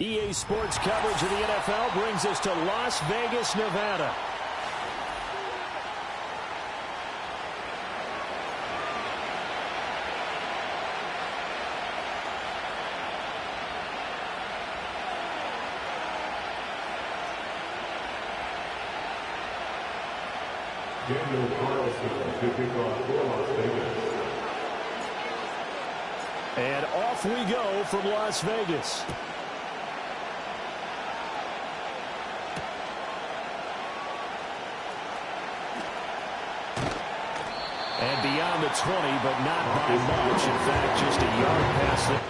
EA Sports coverage of the NFL brings us to Las Vegas, Nevada. And off we go from Las Vegas. And beyond the 20, but not by much. In fact, just a yard past it.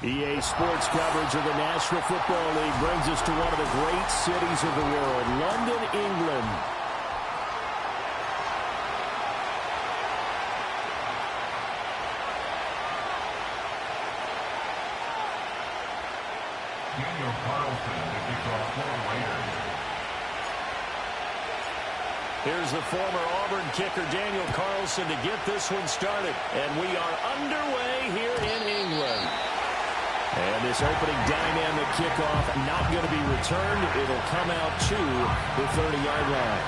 EA Sports coverage of the National Football League brings us to one of the great cities of the world, London, England. Here's the former Auburn kicker, Daniel Carlson, to get this one started. And we are underway here in England. And this opening dynamic kickoff not going to be returned. It'll come out to the 30-yard line.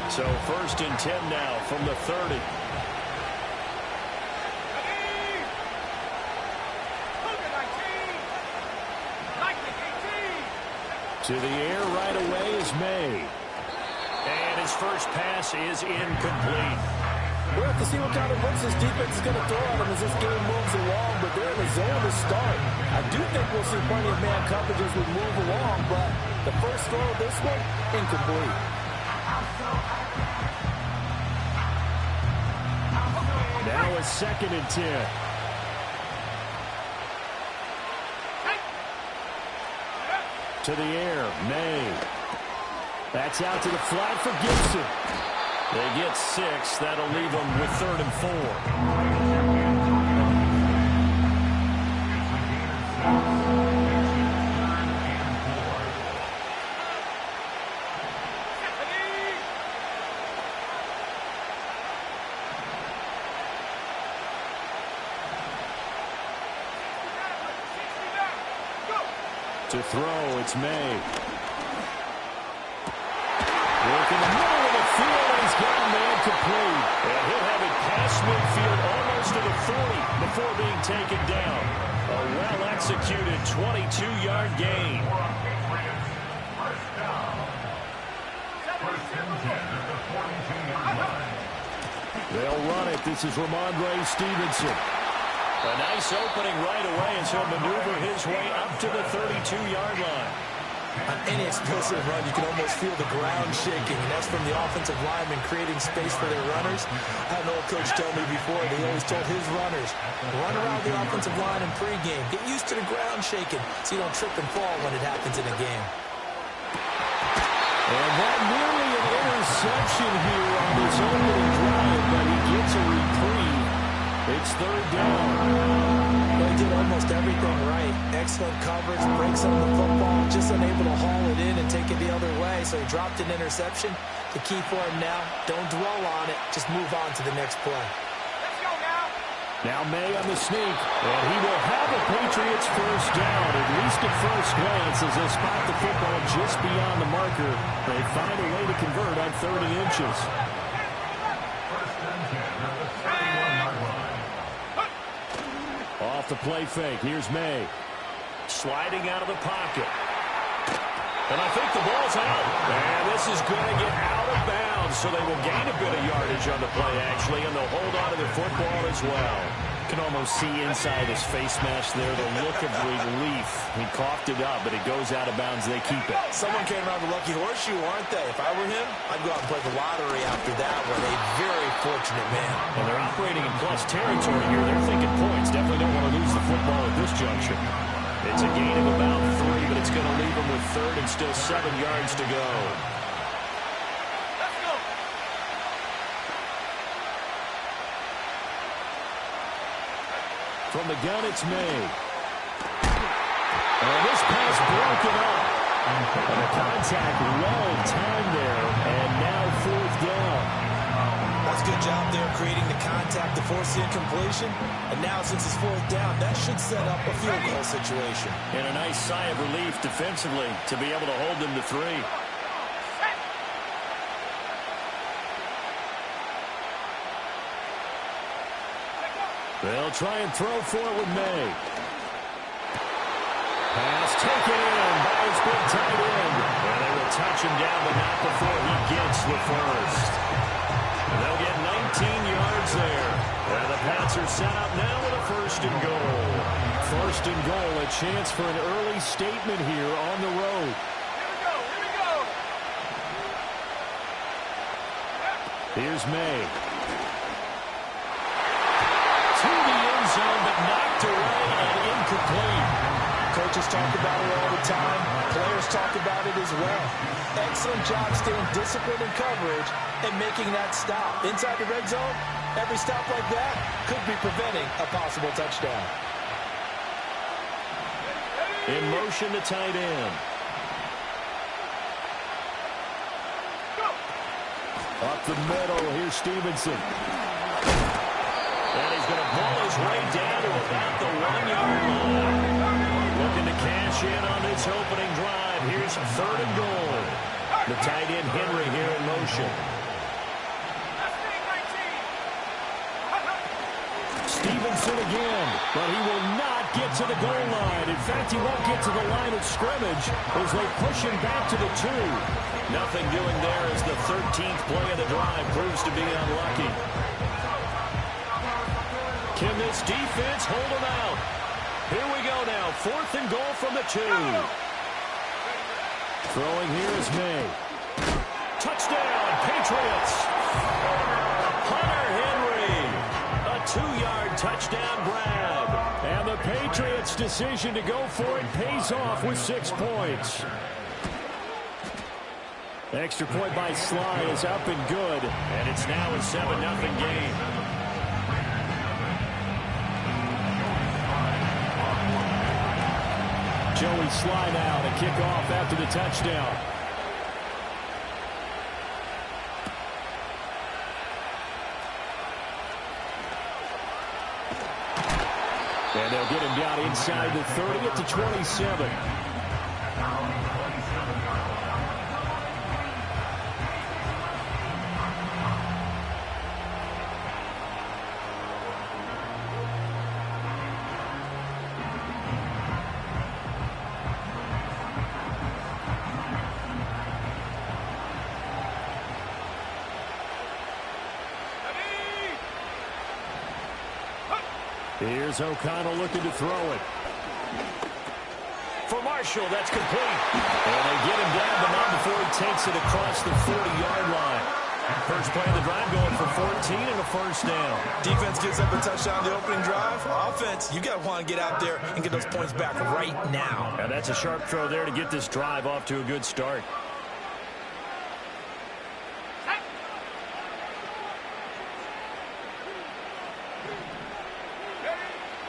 So 1st and 10 now from the 30. To the air right away is May. And his first pass is incomplete. We'll have to see what kind of looks this defense is going to throw at him as this game moves along, but they're in the zone to start. I do think we'll see plenty of man coverage as we move along, but the first throw of this one, incomplete. Now it's 2nd and 10. To the air, May. That's out to the flat for Gibson. They get 6. That'll leave them with 3rd and 4. To throw, it's May. Working the middle of the field, and he's got a man complete. And he'll have it past midfield almost to the 40 before being taken down. A well-executed 22-yard gain. They'll run it. This is Ramondre Stevenson. A nice opening right away as he'll maneuver his way up to the 32-yard line. On any explosive run, you can almost feel the ground shaking, and that's from the offensive linemen creating space for their runners. I had an old coach tell me before, he always told his runners, run around the offensive line in pregame. Get used to the ground shaking so you don't trip and fall when it happens in a game. And that nearly an interception here on this opening drive, but he gets a reprieve. It's third down. Well, he did almost everything right. Excellent coverage, breaks on the football, just unable to haul it in and take it the other way. So he dropped an interception. The key for him now, don't dwell on it. Just move on to the next play. Let's go now. Now May on the sneak, and he will have a Patriots first down, at least at first glance, as they spot the football just beyond the marker. They find a way to convert on 30 inches. Off the play fake. Here's May. Sliding out of the pocket. And I think the ball's out. And this is going to get out of bounds, so they will gain a bit of yardage on the play, actually, and they'll hold on to the football as well. You can almost see inside his face mask there the look of relief. He coughed it up, but it goes out of bounds. They keep it. Someone came around the lucky horseshoe, aren't they? If I were him, I'd go out and play the lottery after that one. A very fortunate man. And they're operating in plus territory here. They're thinking points. Definitely don't want to lose the football at this juncture. It's a gain of about 3, but it's going to leave them with third and still 7 yards to go. Let's go. From the gun, it's May. And this pass broken up. And the contact well timed there, and now fourth down. That's a good job there creating the contact to force the incompletion. And now since it's fourth down, that should set up a field goal situation. And a nice sigh of relief defensively to be able to hold them to 3. They'll try and throw for it with May. Pass taken in by his big tight end. And they will touch him down, but not before he gets the first. And they'll get 19 yards there. And the Pats are set up now with a first and goal. First and goal, a chance for an early statement here on the road. Here we go. Here's May. To the end zone, but knocked away and incomplete. Coaches talk about it all the time. Players talk about it as well. Excellent job staying disciplined in coverage and making that stop. Inside the red zone, every stop like that could be preventing a possible touchdown. In motion, the tight end. Up the middle, here's Stevenson. And he's going to pull his way down to about the 1-yard line. Looking to cash in on this opening drive. Here's third and goal. The tight end Henry here in motion. Stevenson again, but he will not get to the goal line. In fact, he won't get to the line of scrimmage as they push him back to the 2. Nothing doing there as the 13th play of the drive proves to be unlucky. Can this defense hold him out? Here we go now. Fourth and goal from the 2. Throwing here is May. Touchdown, Patriots. Hunter Henry. A 2-yard touchdown grab. And the Patriots' decision to go for it pays off with 6 points. Extra point by Sly is up and good. And it's now a 7-0 game. Joey Sly now to kick off after the touchdown. And they'll get him down inside the 30 at the 27. Here's O'Connell looking to throw it. for Marshall. That's complete. And they get him down, but not before he takes it across the 40-yard line. First play of the drive going for 14 and a first down. Defense gives up a touchdown the opening drive. Offense, you got to want to get out there and get those points back right now. And that's a sharp throw there to get this drive off to a good start.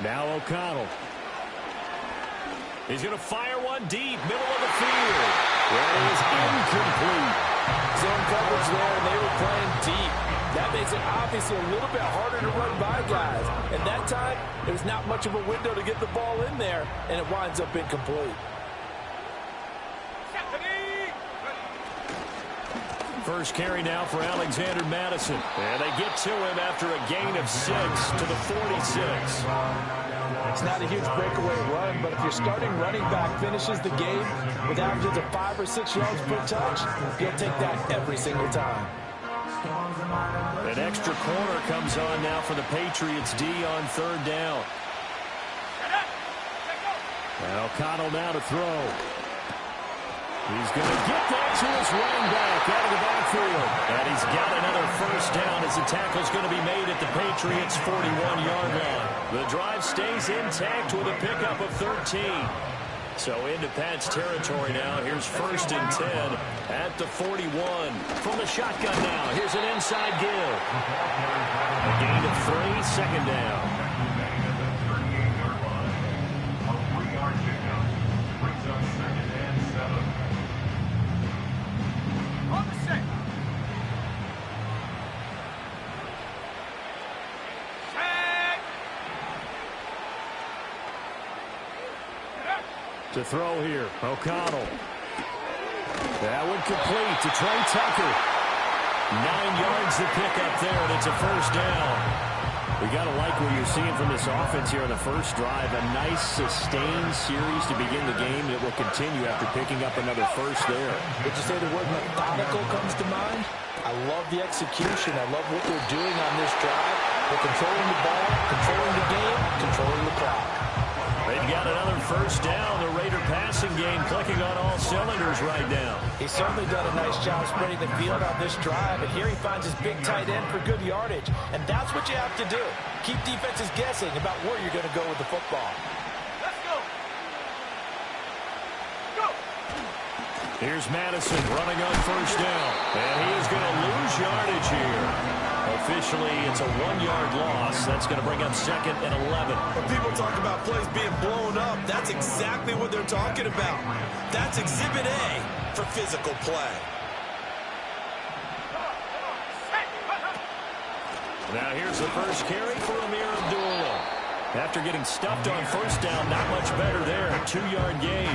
Now O'Connell. He's going to fire one deep, middle of the field. That is incomplete. Zone coverage there, and they were playing deep. That makes it obviously a little bit harder to run by guys. And that time, there was not much of a window to get the ball in there, and it winds up incomplete. First carry now for Alexander Madison. And they get to him after a gain of 6 to the 46. It's not a huge breakaway run, but if your starting running back finishes the game with averages of 5 or 6 yards per touch, you'll take that every single time. An extra corner comes on now for the Patriots D on third down. And O'Connell now to throw. He's going to get that to his running back out of the backfield. And he's got another first down as the tackle's going to be made at the Patriots' 41-yard line. The drive stays intact with a pickup of 13. So into Pat's territory now. Here's first and 10 at the 41. From the shotgun now. Here's an inside give. A gain of 3, second down. To throw here, O'Connell. That one complete to Trey Tucker. 9 yards to pick up there, and it's a first down. We got to like what you're seeing from this offense here on the first drive. A nice, sustained series to begin the game that will continue after picking up another first there. Would you say the word methodical comes to mind? I love the execution. I love what they're doing on this drive. They're controlling the ball, controlling the game, controlling the clock. They've got another first down. The Raider passing game clicking on all cylinders right now. He's certainly done a nice job spreading the field on this drive, and here he finds his big tight end for good yardage. And that's what you have to do. Keep defenses guessing about where you're going to go with the football. Let's go. Go. Here's Madison running on first down. And he is going to lose yardage here. Officially, it's a 1-yard loss. That's going to bring up second and 11. When people talk about plays being blown up, that's exactly what they're talking about. That's Exhibit A for physical play. Now here's the first carry for Amir Abdullah. After getting stuffed on first down, not much better there. A 2-yard gain.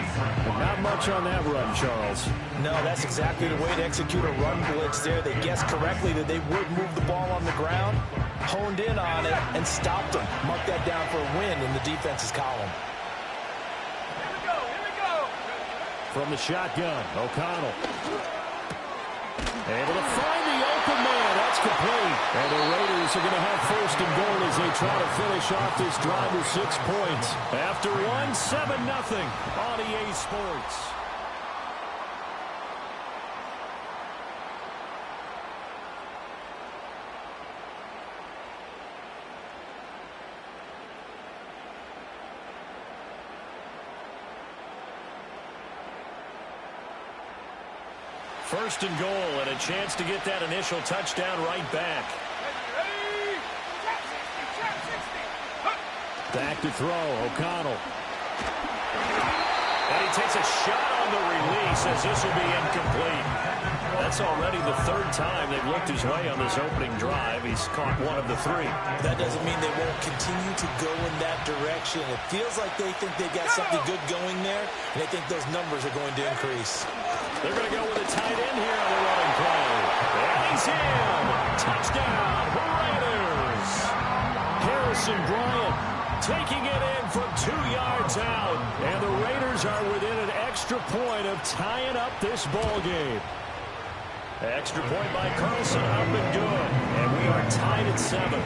Not much on that run, Charles. No, that's exactly the way to execute a run blitz there. They guessed correctly that they would move the ball on the ground, honed in on it, and stopped them. Mark that down for a win in the defense's column. Here we go. Here we go. From the shotgun, O'Connell. Able to find the open man. That's complete. And the Raiders are going to have first and goal as they try to finish off this drive with 6 points. After one, 7-0 on EA Sports. First and goal, and a chance to get that initial touchdown right back. Ready? Trap 60. Trap 60. Back to throw, O'Connell. And he takes a shot on the release as this will be incomplete. That's already the 3rd time they've looked his way on this opening drive. He's caught 1 of the 3. That doesn't mean they won't continue to go in that direction. It feels like they think they got something good going there, and they think those numbers are going to increase. They're going to go with a tight end here on the running play. And he's in. Touchdown, Raiders. Harrison Bryant taking it in from 2 yards out. And the Raiders are within an extra point of tying up this ball game. Extra point by Carlson, up and good. And we are tied at 7.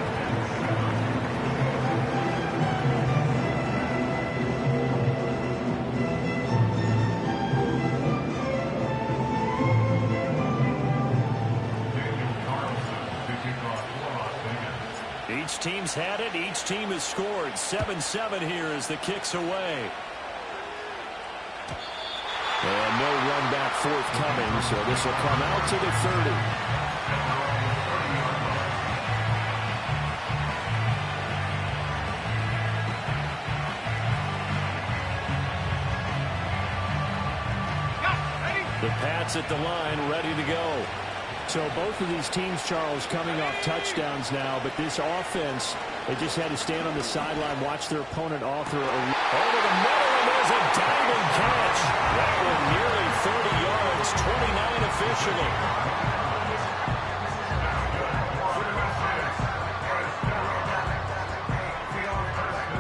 Each team's had it. Each team has scored. 7-7 here as the kick's away. And no run back forthcoming, so this will come out to the 30. The Pats at the line, ready to go. So both of these teams, Charles, coming off touchdowns now, but this offense, they just had to stand on the sideline, watch their opponent author a... Over the middle, and there's a diving catch. That one nearly 30 yards, 29 officially.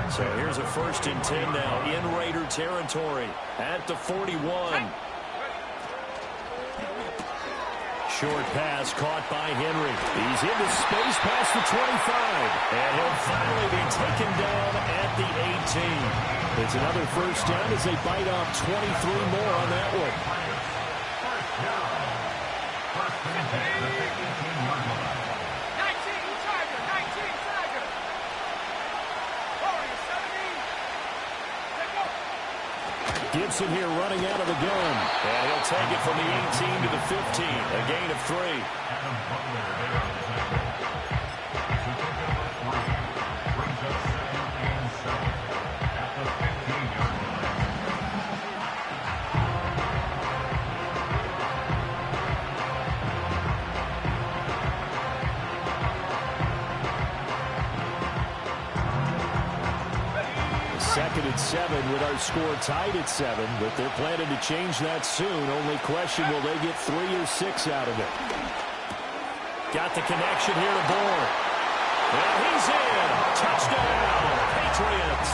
So here's a 1st and 10 now in Raider territory at the 41. Short pass caught by Henry. He's into space past the 25. And he'll finally be taken down at the 18. It's another 1st down as they bite off 23 more on that one. Gibson here running out of the gun. And he'll take it from the 18 to the 15. A gain of 3. Second and 7 with our score tied at 7, but they're planning to change that soon. Only question, will they get 3 or 6 out of it? Got the connection here to Bourne. And he's in. Touchdown, Patriots.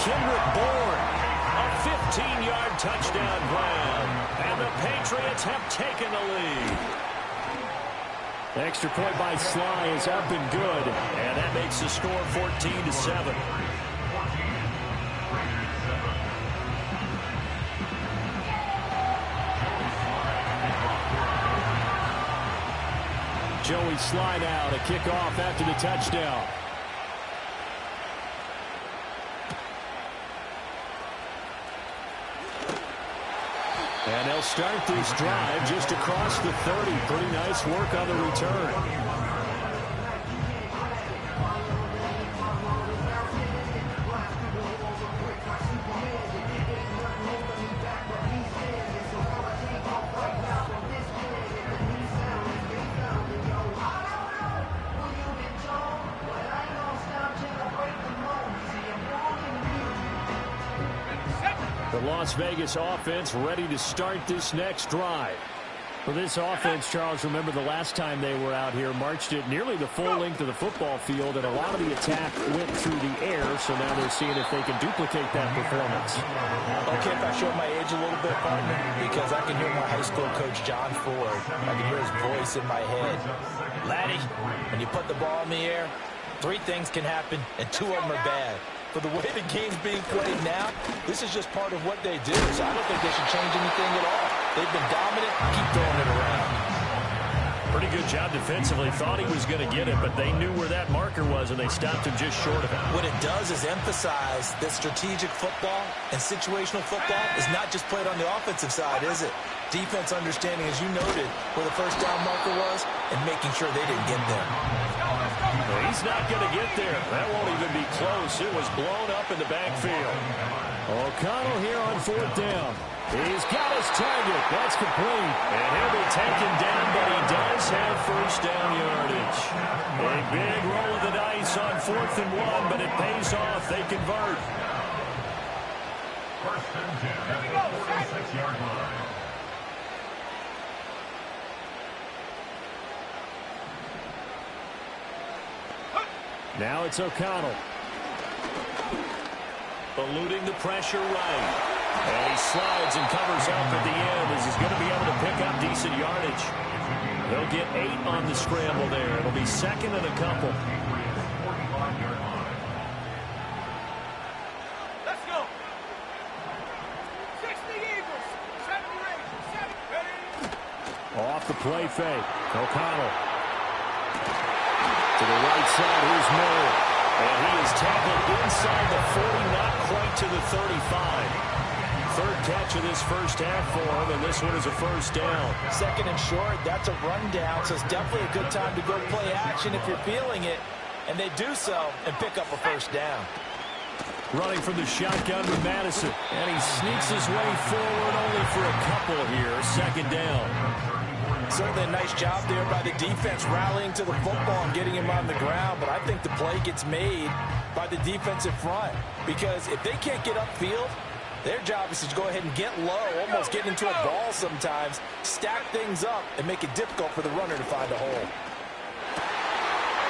Kendrick Bourne, a 15-yard touchdown grab. And the Patriots have taken the lead. The extra point by Sly is up and good. And that makes the score 14-7. Joey Sly now to kick off after the touchdown. And they'll start this drive just across the 30. Pretty nice work on the return. The Las Vegas offense ready to start this next drive. For this offense, Charles, remember the last time they were out here, marched it nearly the full length of the football field, and a lot of the attack went through the air, so now they're seeing if they can duplicate that performance. Okay, if I show my age a little bit, partner, because I can hear my high school coach, John Ford. I can hear his voice in my head. Laddie, when you put the ball in the air, 3 things can happen, and 2 of them are bad. For the way the game's being played now, this is just part of what they do, so I don't think they should change anything at all. They've been dominant. Keep throwing it around. Pretty good job defensively. Thought he was going to get it, but they knew where that marker was, and they stopped him just short of it. What it does is emphasize that strategic football and situational football is not just played on the offensive side, is it? Defense understanding, as you noted, where the 1st down marker was and making sure they didn't get there. Well, he's not going to get there. That won't even be close. It was blown up in the backfield. O'Connell here on 4th down. He's got his target. That's complete. And he'll be taken down, but he does have 1st down yardage. A big roll of the dice on 4th and 1, but it pays off. They convert. 1st and 10 at the 46-yard line. Now it's O'Connell. Eluding the pressure right. And he slides and covers up at the end as he's going to be able to pick up decent yardage. They'll get 8 on the scramble there. It'll be 2nd and a couple. Let's go. 60 Eagles. 70 Rangers. 70 ready. Off the play fake. O'Connell. To the right side, here's Miller. And he is tackled inside the 40, not quite to the 35. Third catch of this first half for him, and this one is a first down. Second and short, that's a rundown, so it's definitely a good time to go play action if you're feeling it. And they do so and pick up a first down. Running from the shotgun with Madison. And he sneaks his way forward only for a couple here. Second down. Certainly a nice job there by the defense rallying to the football and getting him on the ground. But I think the play gets made by the defensive front. Because if they can't get upfield, their job is to go ahead and get low, almost get into a ball sometimes, stack things up, and make it difficult for the runner to find a hole.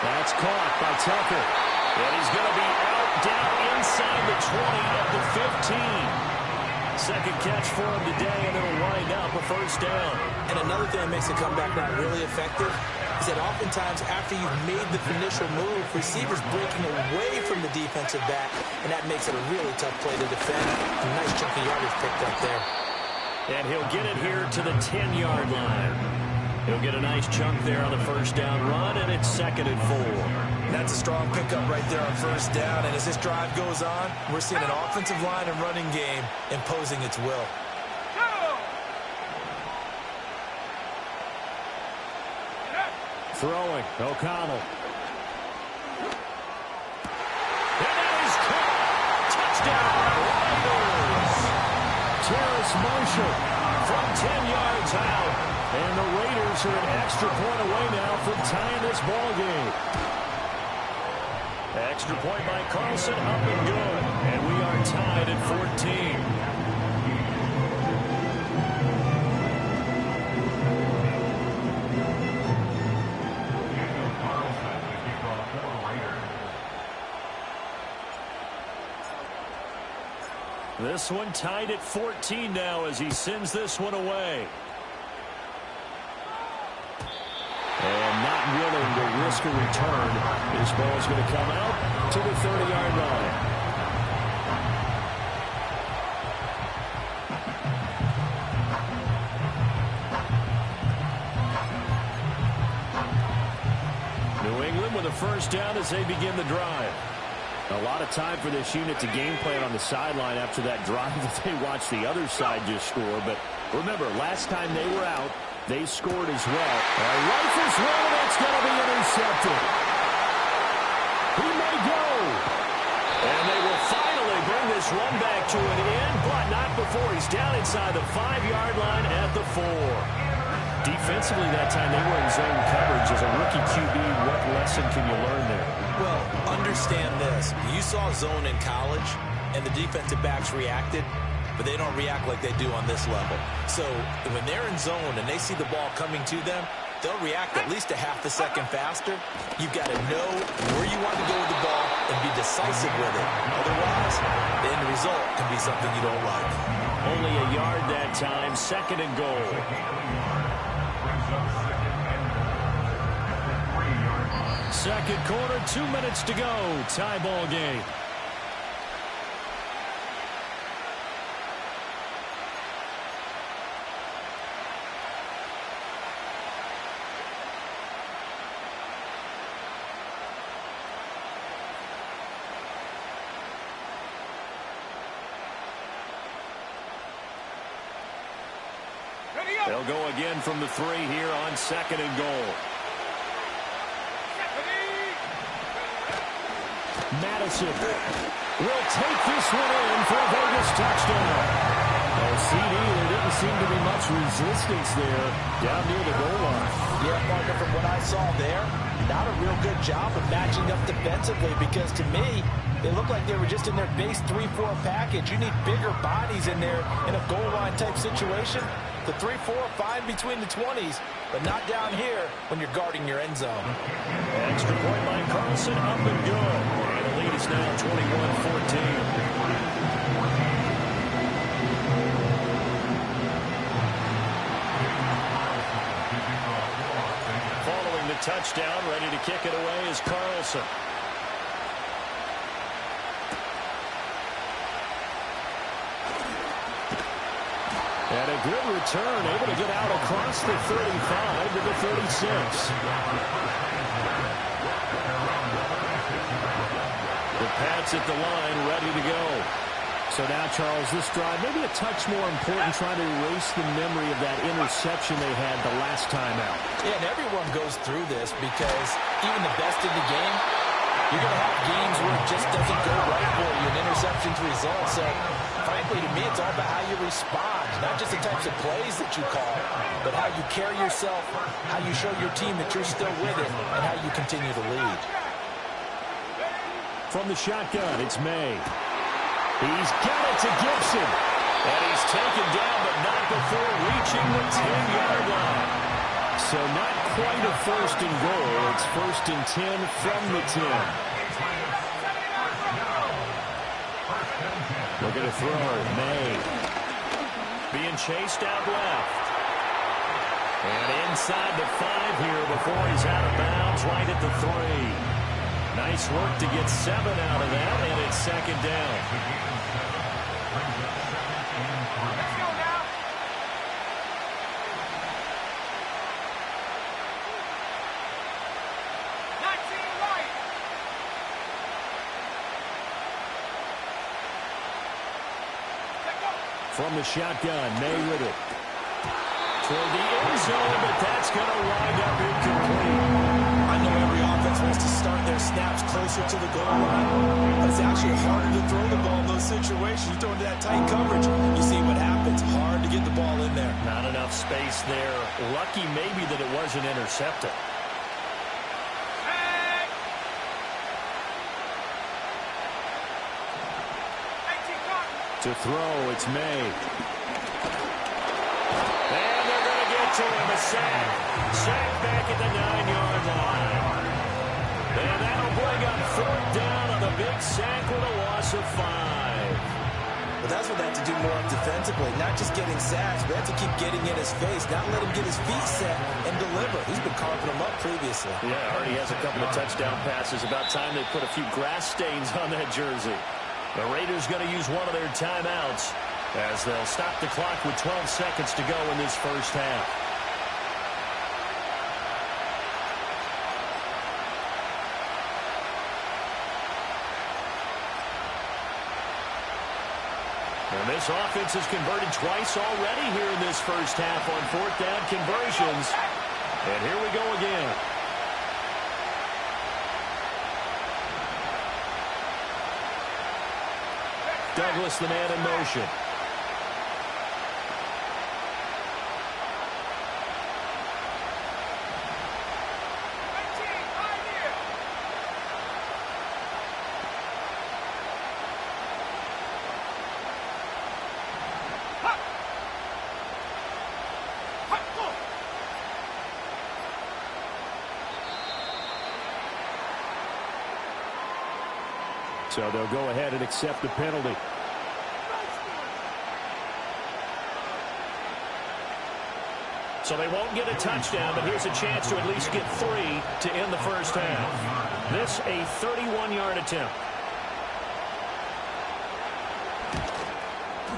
That's caught by Tucker. And he's going to be out down inside the 20 at the 15. Second catch for him today, and it'll wind up a first down. And another thing that makes the comeback route really effective is that oftentimes after you've made the initial move, receivers breaking away from the defensive back, and that makes it a really tough play to defend. A nice chunk of yardage picked up there. And he'll get it here to the 10-yard line. He'll get a nice chunk there on the first down run, and it's second and 4. That's a strong pickup right there on first down. And as this drive goes on, we're seeing an offensive line and running game imposing its will. Throwing, O'Connell. And that is caught. Touchdown, Raiders. Terrace Marshall from 10 yards out. And the Raiders are an extra point away now from tying this ball game. Extra point by Carlson, up and good. And we are tied at 14. This one tied at 14 now as he sends this one away. And not willing to risk a return. This ball is going to come out to the 30-yard line. New England with a first down as they begin the drive. A lot of time for this unit to game plan on the sideline after that drive that they watched the other side just score. But remember, last time they were out, they scored as well. Rifles one, that's going to be intercepted. He may go. And they will finally bring this run back to an end, but not before he's down inside the 5-yard line at the 4. Defensively that time, they were in zone coverage. As a rookie QB, what lesson can you learn there? Well, understand this. You saw zone in college, and the defensive backs reacted, but they don't react like they do on this level. So when they're in zone and they see the ball coming to them, they'll react at least a half a second faster. You've got to know where you want to go with the ball and be decisive with it. Otherwise, the end result can be something you don't like. Only a yard that time, second and goal. Second quarter, 2 minutes to go. Tie ball game. They'll go again from the 3 here on second and goal. Madison will take this one in for a Vegas touchdown. CD, there didn't seem to be much resistance there down near the goal line. Yeah, Parker, from what I saw there, not a real good job of matching up defensively because to me, they looked like they were just in their base 3-4 package. You need bigger bodies in there in a goal line type situation. The 3-4 fine between the 20s, but not down here when you're guarding your end zone. Extra point by Carlson, up and good. And the lead is now 21-14. Following the touchdown, ready to kick it away is Carlson. And a good return, able to get out across the 35 to the 36. Pats at the line, ready to go. So now, Charles, this drive maybe a touch more important, trying to erase the memory of that interception they had the last time out. Yeah, and everyone goes through this because even the best in the game, you're going to have games where it just doesn't go right for you, and interceptions result. So, frankly, to me, it's all about how you respond, not just the types of plays that you call, but how you carry yourself, how you show your team that you're still with it, and how you continue to lead. From the shotgun, it's May. He's got it to Gibson. And he's taken down, but not before reaching the 10-yard line. So not quite a first and goal. It's first and 10 from the 10. Looking to throw. May. Being chased out left. And inside the 5 here before he's out of bounds, right at the 3. Nice work to get 7 out of that, and it's second down. Let's go now. From the shotgun, May with it. Toward the end zone, but that's going to wind up incomplete. I know every offense wants to start their snaps closer to the goal line, but it's actually harder to throw the ball in those situations. You throw into that tight coverage, you see what happens. Hard to get the ball in there. Not enough space there. Lucky maybe that it wasn't intercepted. To throw, it's May. And they're going to get to him. A sack. Sack back at the 9-yard line. And that'll bring up fourth down on the big sack with a loss of 5. But that's what they have to do more of defensively. Not just getting sacks, but they have to keep getting in his face. Not let him get his feet set and deliver. He's been carving them up previously. Yeah, already has a couple of touchdown passes. About time they put a few grass stains on that jersey. The Raiders going to use one of their timeouts as they'll stop the clock with 12 seconds to go in this first half. And this offense has converted twice already here in this first half on fourth down conversions. And here we go again. Douglas, the man in motion. So they'll go ahead and accept the penalty. So they won't get a touchdown, but here's a chance to at least get 3 to end the first half. This a 31-yard attempt.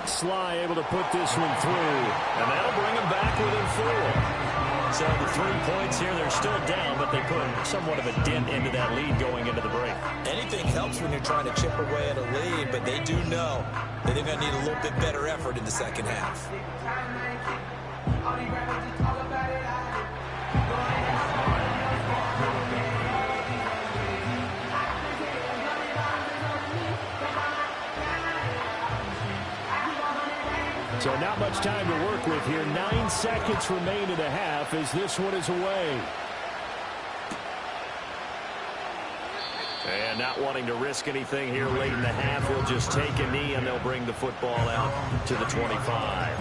Sly able to put this one through. And that'll bring them back within 4. So the 3 points here, they're still down, but they put somewhat of a dent into that lead going into the break. Anything helps when you're trying to chip away at a lead, but they do know that they're going to need a little bit better effort in the second half. So not much time to work with here. 9 seconds remain in the half as this one is away. And not wanting to risk anything here late in the half, he'll just take a knee and they'll bring the football out to the 25.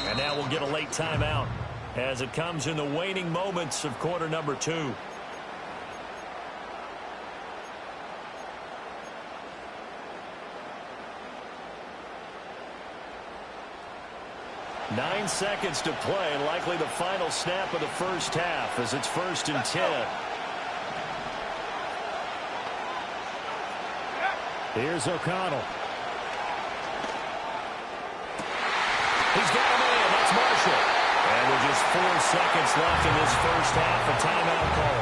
And now we'll get a late timeout as it comes in the waning moments of quarter number 2. 9 seconds to play, and likely the final snap of the first half as it's 1st and 10. Here's O'Connell. He's got him in. That's Marshall. And with just 4 seconds left in this first half, a timeout call.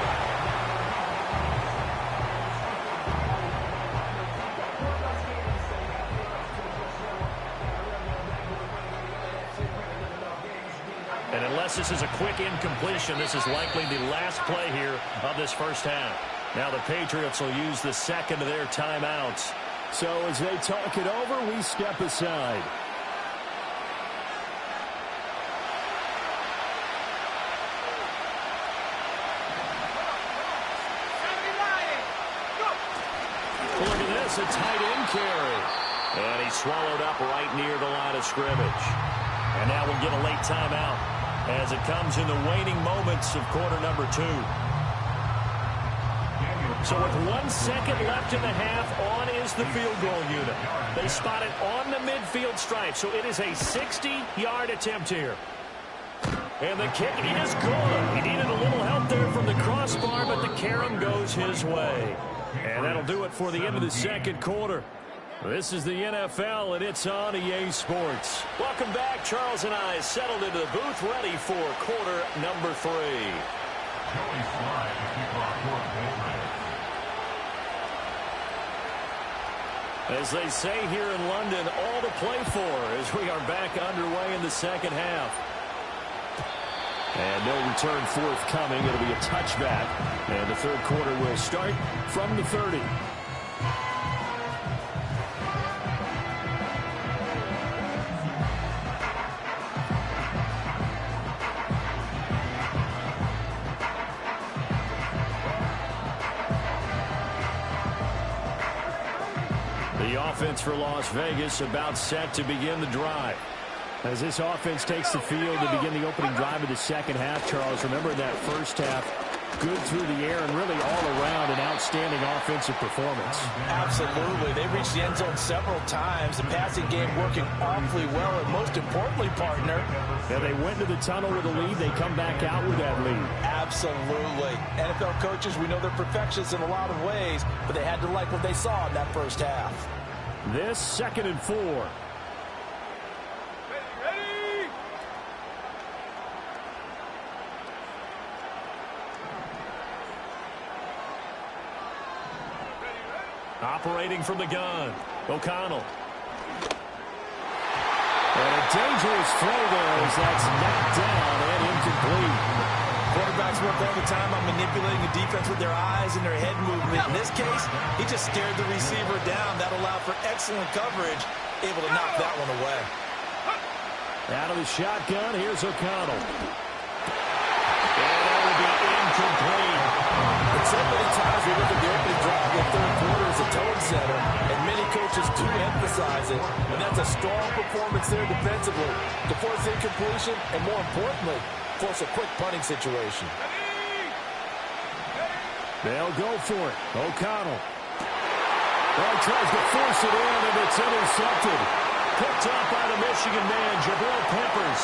And unless this is a quick incompletion, this is likely the last play here of this first half. Now the Patriots will use the second of their timeouts. So as they talk it over, we step aside. Look at this, a tight end carry. And he swallowed up right near the line of scrimmage. And now we'll get a late timeout as it comes in the waning moments of quarter number 2. So with 1 second left in the half, on is the field goal unit. They spot it on the midfield stripe, so it is a 60-yard attempt here. And the kick is good. He needed a little help there from the crossbar, but the carom goes his way. And that'll do it for the end of the second quarter. This is the NFL, and it's on EA Sports. Welcome back. Charles and I settled into the booth, ready for quarter number 3. As they say here in London, all to play for as we are back underway in the second half. And no return forthcoming. It'll be a touchback. And the third quarter will start from the 30. The offense for Las Vegas about set to begin the drive. As this offense takes the field to begin the opening drive of the second half, Charles, remember that first half, good through the air and really all around an outstanding offensive performance. Absolutely. They reached the end zone several times. The passing game working awfully well, and most importantly, partner. And they went to the tunnel with a lead. They come back out with that lead. Absolutely. NFL coaches, we know they're perfectionists in a lot of ways, but they had to like what they saw in that first half. This 2nd and 4. Operating from the gun, O'Connell. And a dangerous throw there as that's knocked down and incomplete. Quarterbacks work all the time on manipulating the defense with their eyes and their head movement. In this case, he just stared the receiver down. That allowed for excellent coverage, able to knock that one away. Out of the shotgun, here's O'Connell. And that will be incomplete. And so many times we look at the opening drive of the third quarter as a tone setter, and many coaches do emphasize it, and that's a strong performance there defensively to force incompletion and, more importantly, force a quick punting situation. They'll go for it. O'Connell. Well, tries to force it in, and it's intercepted. Picked up by the Michigan man, Jabril Peppers.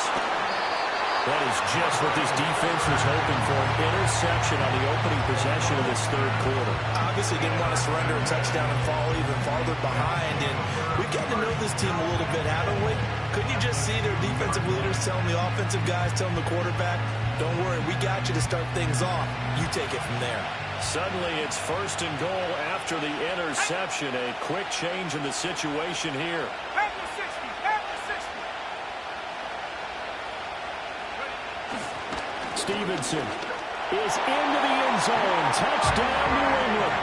That is just what this defense was hoping for, an interception on the opening possession of this third quarter. Obviously didn't want to surrender a touchdown and fall even farther behind, and we've gotten to know this team a little bit, haven't we? Couldn't you just see their defensive leaders telling the offensive guys, telling the quarterback, don't worry, we got you to start things off. You take it from there. Suddenly it's 1st and goal after the interception. A quick change in the situation here. Stevenson is into the end zone. Touchdown, New England.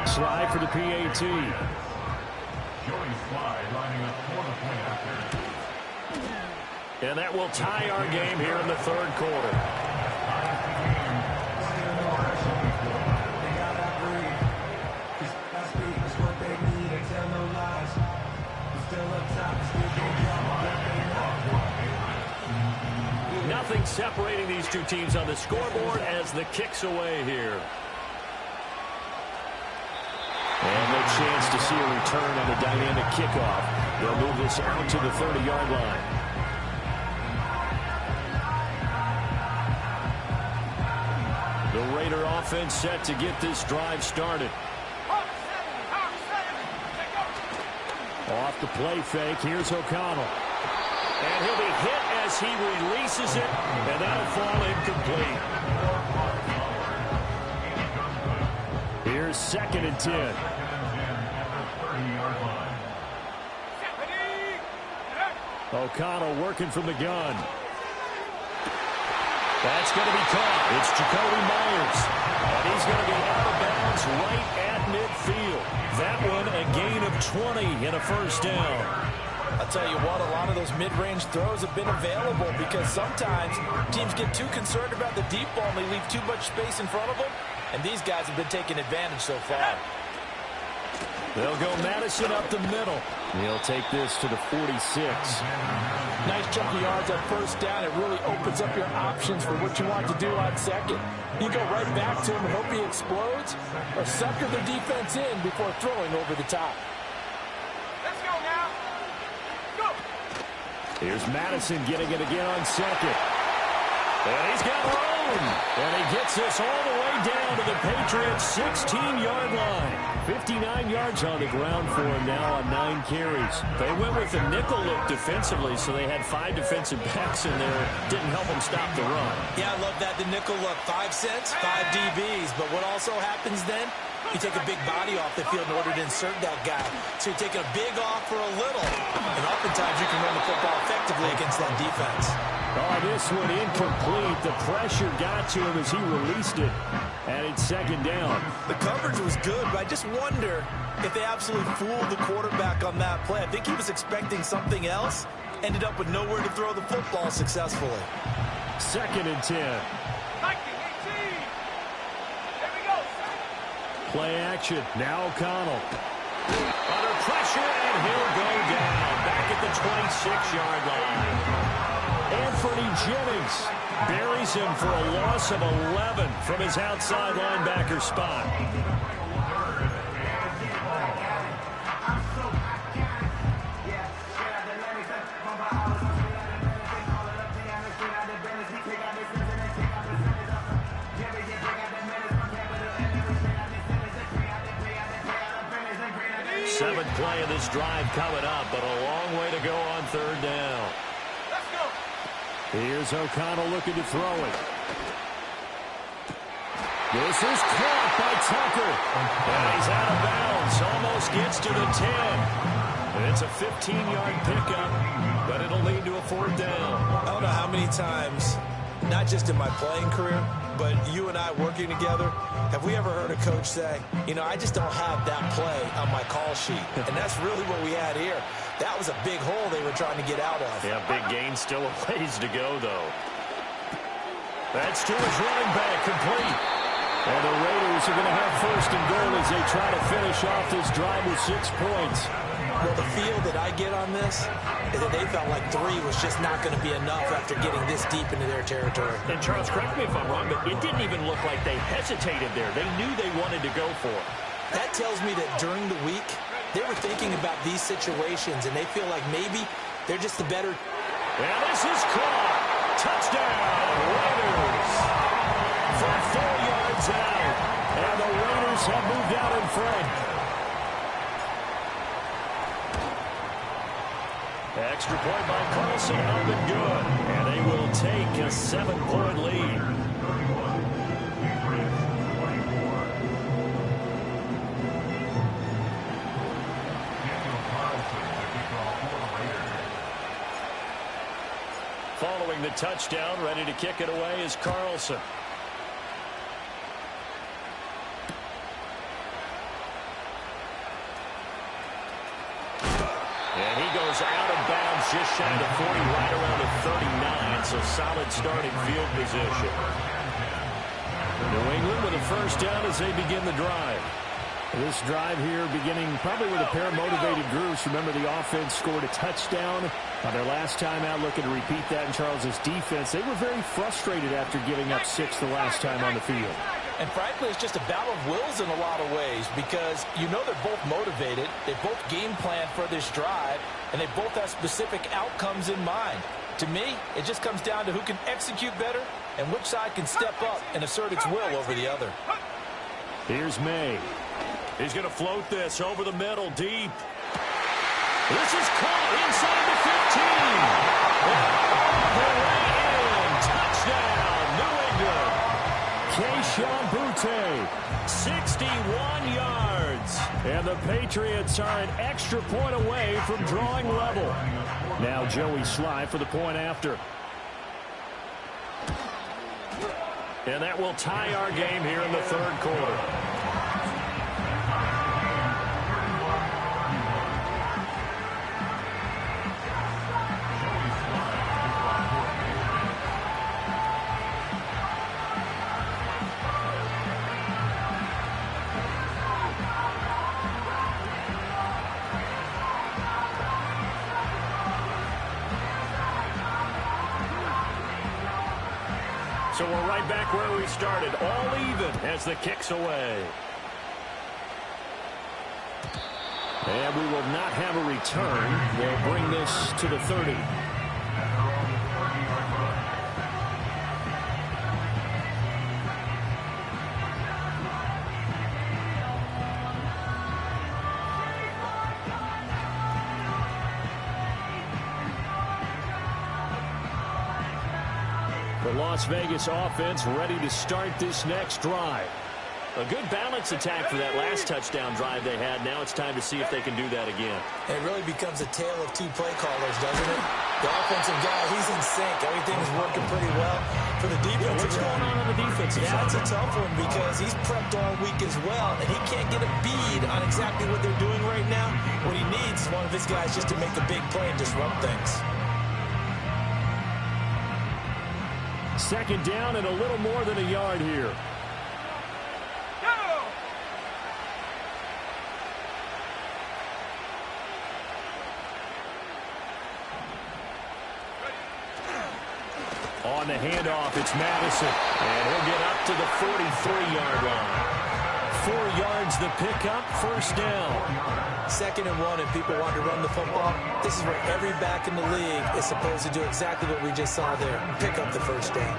Slide for the PAT. And that will tie our game here in the third quarter. Nothing separating these two teams on the scoreboard as the kick's away here. And the chance to see a return on the dynamic kickoff. They'll move this out to the 30-yard line. The Raider offense set to get this drive started. Off the play fake, here's O'Connell. And he'll be hit as he releases it, and that'll fall incomplete. Here's 2nd and 10. O'Connell working from the gun. That's going to be caught. It's Jacoby Myers. And he's going to be out of bounds right at midfield. That one a gain of 20 and a first down. I'll tell you what, a lot of those mid-range throws have been available because sometimes teams get too concerned about the deep ball and they leave too much space in front of them. And these guys have been taking advantage so far. They'll go Madison up the middle. He'll take this to the 46. Nice chunky yards on first down. It really opens up your options for what you want to do on second. You go right back to him and hope he explodes, or sucker the defense in before throwing over the top. Let's go now. Go. Here's Madison getting it again on second. And he's got room. And he gets this all the way down to the Patriots' 16-yard line. 59 yards on the ground for him now on 9 carries. They went with a nickel look defensively, so they had 5 defensive backs in there. Didn't help them stop the run. Yeah, I love that. The nickel look, 5 cents, 5 DBs. But what also happens then? You take a big body off the field in order to insert that guy. So you're taking a big off for a little. And oftentimes you can run the football effectively against that defense. Oh, this one incomplete. The pressure got to him as he released it. And it's 2nd down. The coverage was good, but I just wonder if they absolutely fooled the quarterback on that play. I think he was expecting something else. Ended up with nowhere to throw the football successfully. 2nd and 10. 19, 18. There we go. Play action. Now O'Connell. Under pressure, and he'll go down. Back at the 26-yard line. Anthony Jennings buries him for a loss of 11 from his outside linebacker spot. Seventh play of this drive coming up, but a long way to go on 3rd down. Let's go. Here's O'Connell looking to throw it. This is caught by Tucker. And he's out of bounds. Almost gets to the 10. And it's a 15-yard pickup, but it'll lead to a 4th down. I don't know how many times, not just in my playing career, but you and I working together, have we ever heard a coach say, you know, I just don't have that play on my call sheet. And that's really what we had here. That was a big hole they were trying to get out of. Yeah, big gain, still a ways to go, though. That's to his running back, complete. And the Raiders are going to have 1st and goal as they try to finish off this drive with 6 points. Well, the feel that I get on this is that they felt like 3 was just not going to be enough after getting this deep into their territory. And Charles, correct me if I'm wrong, but it didn't even look like they hesitated there. They knew they wanted to go for it. That tells me that during the week, they were thinking about these situations, and they feel like maybe they're just the better. And this is caught. Touchdown, Raiders. For 4 yards out. And the Raiders have moved out in front. Extra point by Carlson, up and good. And they will take a 7-point lead. Following the touchdown, ready to kick it away is Carlson. And he goes out of bounds just shy of 40, right around the 39, so solid starting field position. New England with a 1st down as they begin the drive. This drive here beginning probably with a pair of motivated groups. Remember, the offense scored a touchdown on their last time out, looking to repeat that in Charles's defense. They were very frustrated after giving up 6 the last time on the field. And frankly, it's just a battle of wills in a lot of ways because you know they're both motivated, they both game plan for this drive, and they both have specific outcomes in mind. To me, it just comes down to who can execute better and which side can step up and assert its will over the other. Here's May. He's going to float this over the middle, deep. This is caught inside the 15. All the way in. Touchdown, New England. Keyshawn Boutte, 61 yards. And the Patriots are an extra point away from drawing level. Now Joey Sly for the point after. And that will tie our game here in the third quarter. So we're right back where we started, all even as the kick's away. And we will not have a return. They'll bring this to the 30. The Las Vegas offense ready to start this next drive. A good balance attack for that last touchdown drive they had. Now it's time to see if they can do that again. It really becomes a tale of two play callers, doesn't it? The offensive guy, he's in sync. Everything's working pretty well. For the defense, what's going on the defensive side? That's a tough one because he's prepped all week as well, and he can't get a bead on exactly what they're doing right now. What he needs is one of his guys just to make the big play and disrupt things. Second down and a little more than a yard here. On the handoff, it's Madison. And he'll get up to the 43-yard line. 4 yards the pickup, first down. 2nd and 1, and people want to run the football. This is where every back in the league is supposed to do exactly what we just saw there. Pick up the first down.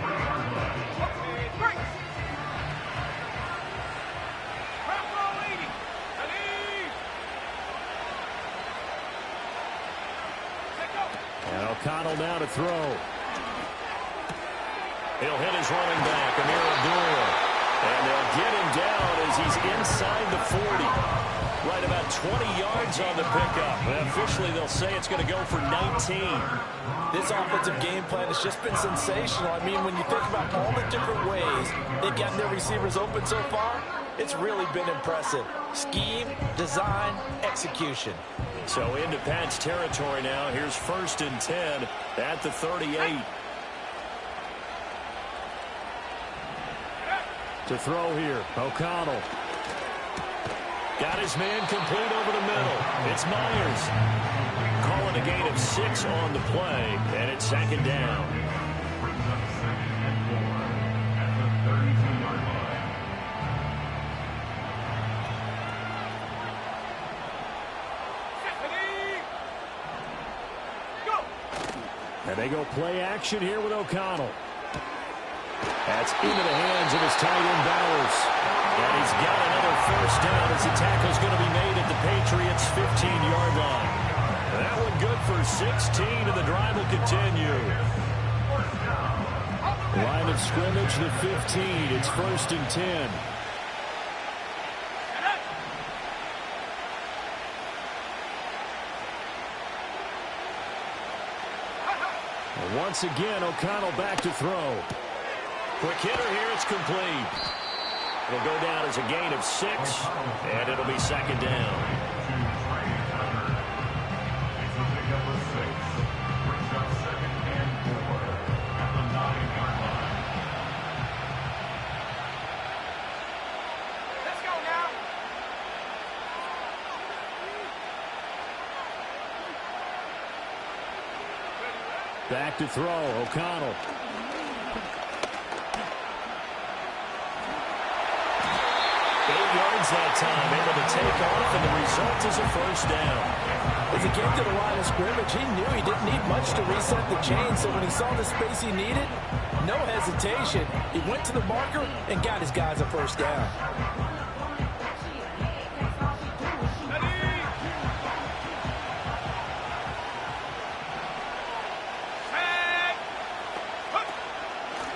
And O'Connell now to throw. He'll hit his running back, Amir Abdul. And they'll get him down as he's inside the 40. Right about 20 yards on the pickup. And officially, they'll say it's going to go for 19. This offensive game plan has just been sensational. I mean, when you think about all the different ways they've gotten their receivers open so far, it's really been impressive. Scheme, design, execution. So into Pat's territory now. Here's 1st and 10 at the 38. To throw here, O'Connell. Got his man complete over the middle. It's Myers. Calling a gain of 6 on the play, and it's 2nd down. And they go play action here with O'Connell. That's into the hands of his tight end, Bowers. And he's got another first down as the tackle's going to be made at the Patriots' 15-yard line. That one good for 16, and the drive will continue. Line of scrimmage, the 15. It's 1st and 10. And once again, O'Connell back to throw. Quick hitter here, it's complete. It'll go down as a gain of 6, and it'll be 2nd down. Let's go now. Back to throw, O'Connell. wins that time, able to take off, and the result is a first down. As he came to the line of scrimmage, he knew he didn't need much to reset the chain, so when he saw the space he needed, no hesitation. He went to the marker and got his guys a first down.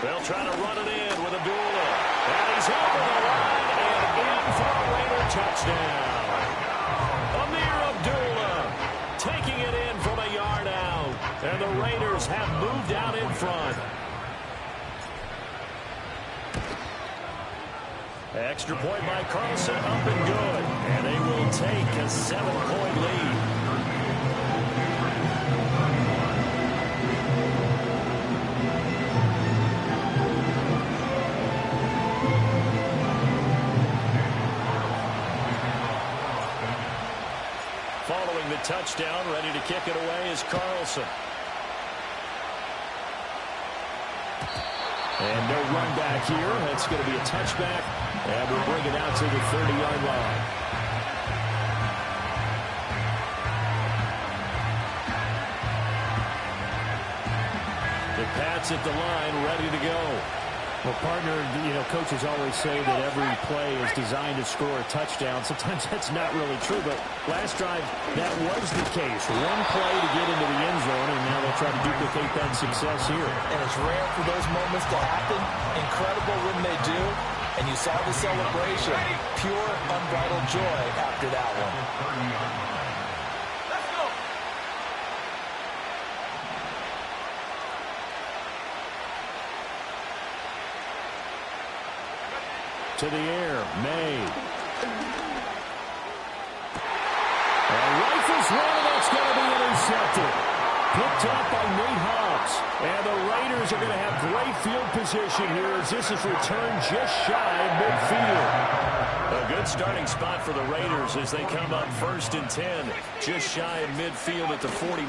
They'll try to run it in with Abdullah. And he's over the line and in for a Raider touchdown. Amir Abdullah taking it in from a yard out. And the Raiders have moved out in front. Extra point by Carlson, up and good. And they will take a 7-point lead. Following the touchdown, ready to kick it away is Carlson. And no run back here. That's going to be a touchback. And we'll bring it out to the 30-yard line. The Pats at the line, ready to go. Well, partner, coaches always say that every play is designed to score a touchdown. Sometimes that's not really true, but last drive, that was the case. One play to get into the end zone, and now they'll try to duplicate that success here. And it's rare for those moments to happen. Incredible when they do. And you saw the celebration. Pure, unbridled joy after that one. Let's go. To the air, May. And rifles one, that's going to be intercepted. Picked up by Nate Hobbs. And the Raiders are going to have great field position here as this is returned just shy of midfield. A good starting spot for the Raiders as they come up 1st and 10, just shy of midfield at the 49.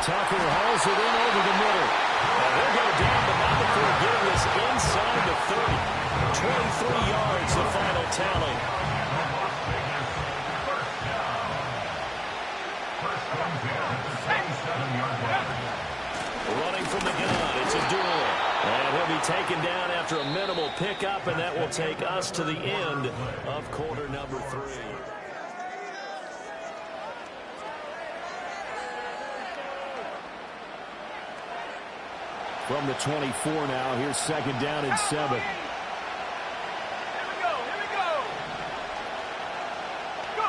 Tucker hauls it in over the middle. And he'll go down, but not before getting this inside the 30. 23 yards, the final tally. Running from the gun, it's a duel. And he'll be taken down after a minimal pickup, and that will take us to the end of quarter number 3. From the 24 now, here's 2nd down and 7. Here we go. Go.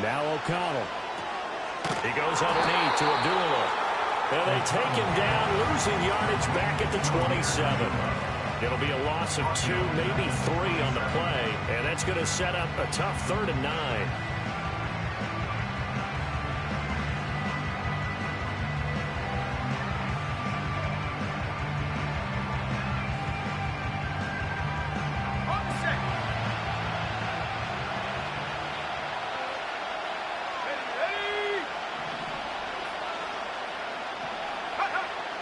Now O'Connell. He goes underneath to Abdullah. And they take him down, losing yardage back at the 27. It'll be a loss of 2, maybe 3 on the play. And that's going to set up a tough 3rd and 9.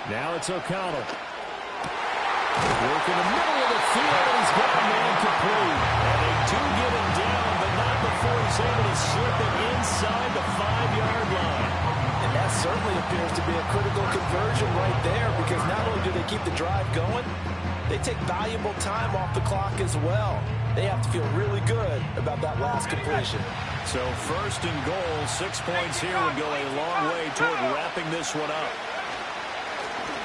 Now it's O'Connell. Work in the middle of the field, and he's got a man complete. And they do get him down, but not before he's able to slip it inside the 5-yard line. And that certainly appears to be a critical conversion right there, because not only do they keep the drive going, they take valuable time off the clock as well. They have to feel really good about that last completion. So 1st and goal, 6 points here would go a long way toward wrapping this one up.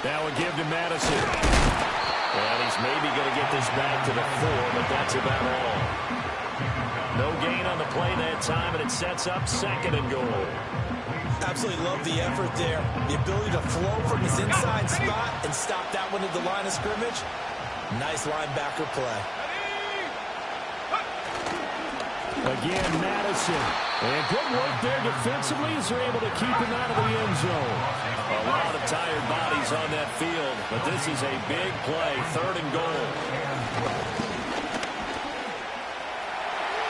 Now a give to Madison. And he's maybe going to get this back to the 4, but that's about all. No gain on the play that time, and it sets up 2nd and goal. Absolutely love the effort there. The ability to flow from his inside spot and stop that one at the line of scrimmage. Nice linebacker play. Again, Madison. And good work there defensively as they're able to keep him out of the end zone. A lot of tired bodies on that field, but this is a big play, 3rd and goal.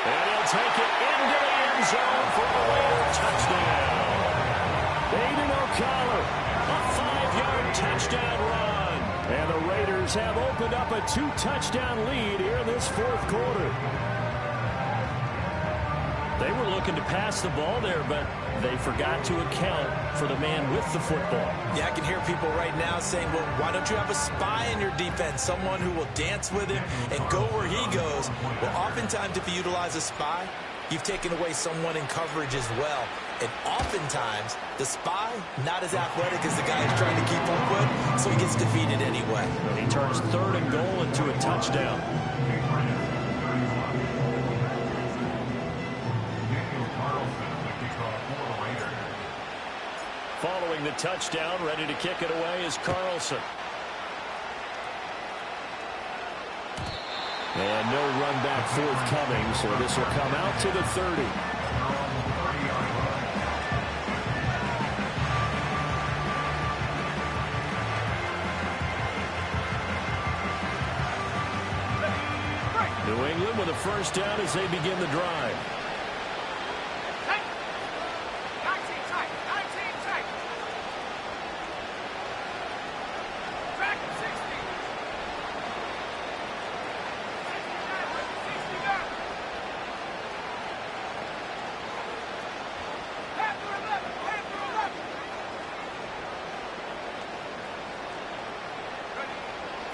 And he'll take it into the end zone for a Raider touchdown. Aiden O'Connell, a 5-yard touchdown run. And the Raiders Tigers have opened up a 2-touchdown lead here in this fourth quarter. They were looking to pass the ball there, but they forgot to account for the man with the football. Yeah, I can hear people right now saying, well, why don't you have a spy in your defense, someone who will dance with him and go where he goes? Well, oftentimes if you utilize a spy, you've taken away someone in coverage as well. And oftentimes, the spy, not as athletic as the guy he's trying to keep up with, so he gets defeated anyway. He turns 3rd and goal into a touchdown. Following the touchdown, ready to kick it away is Carlson. And no run back forthcoming, so this will come out to the 30. New England with a first down as they begin the drive.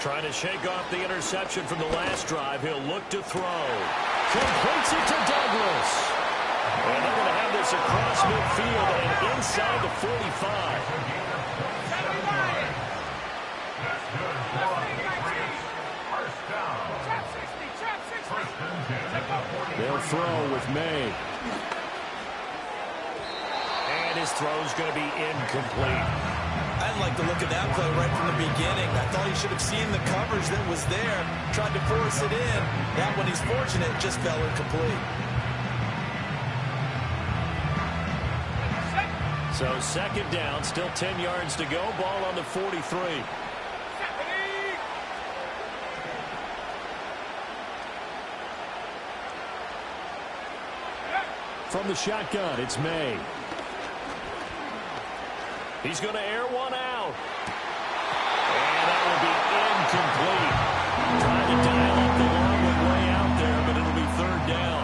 Trying to shake off the interception from the last drive. He'll look to throw. Completes it to Douglas. And they're going to have this across midfield and inside the 45. They'll throw with May. And his throw's going to be incomplete. I didn't like the look of that play right from the beginning. I thought he should have seen the coverage that was there, tried to force it in. That one, he's fortunate, just fell incomplete. So 2nd down, still 10 yards to go. Ball on the 43. From the shotgun, it's May. He's going to air one out. And that will be incomplete. Trying to dial up the long one way out there, but it'll be 3rd down.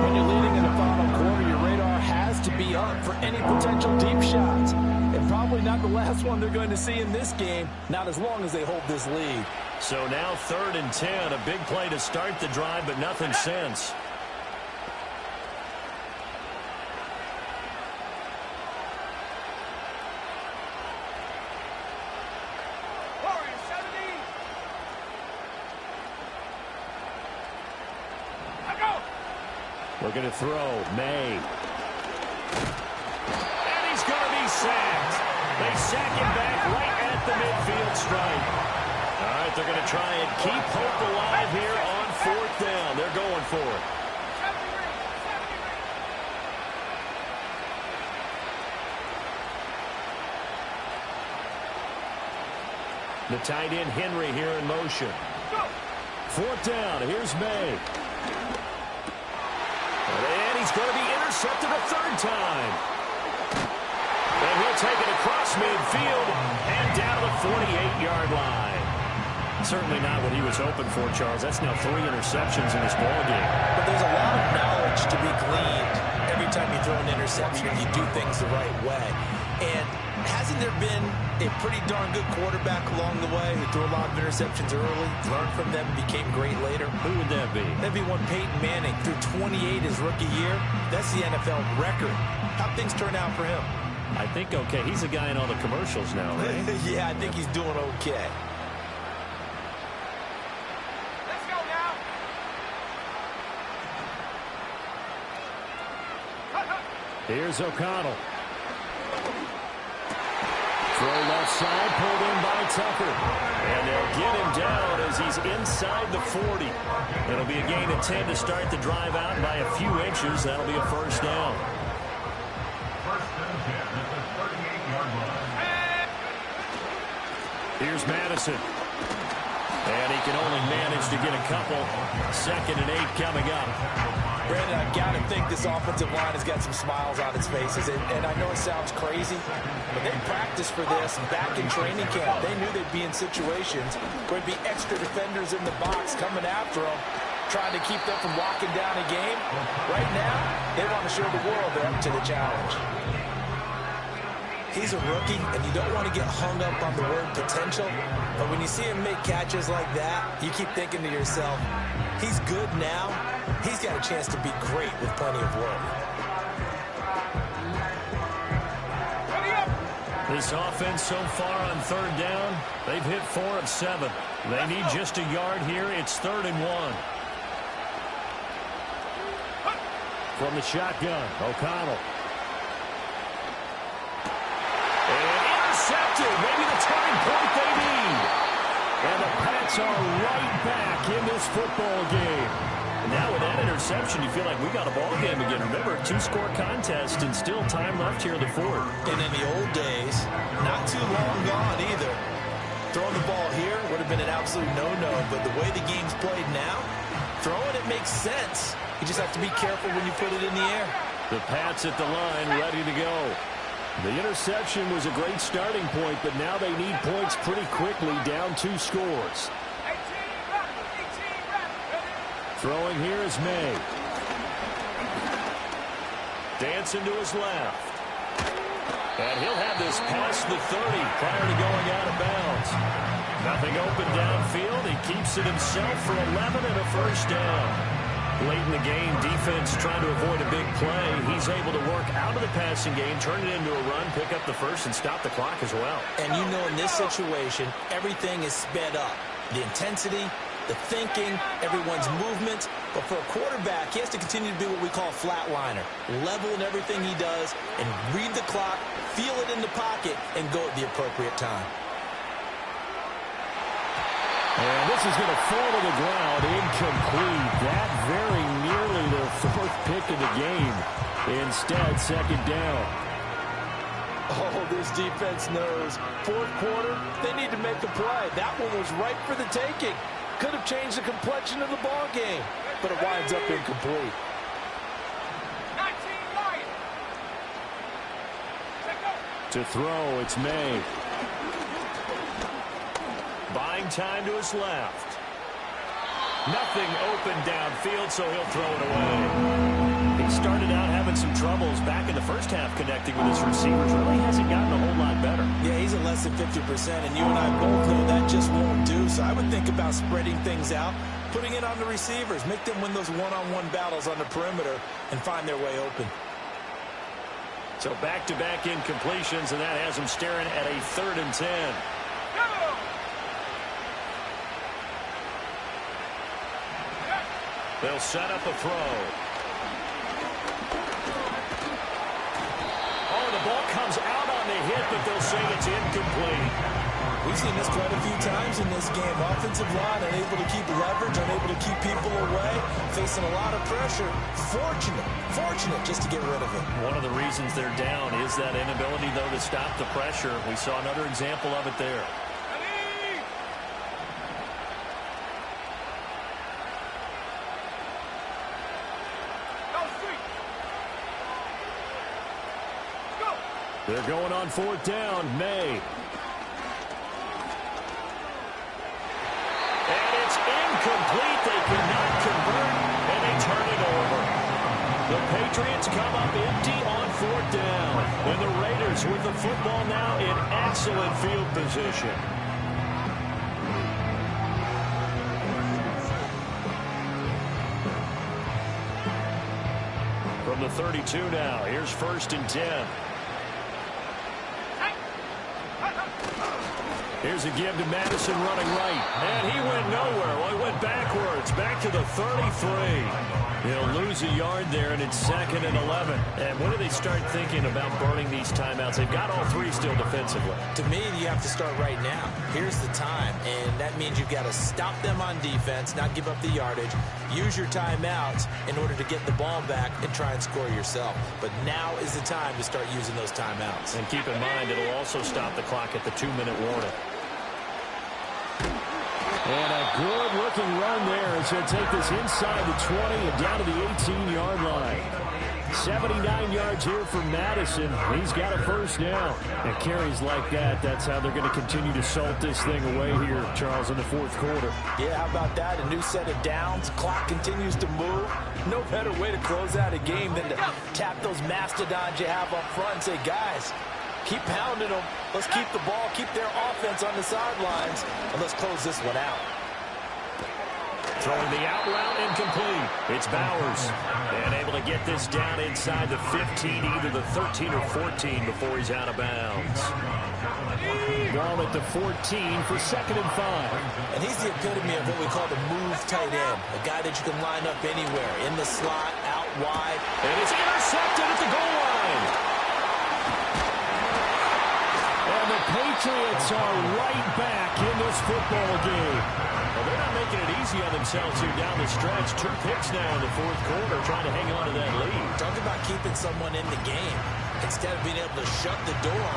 When you're leading in the final quarter, your radar has to be up for any potential deep shots. And probably not the last one they're going to see in this game, not as long as they hold this lead. So now 3rd and 10, a big play to start the drive, but nothing since. Looking to throw, May. And he's going to be sacked. They sack him back right at the midfield stripe. All right, they're going to try and keep hope alive here on 4th down. They're going for it. The tight end, Henry, here in motion. 4th down, here's May. And he's going to be intercepted a 3rd time. And he'll take it across midfield and down the 48-yard line. Certainly not what he was hoping for, Charles. That's now 3 interceptions in this ballgame. But there's a lot of knowledge to be gleaned every time you throw an interception if you do things the right way. And hasn't there been a pretty darn good quarterback along the way who threw a lot of interceptions early, learned from them, became great later? Who would that be? That'd be one Peyton Manning. Threw 28 his rookie year. That's the NFL record. How'd things turn out for him? I think okay. He's a guy in all the commercials now, right? Yeah, I think he's doing okay. Let's go now. Here's O'Connell. Throw left side, pulled in by Tucker. And they'll get him down as he's inside the 40. It'll be a gain of 10 to start the drive out, and by a few inches, that'll be a 1st down. Here's Madison. And he can only manage to get a couple. 2nd and 8 coming up. Brandon, I got to think this offensive line has got some smiles on its faces. And I know it sounds crazy, but they practiced for this back in training camp. They knew they'd be in situations where there'd be extra defenders in the box coming after them, trying to keep them from locking down a game. Right now, they want to show the world they're up to the challenge. He's a rookie, and you don't want to get hung up on the word potential. But when you see him make catches like that, you keep thinking to yourself, he's good now. He's got a chance to be great with plenty of work. This offense so far on 3rd down, they've hit 4 of 7. They need just a yard here. It's 3rd and 1. From the shotgun, O'Connell. And intercepted. Maybe the turning point they need. And the Pats are right back in this football game. Now with that interception, you feel like we got a ball game again. Remember, 2-score contest and still time left here in the 4th. And in the old days, not too long gone either. Throwing the ball here would have been an absolute no-no, but the way the game's played now, throwing it makes sense. You just have to be careful when you put it in the air. The Pats at the line, ready to go. The interception was a great starting point, but now they need points pretty quickly, down 2 scores. Throwing here is May. Dancing to his left. And he'll have this past the 30 prior to going out of bounds. Nothing open downfield. He keeps it himself for 11 and a 1st down. Late in the game, defense trying to avoid a big play. He's able to work out of the passing game, turn it into a run, pick up the 1st, and stop the clock as well. And you know in this situation, everything is sped up. The intensity, the thinking, everyone's movement. But for a quarterback, he has to continue to be what we call a flatliner. Level in everything he does and read the clock, feel it in the pocket, and go at the appropriate time. And this is going to fall to the ground, incomplete. That very nearly their 4th pick of the game. Instead, 2nd down. Oh, this defense knows. 4th quarter, they need to make a play. That one was right for the taking. Could have changed the complexion of the ball game, but it winds up incomplete. To throw, it's May. Buying time to his left. Nothing open downfield, so he'll throw it away. He started out having some troubles back in the 1st half connecting with his receivers. Really hasn't gotten a whole lot better. Yeah, he's at less than 50%, and you and I both know that just won't do. So I would think about spreading things out, putting it on the receivers, make them win those one-on-one battles on the perimeter, and find their way open. So back-to-back incompletions, and that has him staring at a 3rd and 10. They'll set up a throw. Oh, the ball comes out on the hit, but they'll say it's incomplete. We've seen this quite a few times in this game. Offensive line unable to keep leverage, unable to keep people away, facing a lot of pressure. Fortunate just to get rid of it. One of the reasons they're down is that inability, though, to stop the pressure. We saw another example of it there. They're going on 4th down. May. And it's incomplete. They cannot convert, and they turn it over. The Patriots come up empty on 4th down. And the Raiders with the football now in excellent field position. From the 32 now, here's 1st and 10. Here's a give to Madison running right. And he went nowhere. Well, he went backwards. Back to the 33. He'll lose a yard there, and it's 2nd and 11. And when do they start thinking about burning these timeouts? They've got all 3 still defensively. To me, you have to start right now. Here's the time, and that means you've got to stop them on defense, not give up the yardage, use your timeouts in order to get the ball back and try and score yourself. But now is the time to start using those timeouts. And keep in mind, it'll also stop the clock at the 2-minute warning. And a good-looking run there as he'll take this inside the 20 and down to the 18-yard line. 79 yards here for Madison. He's got a first down. And carries like that, that's how they're going to continue to salt this thing away here, Charles, in the fourth quarter. Yeah, how about that? A new set of downs. Clock continues to move. No better way to close out a game than to tap those mastodons you have up front and say, guys, keep pounding them. Let's keep the ball, keep their offense on the sidelines, and let's close this one out. Throwing the out route incomplete. It's Bowers. And able to get this down inside the 15, either the 13 or 14 before he's out of bounds. Ball at the 14 for 2nd and 5. And he's the epitome of what we call the move tight end. A guy that you can line up anywhere, in the slot, out wide. And it's intercepted at the goal line. And the Patriots are right back in this football game. Well, they're not making it easy on themselves here down the stretch. 2 picks now in the fourth quarter, trying to hang on to that lead. Talk about keeping someone in the game. Instead of being able to shut the door,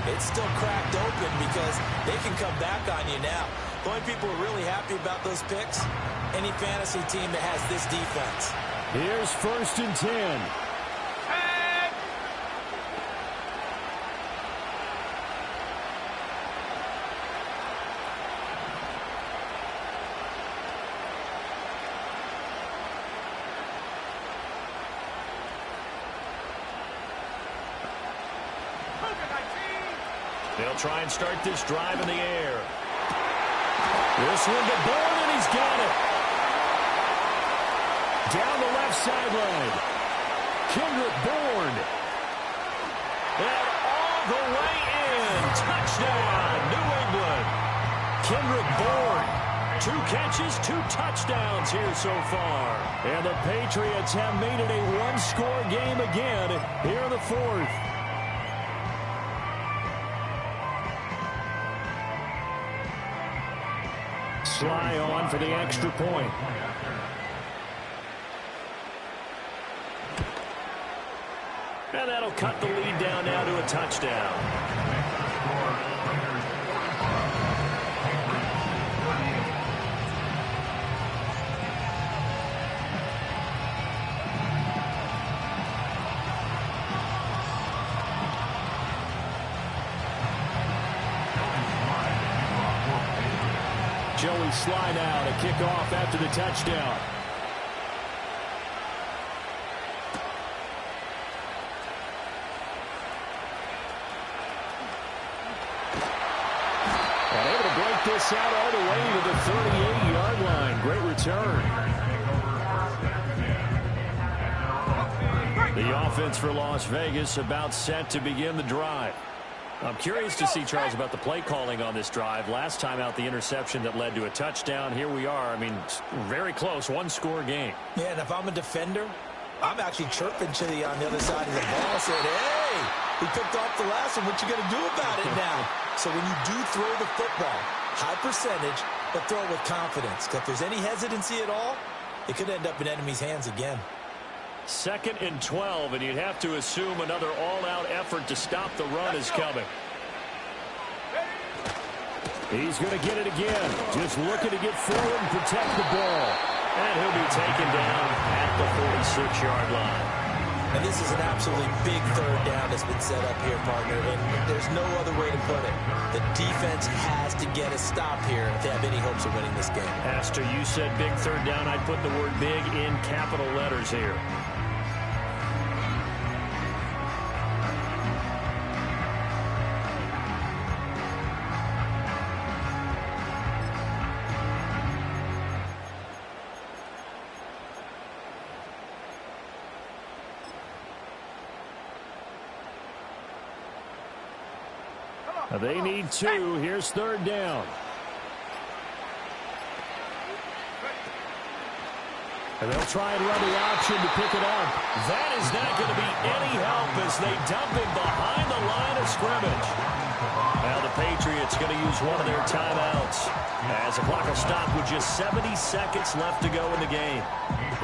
it's still cracked open because they can come back on you now. The only people who are really happy about those picks, any fantasy team that has this defense. Here's 1st and 10. They'll try and start this drive in the air. This one to Bourne, and he's got it. Down the left sideline. Kendrick Bourne. And all the way in. Touchdown, New England. Kendrick Bourne. 2 catches, 2 touchdowns here so far. And the Patriots have made it a one-score game again here in the fourth. Sly on for the extra point. And that'll cut the lead down now to a touchdown. Joey Sly now to kick off after the touchdown. And able to break this out all the way to the 38-yard line. Great return. The offense for Las Vegas about set to begin the drive. I'm curious to see, Charles, about the play calling on this drive. Last time out, the interception that led to a touchdown. Here we are. I mean, very close, one-score game. Yeah, and if I'm a defender, I'm actually chirping Chili on the other side of the ball, saying, hey, he picked off the last one. What you going to do about it now? So when you do throw the football, high percentage, but throw it with confidence. Because if there's any hesitancy at all, it could end up in enemy's hands again. 2nd and 12, and you'd have to assume another all-out effort to stop the run is coming. He's going to get it again. Just looking to get forward and protect the ball. And he'll be taken down at the 46-yard line. And this is an absolutely big 3rd down that's been set up here, partner, and there's no other way to put it. The defense has to get a stop here if they have any hopes of winning this game. Pastor, you said big 3rd down. I'd put the word big in capital letters here. They need 2. Here's 3rd down. And they'll try and run the option to pick it up. That is not going to be any help as they dump him behind the line of scrimmage. Now the Patriots going to use one of their timeouts as the clock will stop with just 70 seconds left to go in the game.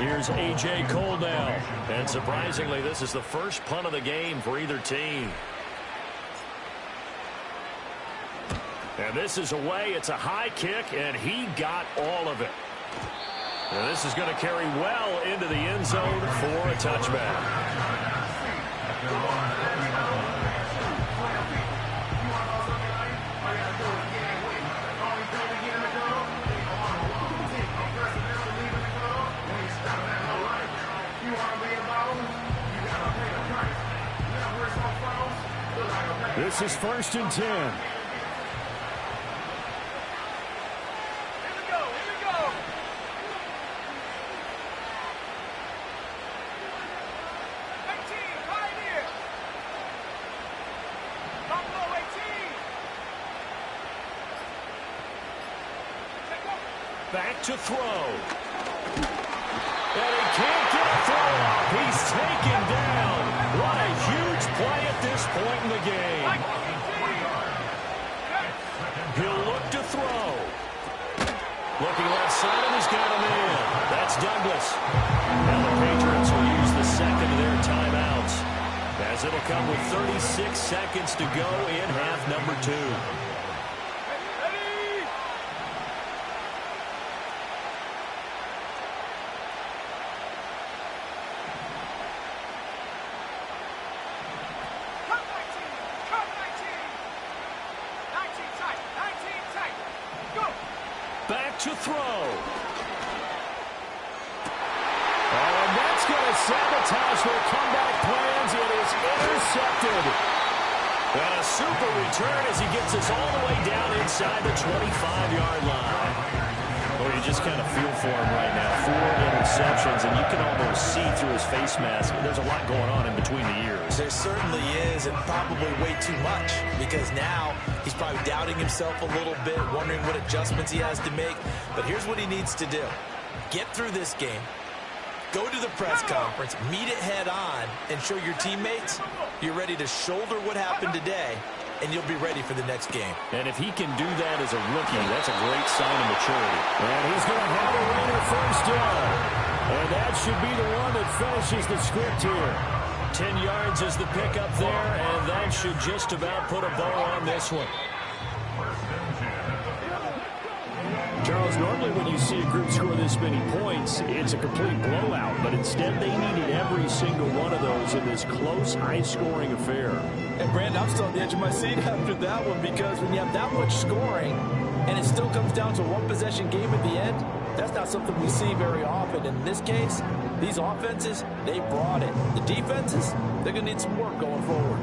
Here's A.J. Cole now. And surprisingly, this is the first punt of the game for either team. And this is away. It's a high kick, and he got all of it. And this is going to carry well into the end zone for a touchback. This is 1st and 10. Back to throw. And he can't get a throw off. He's taken down. What a huge play at this point in the game. He'll look to throw. Looking left side, and he's got him in. That's Douglas. Now the Patriots will use the second of their timeouts, as it'll come with 36 seconds to go in half number 2. Back to throw. And that's going to sabotage their comeback plans. It is intercepted. And a super return as he gets us all the way down inside the 25-yard line. Well, you just kind of feel for him right now. 4 interceptions, and you can almost see through his face mask. There's a lot going on in between the ears. There certainly is, and probably way too much, because now he's probably doubting himself a little bit, wondering what adjustments he has to make. But here's what he needs to do. Get through this game, go to the press conference, meet it head on, and show your teammates you're ready to shoulder what happened today, and you'll be ready for the next game. And if he can do that as a rookie, that's a great sign of maturity. And he's going to have a runner first down. And that should be the one that finishes the script here. 10 yards is the pickup there, and that should just about put a bow on this one. Charles, normally when you see a group score this many points, it's a complete blowout. But instead, they needed every single one of those in this close, high-scoring affair. And, Brandon, I'm still on the edge of my seat after that one, because when you have that much scoring and it still comes down to a one-possession game at the end, that's not something we see very often. In this case, these offenses, they brought it. The defenses, they're going to need some work going forward.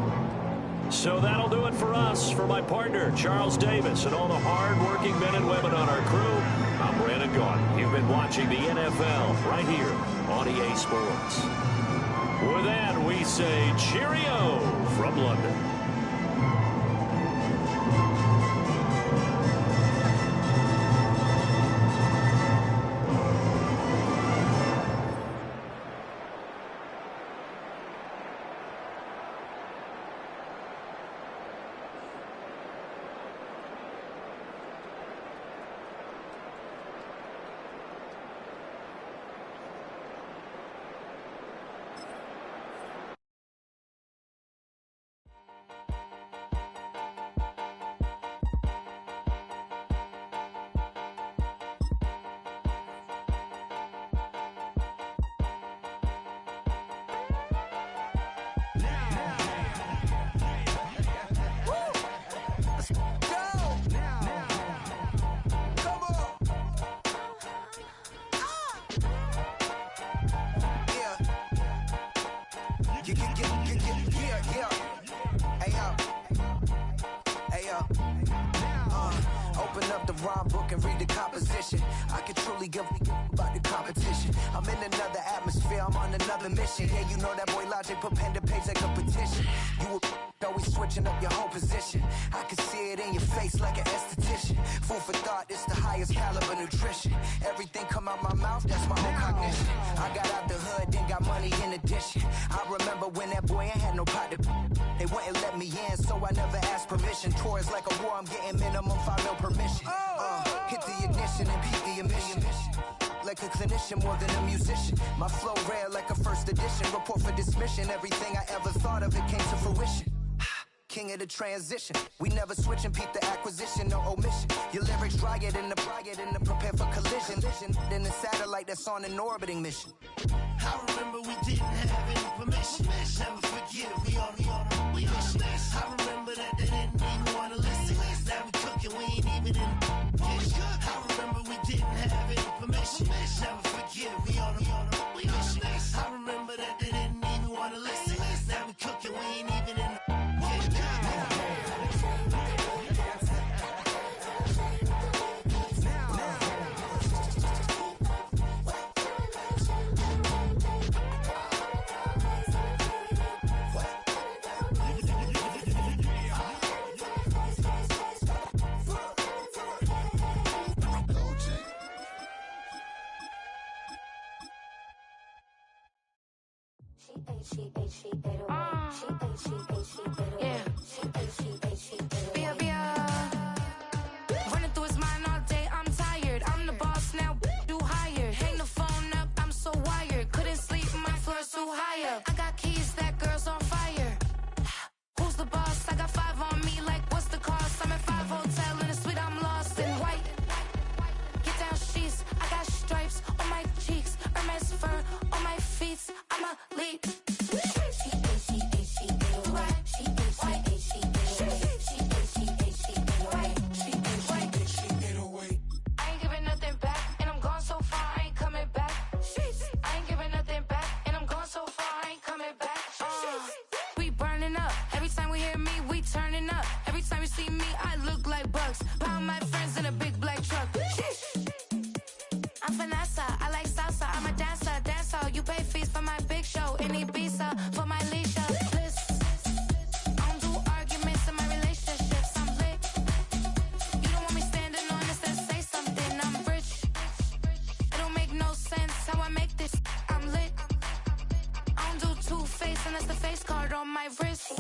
So that'll do it for us. For my partner, Charles Davis, and all the hard-working men and women on our crew, I'm Brandon Gaudin. You've been watching the NFL right here on EA Sports. With that, we say cheerio from London. Open up the rhyme book and read the composition. I can truly give about the competition. I'm in another atmosphere, I'm on another mission. Yeah, you know that boy Logic put pen to page like a petition. You always switching up your whole position. I can see it in your face like an esthetician. Food for thought, it's the highest caliber nutrition. Everything come out my mouth, that's my whole cognition. I got out the hood, then got money in addition. I remember when that boy ain't had no pot to. They wouldn't let me in, so I never asked permission. Tours like a war, I'm getting minimum 5 mil permission. Hit the ignition and beat the emission. Like a clinician more than a musician. My flow rare like a first edition. Report for dismission. Everything I ever thought of, it came to fruition. king of the transition. We never switch and peep the acquisition, no omission. Your lyrics drier than the prepare for collision. Then the satellite that's on an orbiting mission. I remember we didn't have any permission. Never forget we on a mission. I remember that they didn't even want to listen. Now we cooking, we ain't even in the kitchen. I remember we didn't have any permission. Never forget we on a mission. I remember that they didn't even want to listen. Now we cooking, we ain't even in the Running through his mind all day, I'm tired. I'm the boss now, do higher. Hang the phone up, I'm so wired. Couldn't sleep, my floor's too high up. I got keys, that girl's on fire. Who's the boss? I got 5 on me, like what's the cost? I'm at 5 hotel in a suite, I'm lost in white. Get down sheets, I got stripes on my cheeks. Hermes fur on my feet, I'm a lead. Pound my friends in a big black truck. I'm Vanessa, I like salsa. I'm a dancer. You pay fees for my big show. In Ibiza for my leisure. Bliss. I don't do arguments in my relationships. I'm lit. You don't want me standing on this and say something. I'm rich. It don't make no sense how I make this. I'm lit. I don't do two-face unless the face card on my wrist.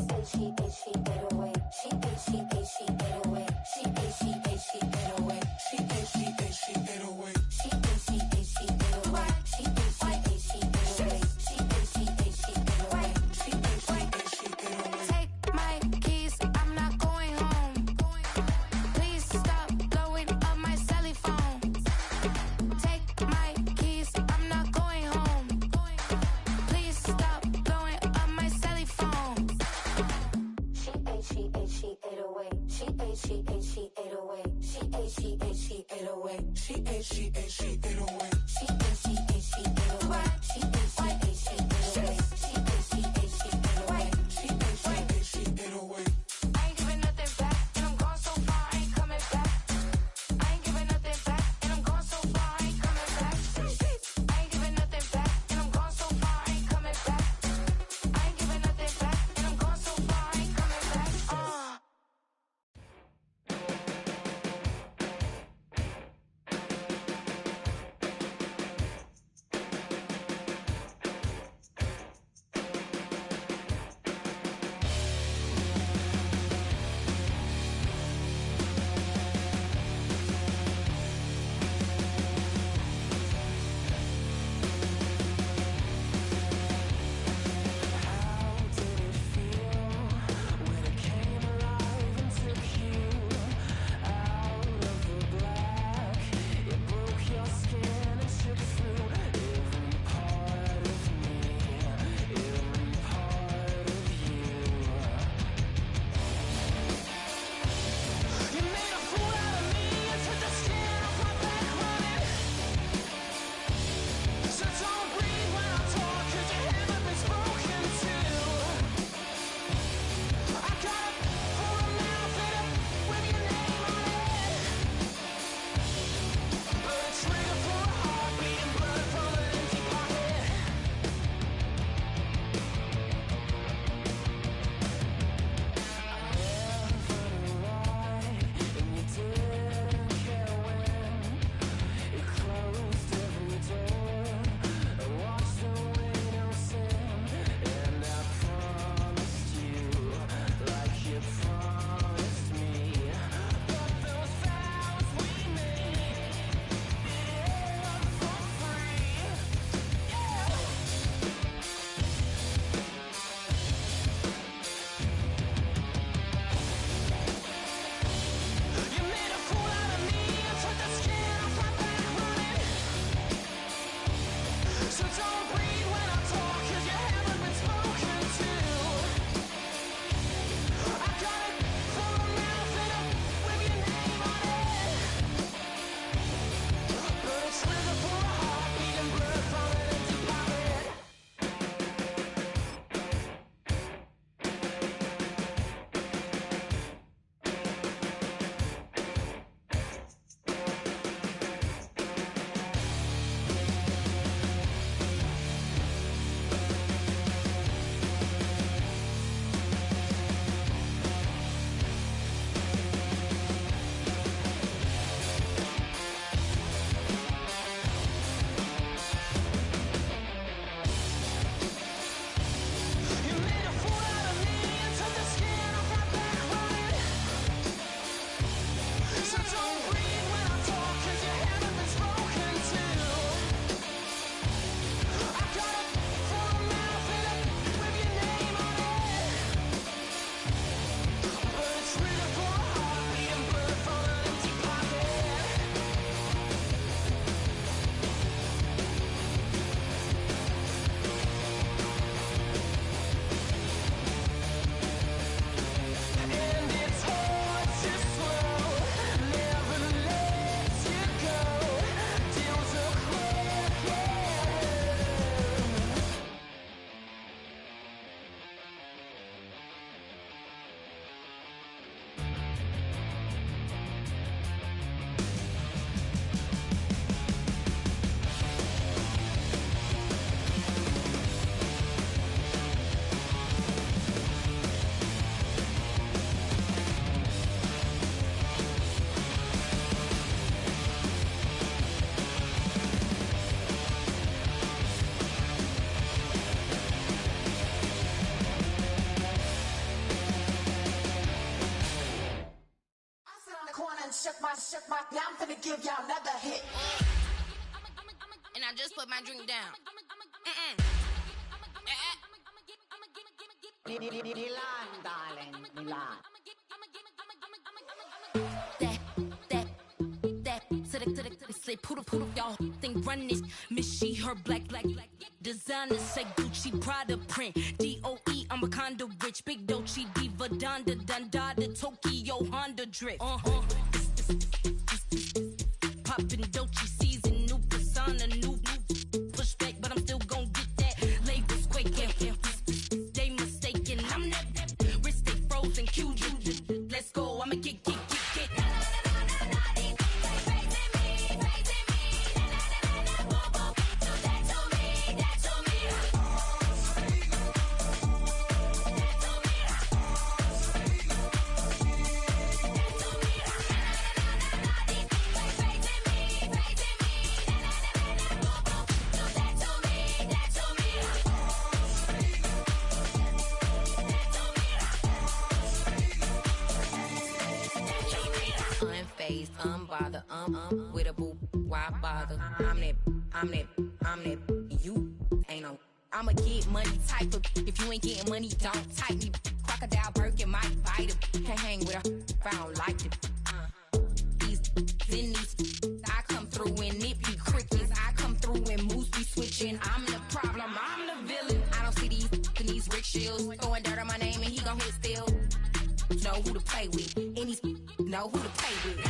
now I'm finna give y'all another hit. And I just put my drink down. Milan, darling, Milan. Say poodle, y'all think run this. Miss she, her black. Designer say Gucci, Prada print. DOE, I'm a condo rich. Big Dolce, Diva, Donda, Dundada, Tokyo, Honda drip. Poppin' Dolce season, new persona, new pushback, but I'm still gon' get that. Labels quaking, they mistaken. I'm that wrist stay frozen, QG. Let's go, I'ma get. Unbothered, with a boo, why bother? I'm that, you ain't no. I'ma get money type of. If you ain't getting money, don't type me. Crocodile Birkin might bite him. Can't hang with her if I don't like it. These, I come through and it be crickets. I come through and moves be switching. I'm the problem, I'm the villain. I don't see these rickshaws throwing dirt on my name and he gon' hit still. Know who to play with, and these know who to play with.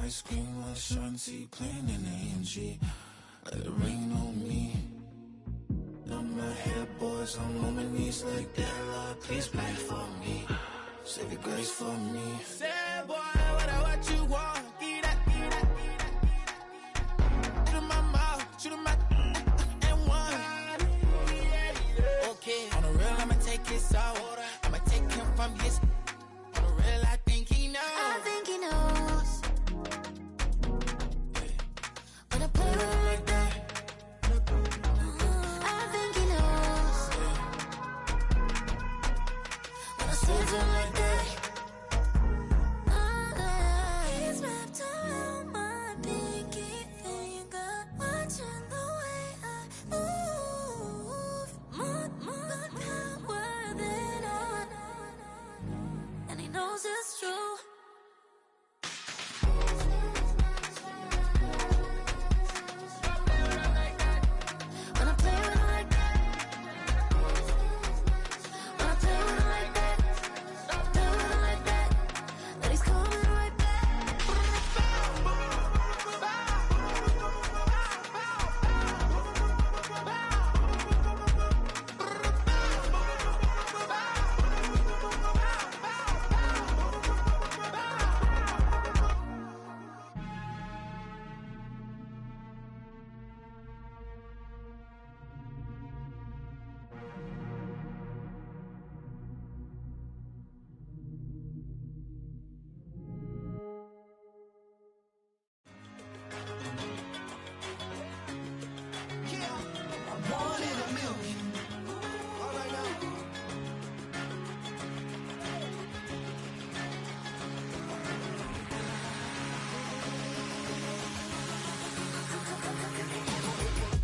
Ice cream while Shanti playing in AMG. Let it rain on me. On my head, boys, I'm on my knees like that. Lord, please pray for me. Save your grace for me. Say, boy, what you want? Get that. Shoot in my mouth, shoot in my and one. Okay, on the real, I'ma take it out. I'ma take him from I'm just for real, I think he knows. I think he knows. When I play with him like that, I think he knows. When I say to him like that, he's wrapped around my pinky finger, watching the way I move. More power than on, and he knows it's true. When I play with him like that, when I play with him like that, play with him like that, then he's coming right back. One in a million. All right now.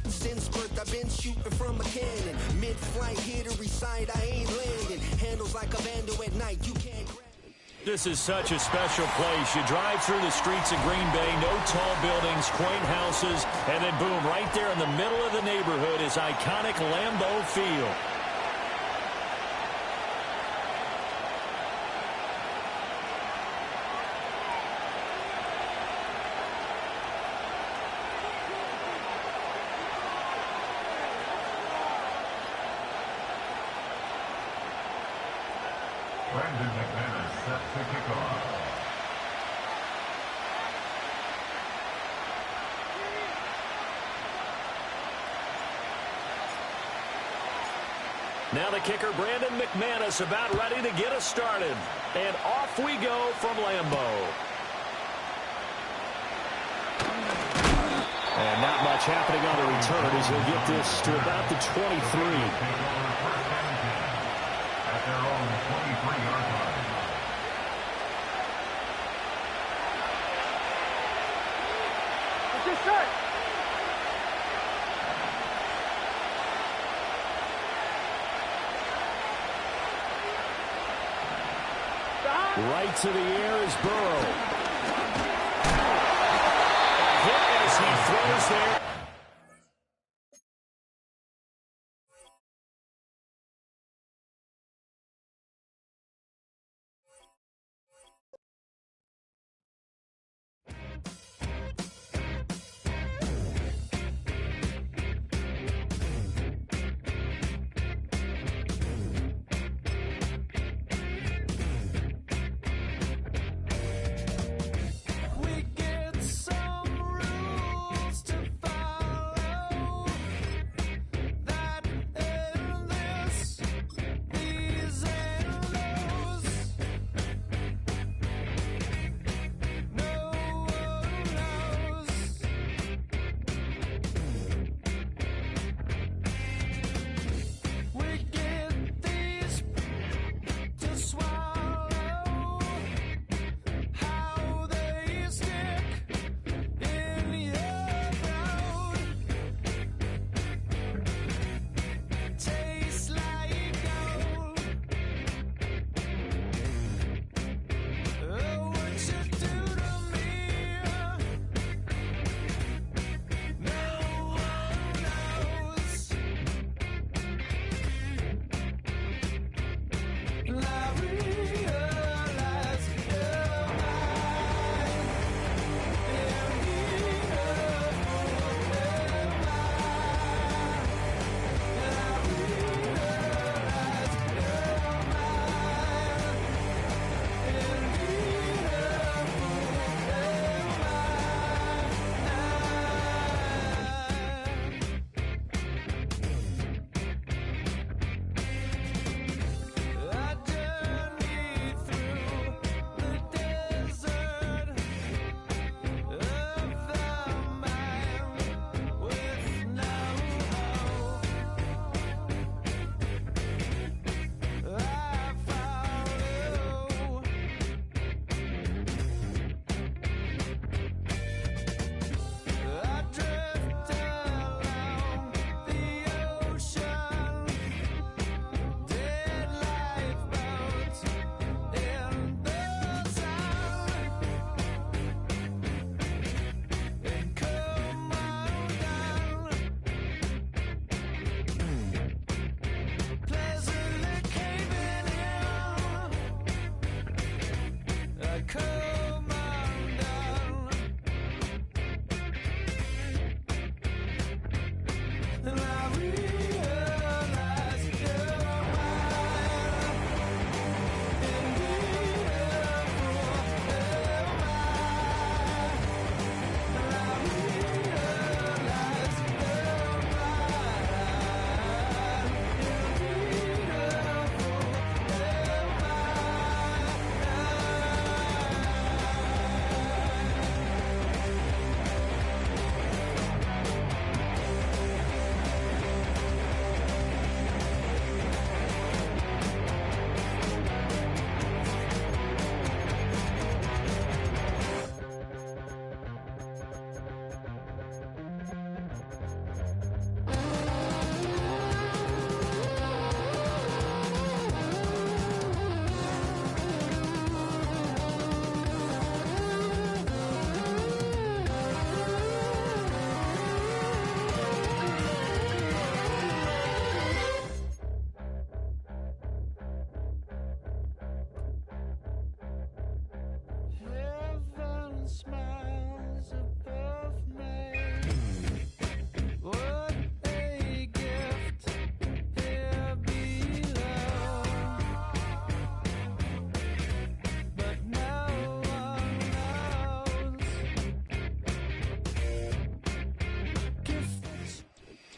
Since birth, I've been shooting from a cannon. Mid-flight, here to recite, I ain't landing. Handles like a vandal at night, you can't grab. This is such a special place. You drive through the streets of Green Bay, no tall buildings, quaint houses, and then boom, right there in the middle of the neighborhood is iconic Lambeau Field. Brandon McManus set to kick off. Now the kicker, Brandon McManus, about ready to get us started. And off we go from Lambeau. And not much happening on the return as he'll get this to about the 23. At their own 23-yard line. It's your shirt. Right to the air is Burrow. Hit as he throws there. We get some rules to follow.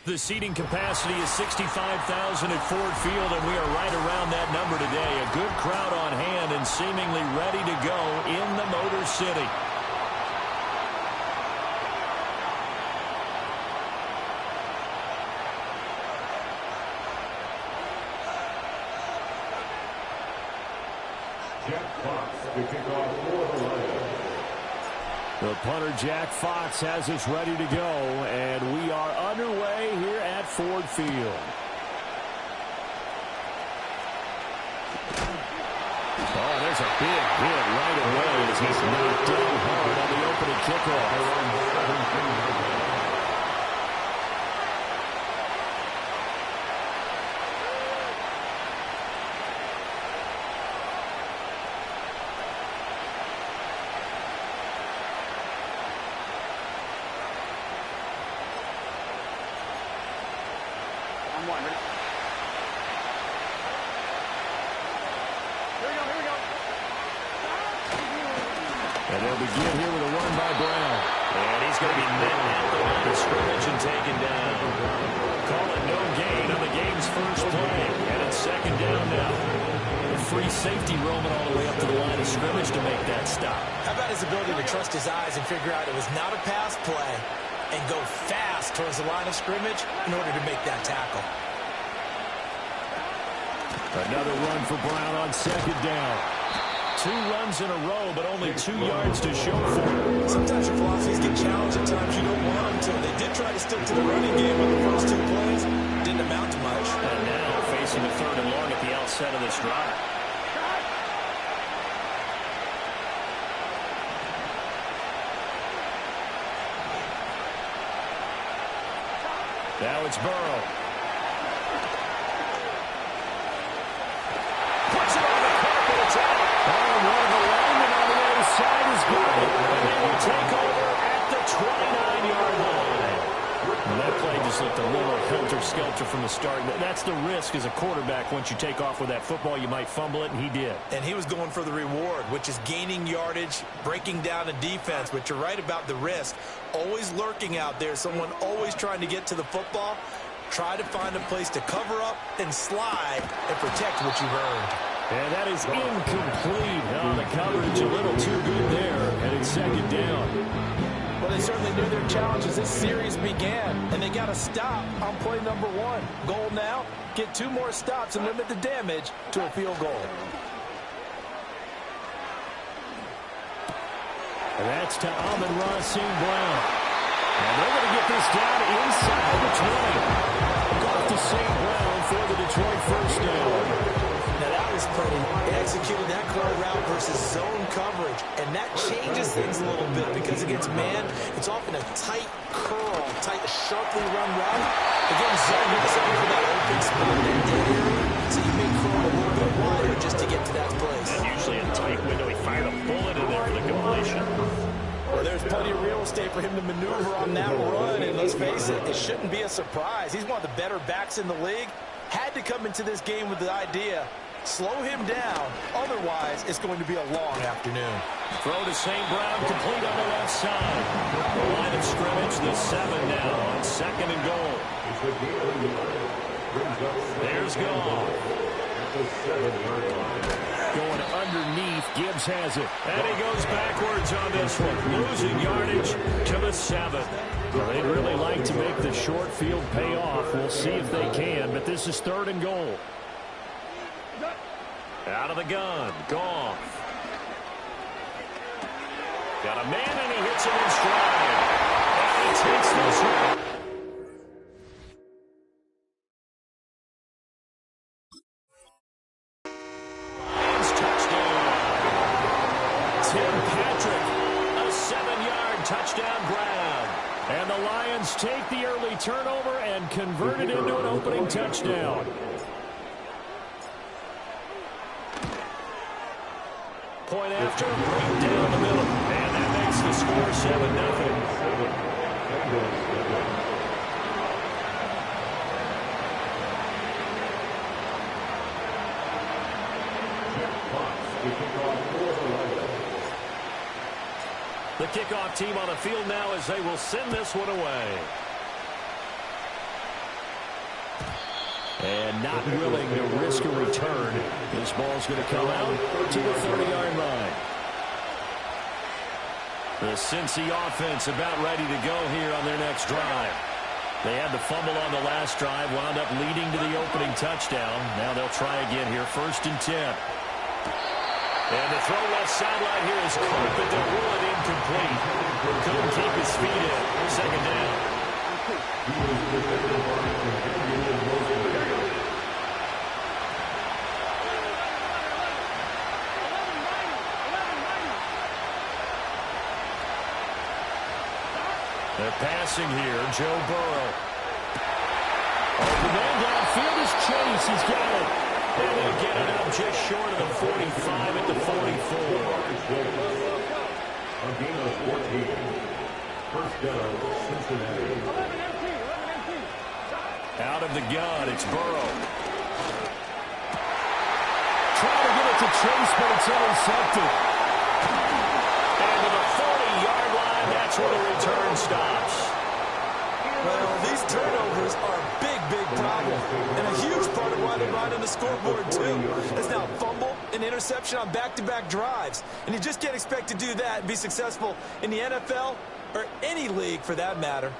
The seating capacity is 65,000 at Ford Field, and we are right around that number today. A good crowd on hand and seemingly ready to go in the Motor City. Jack Fox to kick off for the Lions. The punter, Jack Fox, has us ready to go, and we are underway here at Ford Field. Oh, there's a big hit right away as he's knocked down hard on the opening kickoff. And they'll begin here with a run by Brown. And he's going to be met at the line of scrimmage and taken down. Call it no gain on the game's first play. And it's second down now. A free safety roaming all the way up to the line of scrimmage to make that stop. How about his ability to trust his eyes and figure out it was not a pass play and go fast towards the line of scrimmage in order to make that tackle. Another run for Brown on second down. 2 runs in a row, but only 2 yards to show for it. Sometimes your philosophies get challenged. At times you don't want them to. They did try to stick to the running game with the first 2 plays. Didn't amount to much. And now facing a 3rd and long at the outset of this drive. Now it's Burrow. Puts it on the carpet. It's out. Oh, one of the linemen on the other side is got it. And they will take over at the 29-yard line. And that play just looked a little helter-skelter from the start. That's the risk as a quarterback. Once you take off with that football, you might fumble it, and he did. And he was going for the reward, which is gaining yardage, breaking down a defense. But you're right about the risk. Always lurking out there, someone always trying to get to the football. Try to find a place to cover up and slide and protect what you've earned. And that is incomplete. Oh, the coverage a little too good there, and it's second down. Well, they certainly knew their challenge as this series began, and they got to stop on play number 1. Goal now, get 2 more stops and limit the damage to a field goal. And that's to Amon-Ra St. Brown. And they're going to get this down inside the 20. Off to St. Brown for the Detroit first down. Now that was pretty. They executed that curl route versus zone coverage, and that changes things a little bit because against man, it's often a tight curl, tight, sharply run route. Against zone, you're just looking for that open spot, that dead area, so you may curl a little bit wider just to get to that place. And usually a tight window. He fired a bullet in there for the completion. Well, there's plenty of real estate for him to maneuver on that run, and let's face it, it shouldn't be a surprise. He's one of the better backs in the league. Had to come into this game with the idea, slow him down, otherwise it's going to be a long afternoon. Throw to St. Brown, complete on the left side. The line of scrimmage, the 7 now on second and goal. There's Goff. Going underneath, Gibbs has it. And he goes backwards on this one, losing yardage to the 7. Well, they'd really like to make the short field pay off. We'll see if they can, but this is 3rd and goal. Out of the gun, Goff. Got a man, and he hits him in stride. And he takes this one. Lions touchdown. Tim Patrick, a 7-yard touchdown grab. And the Lions take the early turnover and convert it into an opening touchdown. Point after, right down the middle. And that makes the score 7-0. The kickoff team on the field now as they will send this one away. And not willing to risk a return. This ball's going to come out to the 30-yard line. The Cincy offense about ready to go here on their next drive. They had the fumble on the last drive, wound up leading to the opening touchdown. Now they'll try again here, 1st and 10. And the throw left sideline here is caught, but they'll rule it incomplete. Couldn't keep his feet in. 2nd down. They're passing here. Joe Burrow. The man downfield is Chase. He's got it. And they'll get it up just short of the 45 at the 44. A gain of 14. 1st down, Cincinnati. Out of the gun, it's Burrow. Trying to get it to Chase, but it's intercepted. And to the 40-yard line, that's where the return stops. Well, these turnovers are a big, big problem. And a huge part of why they're behind on the scoreboard, too. It's now fumble and interception on back-to-back drives. And you just can't expect to do that and be successful in the NFL or any league for that matter.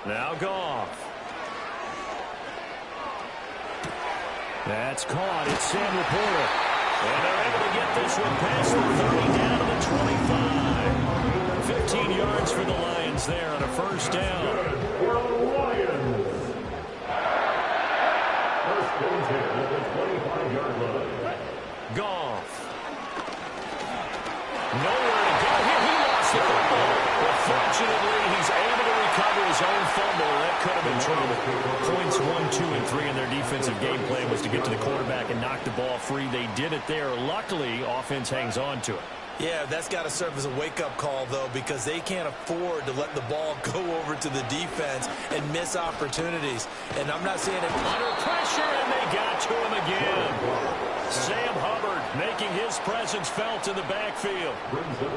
Now Goff. That's caught. It's Sam Laporta. And they're able to get this one past the 30 down to the 25. 15 yards for the Lions there on a 1st down. Lions. 1st and 10 at the 25-yard line. Goff. Nowhere to go here. He lost the football. But fortunately, he's able to recover his own fumble. That could have been trouble. Points 1, 2, and 3 in their defensive game plan was to get to the quarterback and knock the ball free. They did it there. Luckily, offense hangs on to it. Yeah, that's got to serve as a wake-up call, though, because they can't afford to let the ball go over to the defense and miss opportunities. And I'm not saying it under pressure, and they got to him again. Sam Hubbard making his presence felt in the backfield.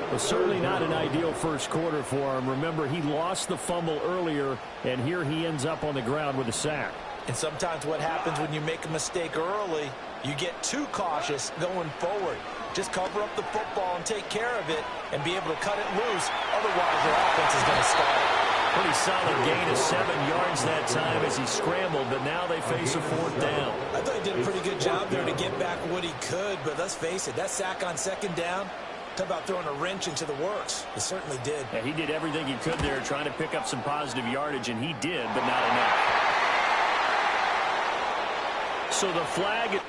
Well, certainly not an ideal first quarter for him. Remember, he lost the fumble earlier, and here he ends up on the ground with a sack. And sometimes what happens when you make a mistake early, you get too cautious going forward. Just cover up the football and take care of it and be able to cut it loose. Otherwise, your offense is going to stall. Pretty solid gain of 7 yards that time as he scrambled, but now they face a 4th down. I thought he did a pretty good job there to get back what he could, but let's face it, that sack on 2nd down, talk about throwing a wrench into the works. It certainly did. Yeah, he did everything he could there trying to pick up some positive yardage, and he did, but not enough. So the flag...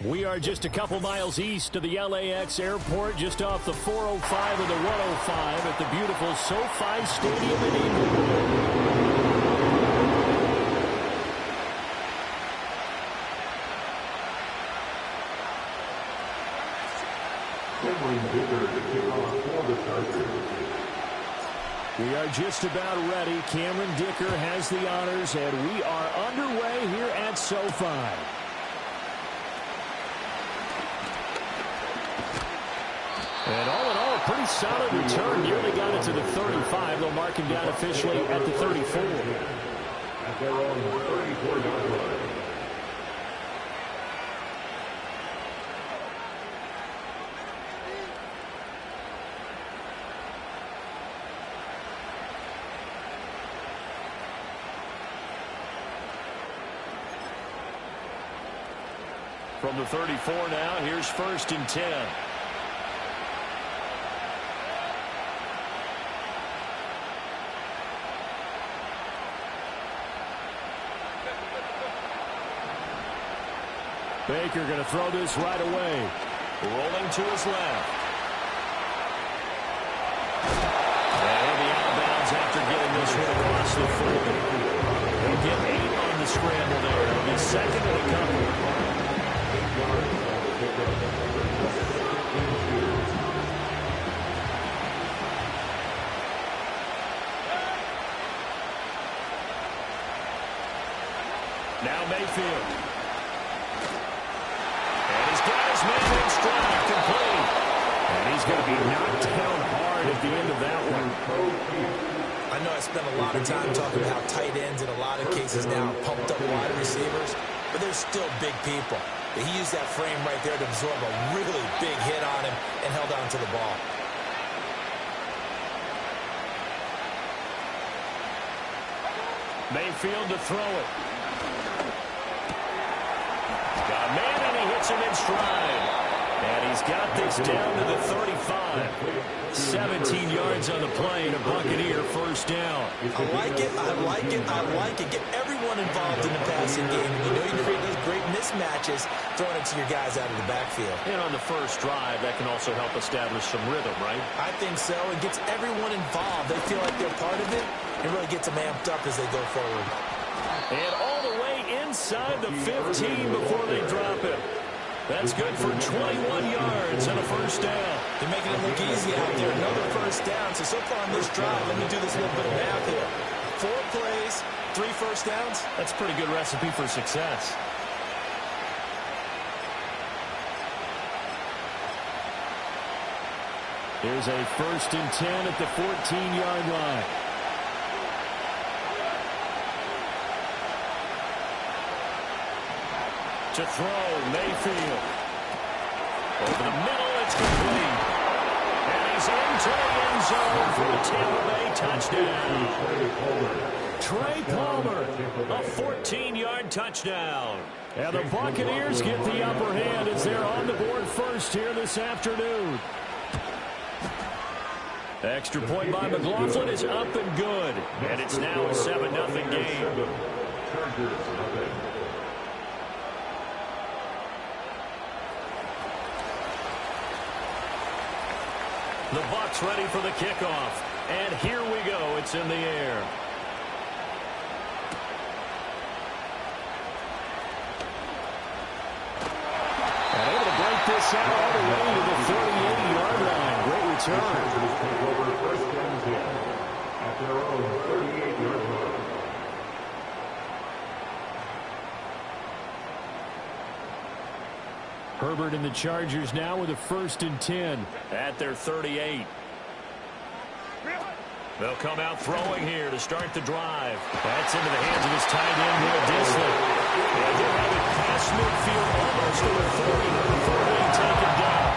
We are just a couple miles east of the LAX airport, just off the 405 and the 105 at the beautiful SoFi Stadium in England. We are just about ready. Cameron Dicker has the honors, and we are underway here at SoFi. And all in all, a pretty solid return. Nearly got it to the 35. They'll mark him down officially at the 34. At their own 34-yard line. From the 34 now, here's 1st and 10. Baker going to throw this right away. Rolling to his left. And he'll be out of bounds after getting this one across the 40. He'll get 8 on the scramble there. It'll be 2nd and a couple. Now Mayfield. And he's got his man in stride, complete. And he's going to be knocked down hard at the end of that one. I know I spent a lot of time talking about how tight ends in a lot of cases now pumped up wide receivers, but they're still big people. He used that frame right there to absorb a really big hit on him and held on to the ball. Mayfield to throw it. Got a man, and he hits him in stride. And he's got this down to the 35. 17 yards on the play, and a Buccaneer first down. I like it, I like it, I like it. Get everyone involved in the passing game. You know you create those great mismatches, throwing it to your guys out of the backfield. And on the first drive, that can also help establish some rhythm, right? I think so. It gets everyone involved. They feel like they're part of it. It really gets them amped up as they go forward. And all the way inside the 15 before they drop it. That's good for 21 yards and a first down. They're making it look easy out there. Another first down. So far on this drive, let me do this little bit of math here. 4 plays, 3 first downs. That's a pretty good recipe for success. Here's a 1st and 10 at the 14-yard line. To throw, Mayfield. Over the middle, it's complete. And he's into the end zone for a Tampa Bay touchdown. Trey Palmer, a 14-yard touchdown. And the Buccaneers get the upper hand as they're on the board first here this afternoon. Extra point by McLaughlin is up and good. And it's now a 7-0 game. The Bucs ready for the kickoff. And here we go. It's in the air. And able to break this out all the way to the 38-yard line. Great return. At their own 38-yard line. Herbert and the Chargers now with a 1st and 10 at their 38. They'll come out throwing here to start the drive. That's into the hands of his tight end, Will Disley. And they'll have it past midfield, almost to the 40 before they take it down.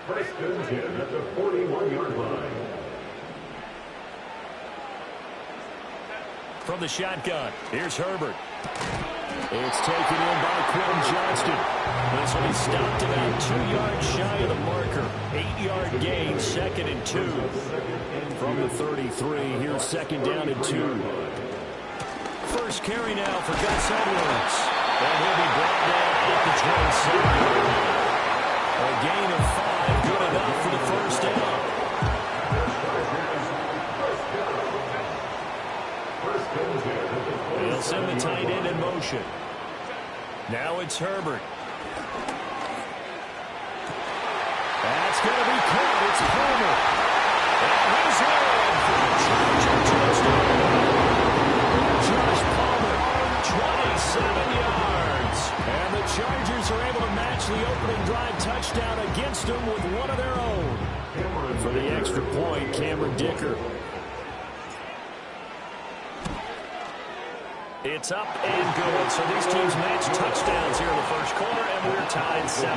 First and 10 at the 41-yard line. From the shotgun, here's Herbert. It's taken in by Quentin Johnston. This will be stopped about 2 yards shy of the marker. 8-yard gain, 2nd and 2. From the 33, here's 2nd down and 2. first carry now for Gus Edwards. And he'll be brought down at the 27. A gain of 5, good enough for the first down. They'll send the tight end in motion. Now it's Herbert. That's going to be caught. It's Palmer. And he's in for the Charger touchdown. Josh Palmer, 27 yards. And the Chargers are able to match the opening drive touchdown against them with one of their own. For the extra point, Cameron Dicker. It's up and good. So these teams match touchdowns here in the first quarter, and we're tied 7-7.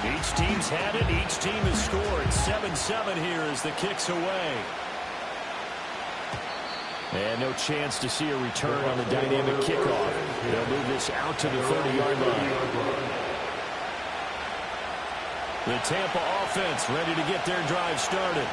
Each team's had it. Each team has scored. 7-7 here as the kick's away. And no chance to see a return on the dynamic kickoff. They'll move this out to the 30-yard line. The Tampa offense ready to get their drive started.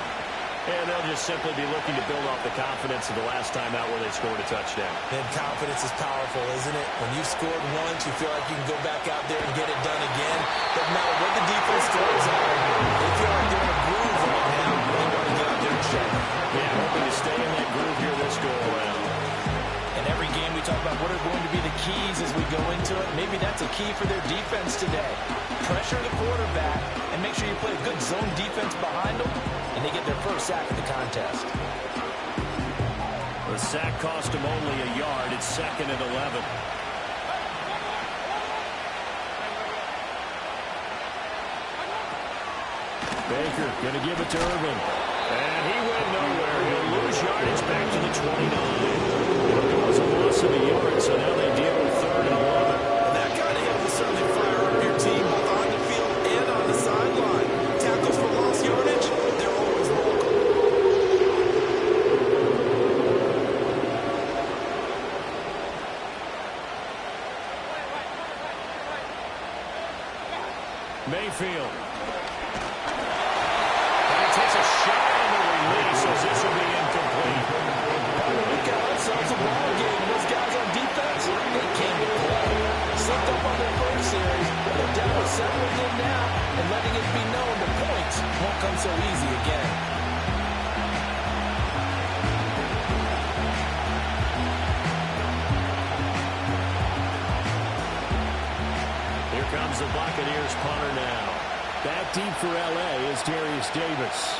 And they'll just simply be looking to build off the confidence of the last time out where they scored a touchdown. And confidence is powerful, isn't it? When you've scored once, you feel like you can go back out there and get it done again. Doesn't matter what the defense throws at them. They feel like they're in a groove right now. They want to get out there and show them. Yeah, hoping to stay in that groove here this go-around. In every game we talk about what are going to be the keys as we go into it. Maybe that's a key for their defense today. Pressure the quarterback and make sure you play a good zone defense behind them, and they get their first sack of the contest. The sack cost them only a yard. It's 2nd and 11. Baker going to give it to Irvin. And he went nowhere. He'll lose yardage back to the 29. It was a loss of a yard, so now they deal with 3rd and 11. That kind of hit will certainly fire up your team both on the field and on the sideline. Tackles for lost yardage, they're always welcome. Mayfield. And he takes a shot on the release as this will be incomplete. We've got ourselves a ball game. Those guys on defense, they came to play. Slipped up on their first series. They're down with settling in now and letting it be known the points won't come so easy again. Here comes the Buccaneers punter now. Back deep for L.A. is Darius Davis.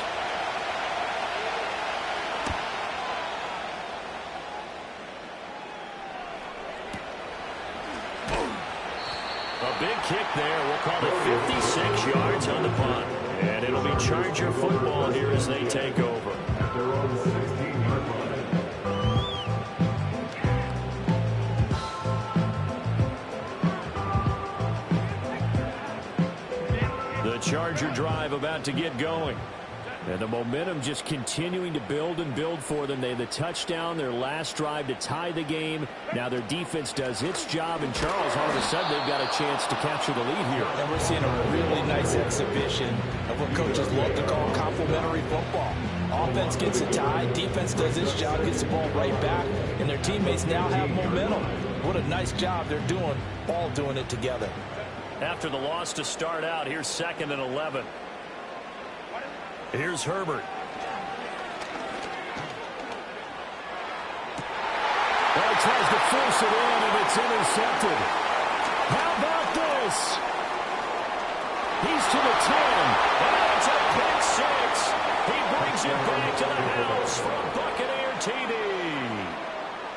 A big kick there. We'll call it 56 yards on the punt. And it'll be Charger football here as they take over. At their own 16-yard line. The Charger drive about to get going. And the momentum just continuing to build and build for them. They had the touchdown, their last drive to tie the game. Now their defense does its job, and Charles, all of a sudden, they've got a chance to capture the lead here. And we're seeing a really nice exhibition of what coaches love to call complementary football. Offense gets a tie, defense does its job, gets the ball right back, and their teammates now have momentum. What a nice job they're doing, all doing it together. After the loss to start out, here's 2nd and 11. Here's Herbert. Well, he tries to force it in, and it's intercepted. How about this? He's to the 10. And it's a pick six. He brings it back to the house for a Buccaneer TD.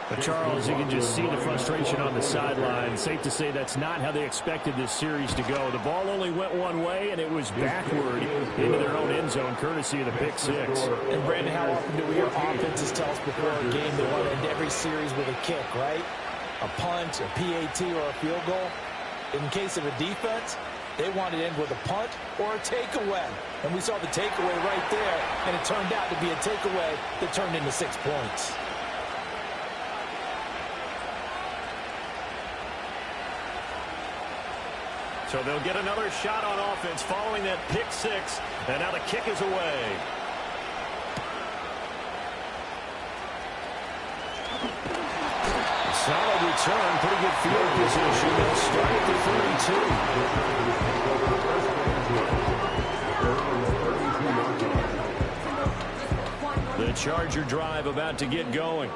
But Charles, you can just see the frustration on the sideline. Safe to say that's not how they expected this series to go. The ball only went one way, and it was backward into their own end zone, courtesy of the pick six. And, Brandon, how often do we hear offenses tell us before a game they want to end every series with a kick, right? A punt, a PAT, or a field goal. In case of a defense, they want to end with a punt or a takeaway. And we saw the takeaway right there, and it turned out to be a takeaway that turned into 6 points. So they'll get another shot on offense following that pick six. And now the kick is away. Solid return. Pretty good field position. They'll start at the 32. The Charger drive about to get going.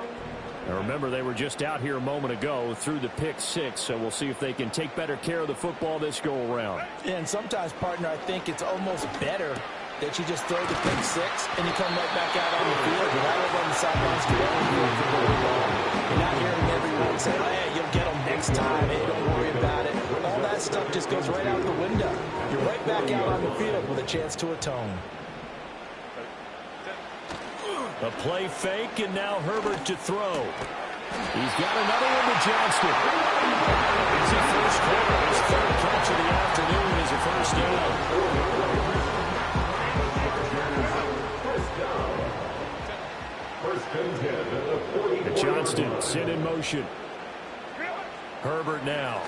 Now remember, they were just out here a moment ago through the pick six, so we'll see if they can take better care of the football this go-around. And sometimes, partner, I think it's almost better that you just throw the pick six and you come right back out on the field. You're right over on the sidelines. You're not hearing everyone say, hey, you'll get them next time. Hey, don't worry about it. All that stuff just goes right out the window. You're right back out on the field with a chance to atone. A play fake, and now Herbert to throw. He's got another one to Johnston. It's a first quarter. His third catch of the afternoon is a first down. And Johnston sent in motion. Herbert now.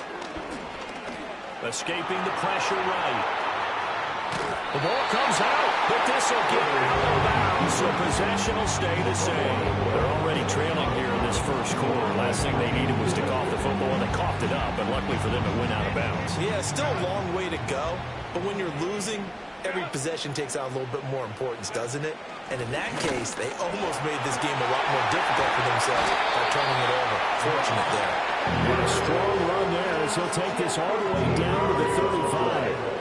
Escaping the pressure right. The ball comes out, but this will get out of bounds, so possession will stay the same. They're already trailing here in this first quarter. Last thing they needed was to cough the football, and they coughed it up, and luckily for them, it went out of bounds. Yeah, still a long way to go, but when you're losing, every possession takes on a little bit more importance, doesn't it? And in that case, they almost made this game a lot more difficult for themselves by turning it over. Fortunate there. And a strong run there as he'll take this all the way down to the 35.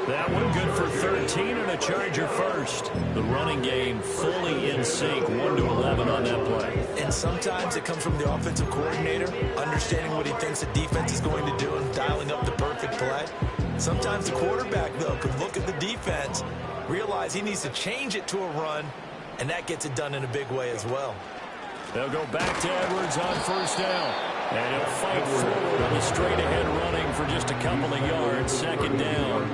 That one good for 13 and a Charger first. The running game fully in sync, 1-11 on that play. And sometimes it comes from the offensive coordinator, understanding what he thinks the defense is going to do and dialing up the perfect play. Sometimes the quarterback, though, could look at the defense, realize he needs to change it to a run, and that gets it done in a big way as well. They'll go back to Edwards on first down. And he'll fight forward on the straight-ahead running for just a couple of yards. Second down.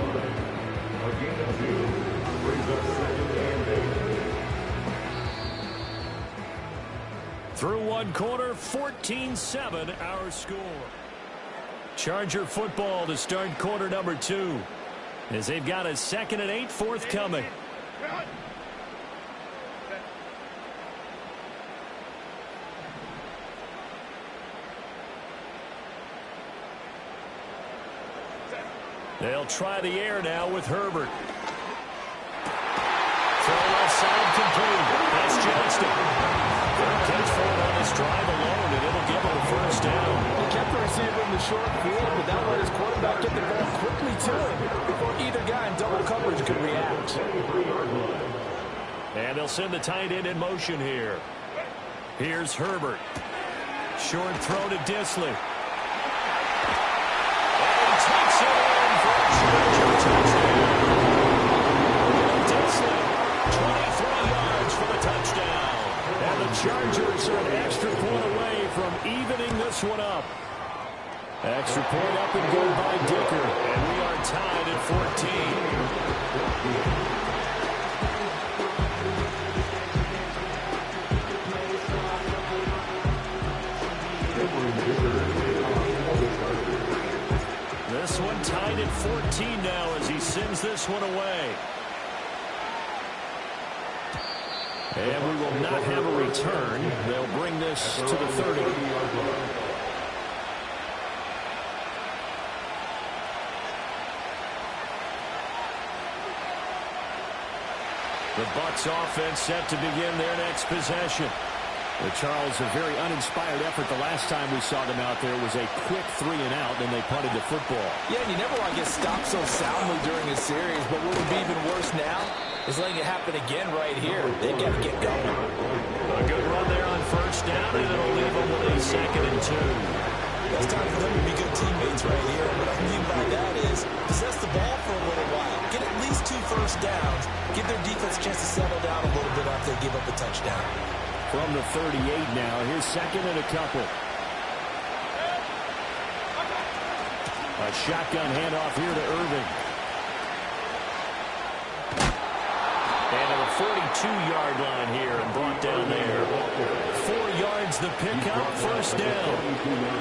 Through one quarter, 14-7 our score. Charger football to start quarter number 2. As they've got a 2nd and 8 forthcoming. They'll try the air now with Herbert. Throw left side complete. That's Johnston. Catch for it on this drive alone, and it'll give him a first down. He kept the receiver in the short field, but that let his quarterback get the ball quickly to him before either guy in double coverage could react. And they'll send the tight end in motion here. Here's Herbert. Short throw to Disley. And he takes it in for a Charger touchdown. Disley, 23 yards for the touchdown. And the Chargers are an extra point away from evening this one up. Extra point up and go by Dicker. And we are tied at 14. This one tied at 14 now as he sends this one away. And we will not have a return. They'll bring this to the 30. The Bucs offense set to begin their next possession. Charles, a very uninspired effort the last time we saw them out there was a quick 3 and out, then they punted the football. Yeah, and you never want to get stopped so soundly during a series, but what would be even worse now is letting it happen again right here. They got to get going. A good run there on first down, and it'll leave them with a 2nd and 2. It's time for them to be good teammates right here. What I mean by that is possess the ball for a little while. Get at least 2 first downs. Give their defense a chance to settle down a little bit after they give up a touchdown. From the 38 now, here's 2nd and a couple. A shotgun handoff here to Irving. And it'll 42-yard line here and brought down there. 4 yards the pickup, first down.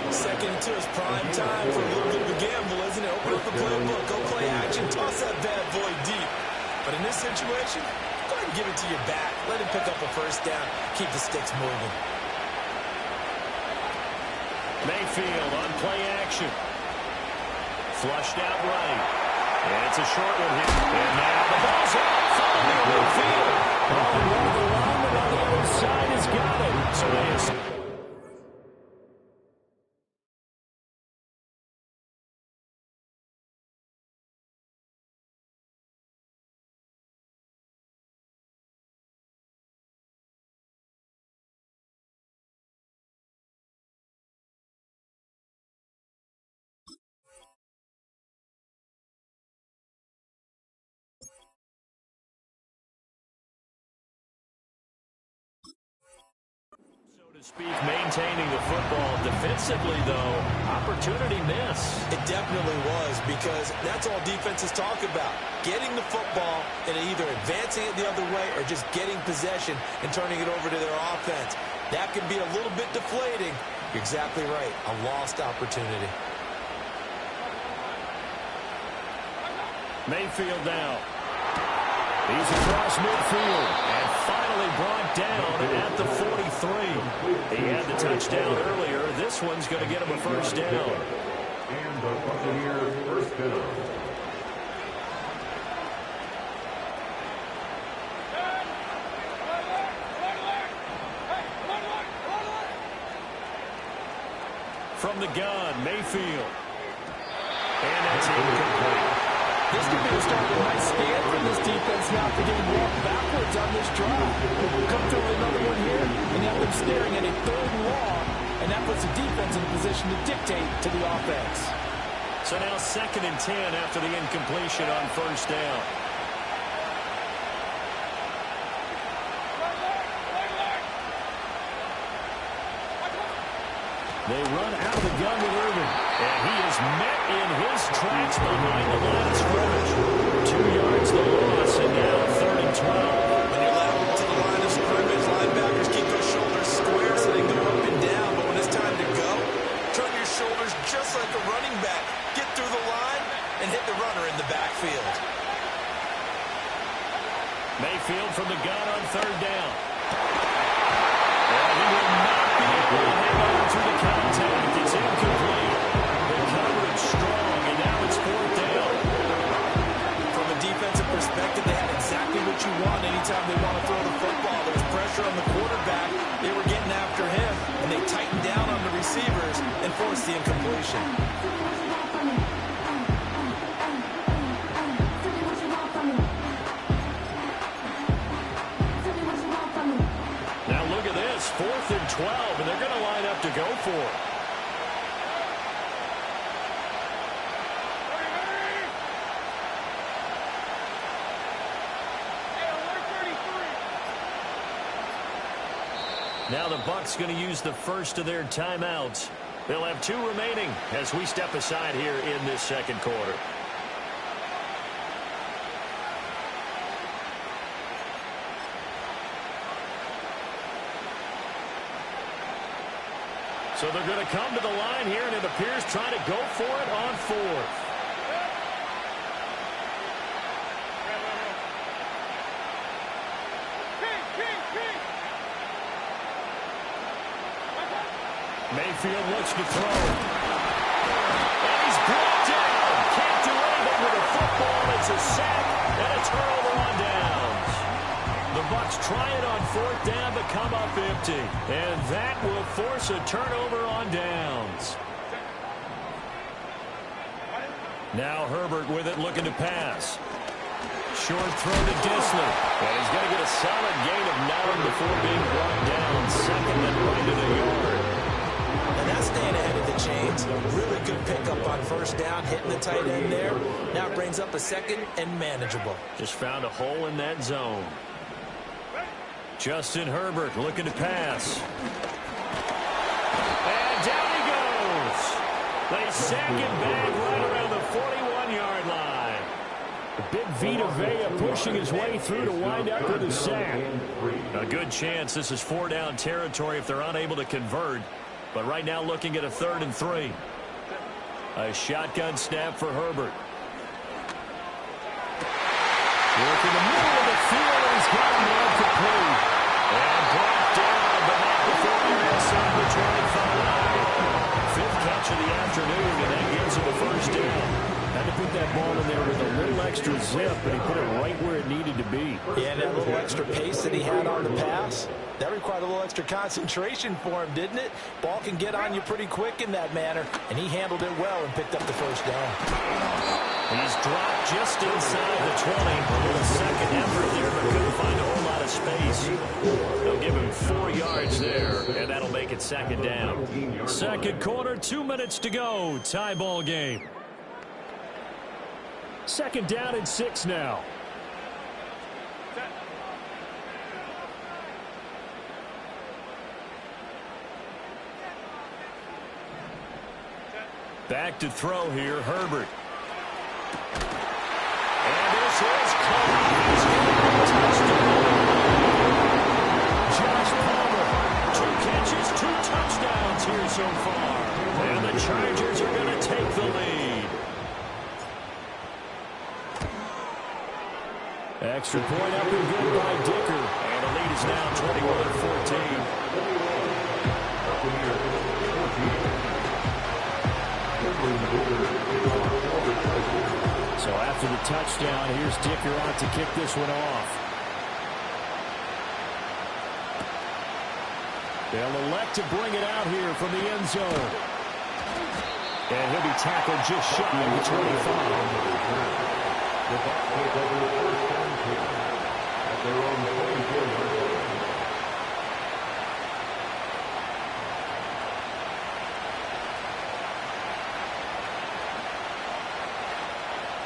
Second and 2 is prime time for a little bit of a gamble, isn't it? Open up the playbook, go play action, toss that bad boy deep. But in this situation, go ahead and give it to your back. Let him pick up a first down, keep the sticks moving. Mayfield on play action. Flushed out right. And it's a short one here. And now the ball's out. Following the field. Oh, and one of the linemen on the other side has got it. So they speak, maintaining the football. Defensively, though, opportunity miss. It definitely was, because that's all defenses talk about. Getting the football and either advancing it the other way or just getting possession and turning it over to their offense. That can be a little bit deflating. You're exactly right. A lost opportunity. Mayfield now. He's across midfield and finally brought down at the 43. He had the touchdown earlier. This one's going to get him a first down. And the Buccaneers first down. From the gun, Mayfield. And that's incomplete. This could be a start of a nice stand from this defense now after getting walked backwards on this drive. Come through with another one here, and you have them staring at a 3rd and long, and that puts the defense in a position to dictate to the offense. So now 2nd and 10 after the incompletion on first down. They run out of the gun with Irvin, and he is met in his tracks behind the line of scrimmage. 2 yards the loss, and now 3rd and 12. When you're lateral to the line of scrimmage, linebackers keep their shoulders square so they can go up and down. But when it's time to go, turn your shoulders just like a running back. Get through the line and hit the runner in the backfield. Mayfield from the gun on 3rd down. And he will not be able to hang on to the contact. It's incomplete. The coverage strong, and now it's 4th down. From a defensive perspective, they had exactly what you want anytime they want to throw the football. There was pressure on the quarterback. They were getting after him, and they tightened down on the receivers and forced the incompletion. Now look at this, 4th and 12, and they're going to line up to go for it. Now the Bucs going to use the first of their timeouts. They'll have 2 remaining as we step aside here in this 2nd quarter. So they're going to come to the line here, and it appears trying to go for it on 4th. Mayfield looks to throw. And he's brought down. Can't do anything with the football. It's a sack and a turnover on downs. The Bucs try it on 4th down, but come up empty. And that will force a turnover on downs. Now Herbert with it, looking to pass. Short throw to Disley. And he's going to get a solid gain of 9 before being brought down. 2nd and right to the yard. And that's staying ahead of the chains. Really good pickup on 1st down, hitting the tight end there. Now it brings up a 2nd and manageable. Just found a hole in that zone. Justin Herbert looking to pass. And down he goes. They sack him back right around the 41-yard line. Big Vita Vea pushing his way through to wind up with a sack. A good chance this is 4-down territory if they're unable to convert. But right now looking at a 3rd and 3. A shotgun snap for Herbert. Work in the middle of the field, and he's got him out complete. And brought down, but not before they're inside the 25. 5th catch of the afternoon, and that gives him a 1st down. Had to put that ball in there with a little extra zip, but he put it right where it needed to be. Yeah, and that little extra pace that he had on the pass, that required a little extra concentration for him, didn't it? Ball can get on you pretty quick in that manner, and he handled it well and picked up the 1st down. He's dropped just inside the 20. A second effort there, but couldn't find a whole lot of space. They'll give him 4 yards there, and that'll make it 2nd down. 2nd quarter, 2 minutes to go. Tie ball game. 2nd down and 6 now. Back to throw here, Herbert. And this is close. Josh Palmer. 2 catches, 2 touchdowns here so far. And the Chargers are going to take the lead. Extra point up and good by Dicker. And the lead is now 21-14. So after the touchdown, here's Dicker out to kick this one off. They'll elect to bring it out here from the end zone. And he'll be tackled just shy of the 25.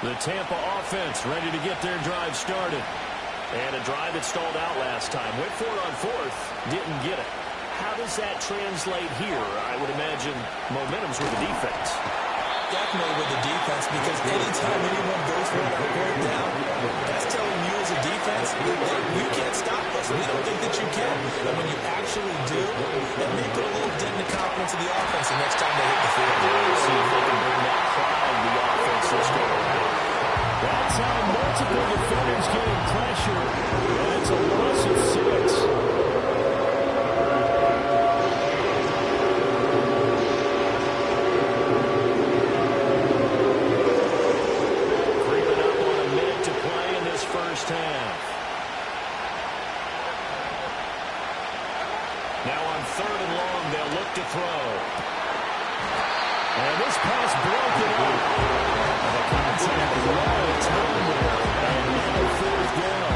The Tampa offense ready to get their drive started. And a drive that stalled out last time. Went for it on 4th. Didn't get it. How does that translate here? I would imagine momentum's with the defense. Definitely with the defense, because anytime anyone goes for it on 4th down, that's telling you as a defense, you can't stop us. We don't think that you can. And when you actually do, it may put a little dent in the confidence of the offense the next time they hit the field. We'll see if they can bring that pride the offense this go around. That time, multiple defenders getting pressure, and it's a loss of 6. First half. Now on 3rd and long, they'll look to throw. And this pass broken up. And the contact low, and now 4th down.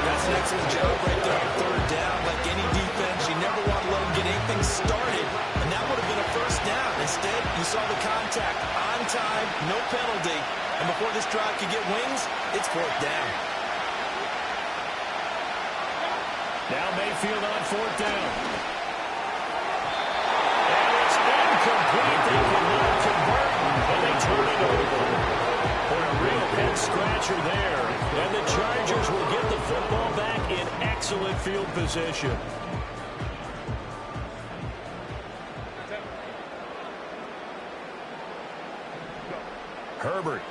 That's an excellent job right there on 3rd down. Like any defense, you never want to let them get anything started, and that would have been a 1st down. Instead, you saw the contact on time, no penalty. And before this drive could get wings, it's 4th down. Now Mayfield on 4th down. And it's incomplete. They cannot convert, and they turn it over. For a real head-scratcher there. And the Chargers will get the football back in excellent field position. Herbert.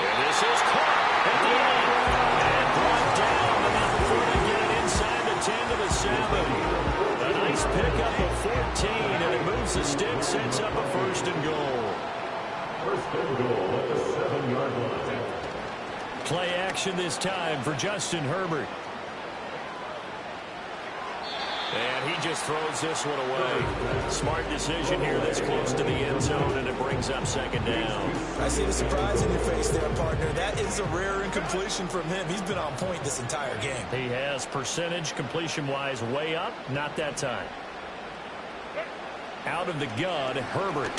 And this is caught at the end. And brought down, but not before they get it inside the 10 to the 7. A nice pickup of 14, and it moves the stick, sets up a 1st and goal. 1st and goal at the 7-yard line. Play action this time for Justin Herbert. And he just throws this one away. Smart decision here this close to the end zone, and it brings up 2nd down. I see the surprise in your face there, partner. That is a rare incompletion from him. He's been on point this entire game. He has percentage completion-wise way up. Not that time. Out of the gun, Herbert.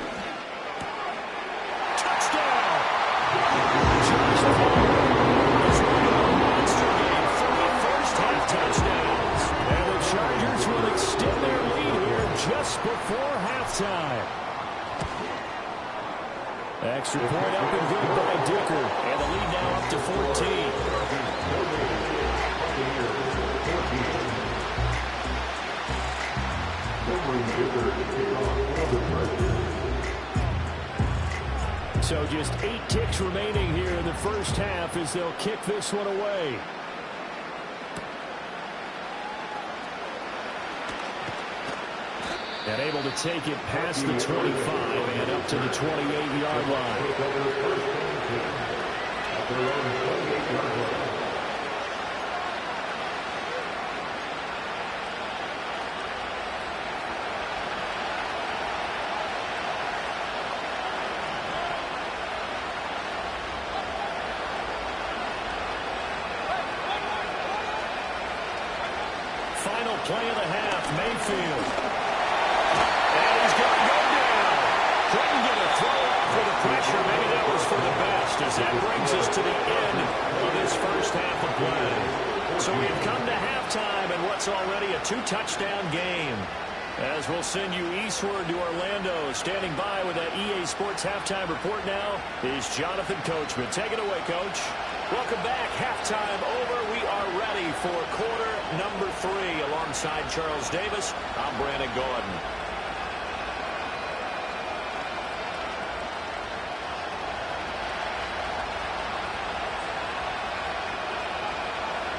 Touchdown! Josh Palmer is running a monster game. 3 first-half touchdowns. And the Chargers will extend their lead here just before halftime. Extra point up and good by Dicker. And the lead now up to 14. So just 8 ticks remaining here in the first half as they'll kick this one away. And able to take it past the 25 and up to the 28-yard line. Final play of the half, Mayfield. And he's going to go down. Couldn't get a throw off with the pressure. Maybe that was for the best, as that brings us to the end of this first half of play. So we've come to halftime in what's already a 2-touchdown game. As we'll send you eastward to Orlando. Standing by with that EA Sports halftime report now is Jonathan Coachman. Take it away, Coach. Welcome back. Halftime over. We are ready for quarter number 3. Alongside Charles Davis, I'm Brandon Gordon.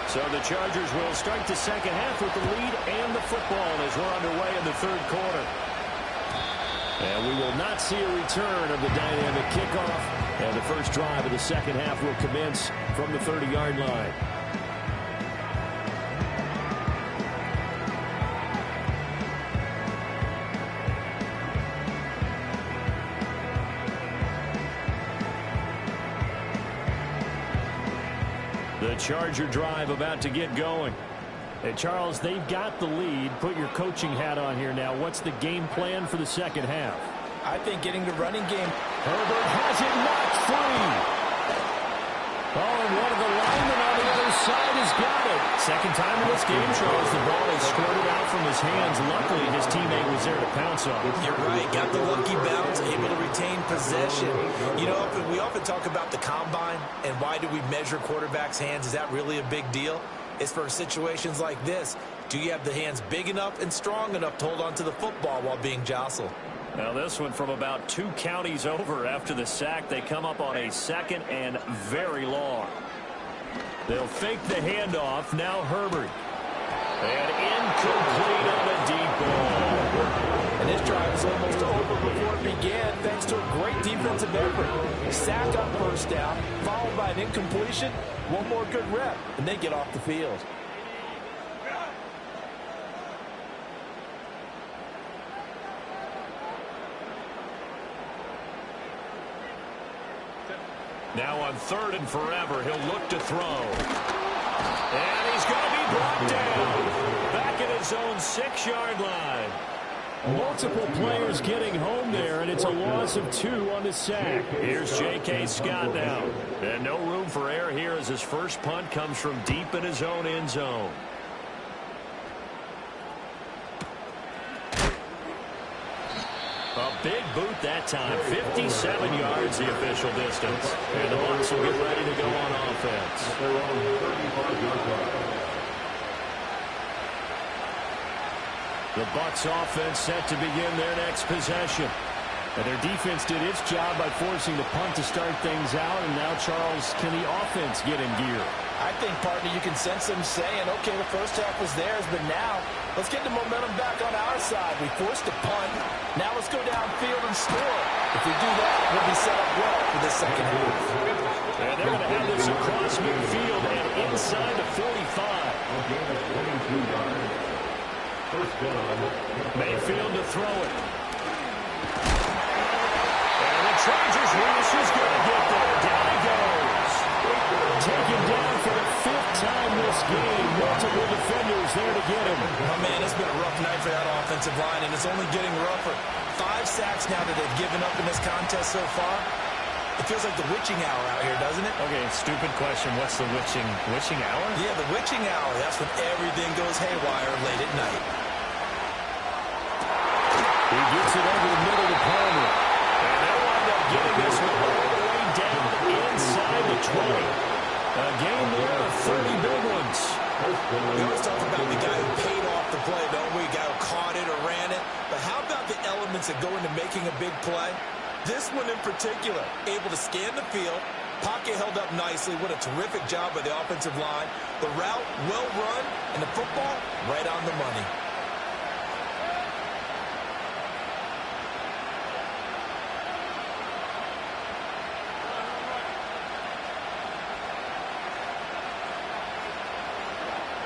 So the Chargers will start the second half with the lead and the football as we're underway in the third quarter. And we will not see a return of the dynamic kickoff. And the first drive of the second half will commence from the 30-yard line. The Charger drive about to get going. Hey, Charles, they've got the lead. Put your coaching hat on here now. What's the game plan for the second half? I think getting the running game. Herbert has it knocked free. Oh, and one of the linemen on the other side has got it. Second time in this game, Charles, the ball has squirted out from his hands. Luckily, his teammate was there to pounce on it. You're right. Got the lucky bounce, able to retain possession. You know, we often talk about the combine and why do we measure quarterbacks' hands. Is that really a big deal? It's for situations like this. Do you have the hands big enough and strong enough to hold on to the football while being jostled? Now this one from about 2 counties over after the sack. They come up on a second and very long. They'll fake the handoff. Now Herbert. And incomplete on a deep ball. And this drive is almost over before it began thanks to a great defensive effort. Sack on first down, followed by an incompletion. One more good rep, and they get off the field. Now on 3rd and forever, he'll look to throw. And he's going to be brought down. Back at his own 6-yard line. Multiple players getting home there, and it's a loss of 2 on the sack. Here's J.K. Scott now. And no room for error here as his first punt comes from deep in his own end zone. A big boot that time. 57 yards the official distance. And the Bucs will get ready to go on offense. The Bucs offense set to begin their next possession. And their defense did its job by forcing the punt to start things out. And now, Charles, can the offense get in gear? I think, partner, you can sense them saying, okay, the first half was theirs, but now let's get the momentum back on our side. We forced a punt. Now let's go downfield and score. If we do that, we'll be set up well for this second half. And they're going to have this across midfield and inside the 45. Mayfield to throw it. And the Chargers rush is going to get there. Down he goes. Taken down for the 5th time this game. Multiple defenders there to get him. Oh, man, it's been a rough night for that offensive line, and it's only getting rougher. 5 sacks now that they've given up in this contest so far. It feels like the witching hour out here, doesn't it? Okay, stupid question. What's the witching hour? Yeah, the witching hour. That's when everything goes haywire late at night. He gets it over the middle to Palmer. And they'll wind up getting this one A game there of 30 big ones. We always talk about the guy who paid off the play, don't we? The guy who caught it or ran it. But how about the elements that go into making a big play? This one in particular, able to scan the field, pocket held up nicely. What a terrific job by the offensive line. The route, well run, and the football, right on the money.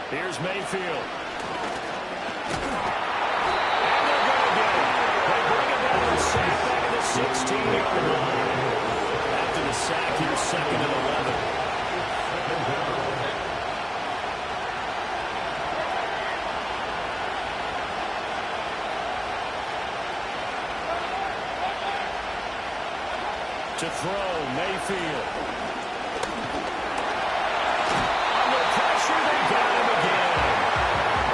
Here's Mayfield. And they're going to get it. They bring it down to sack back at the 16-yard line. After the sack, here's 2nd and 11. To throw, Mayfield. Under pressure, they got him again.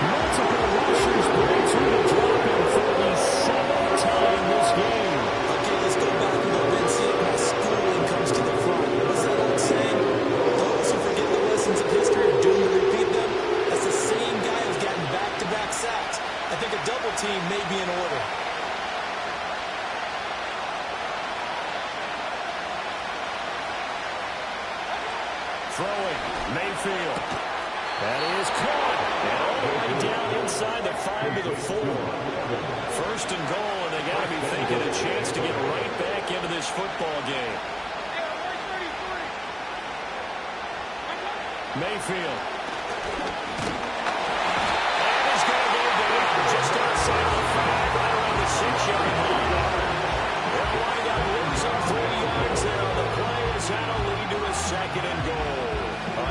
Multiple rushers break through to drop him for the 7th time this game. Okay, let's go back a little bit and see if my schooling comes to the front. What's that old saying? Those who forget the lessons of history are doomed to repeat them. That's the same guy who's gotten back-to-back sacks. I think a double team may be in order. Throwing, Mayfield. That is caught. And all the way down inside the 5 to the 4. 1st and goal, and they got to be thinking a chance to get right back into this football game. Mayfield. And he's going to go down just outside the 5, right around the 6-yard line. They'll wind up losing 3 yards there on the play as that'll lead to a 2nd and goal.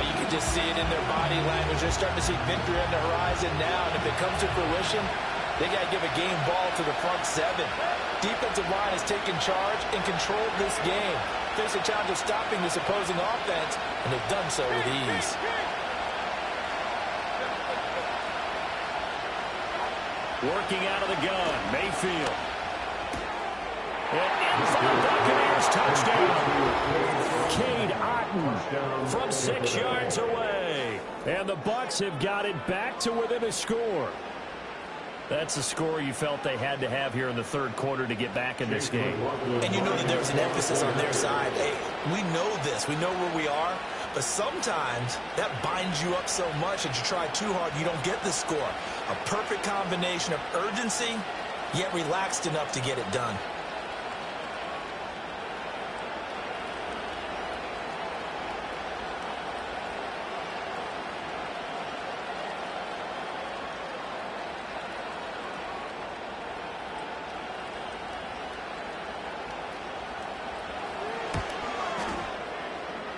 You can just see it in their body language. They're starting to see victory on the horizon now, and if it comes to fruition, they got to give a game ball to the front 7. Defensive line has taken charge and controlled this game. Face a challenge of stopping this opposing offense, and they've done so with ease. Working out of the gun, Mayfield. And in for the Buccaneers touchdown. Cade Otton from 6 yards away. And the Bucs have got it back to within a score. That's the score you felt they had to have here in the 3rd quarter to get back in this game. And you know that there's an emphasis on their side. Hey, we know this. We know where we are. But sometimes that binds you up so much that you try too hard, you don't get the score. A perfect combination of urgency, yet relaxed enough to get it done.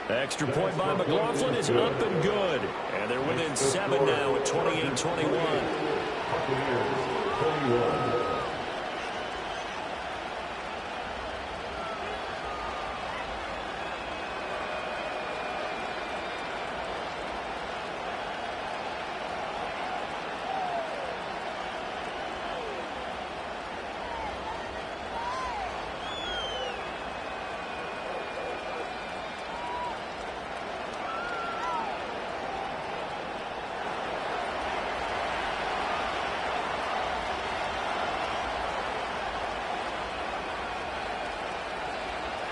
Extra point by McLaughlin is up and good. And they're within 7 now at 28-21.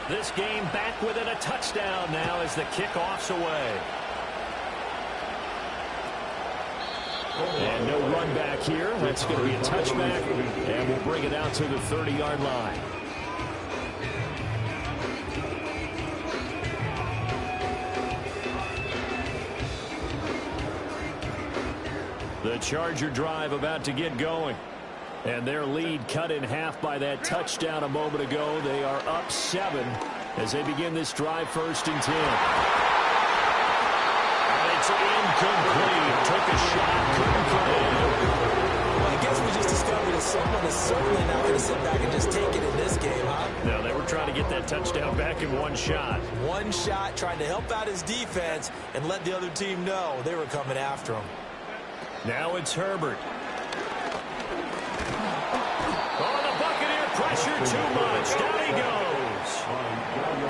This game back within a touchdown now as the kickoff's away. And no run back here. That's going to be a touchback, and we'll bring it out to the 30-yard line. The Charger drive about to get going. And their lead cut in half by that touchdown a moment ago. They are up 7 as they begin this drive 1st and 10. And it's incomplete. Took a shot, couldn't put it in. Well, I guess we just discovered that someone is certainly not going to sit back and just take it in this game, huh? No, they were trying to get that touchdown back in one shot. One shot, trying to help out his defense and let the other team know they were coming after him. Now it's Herbert. Oh, the Buccaneer pressure too much. Down he goes.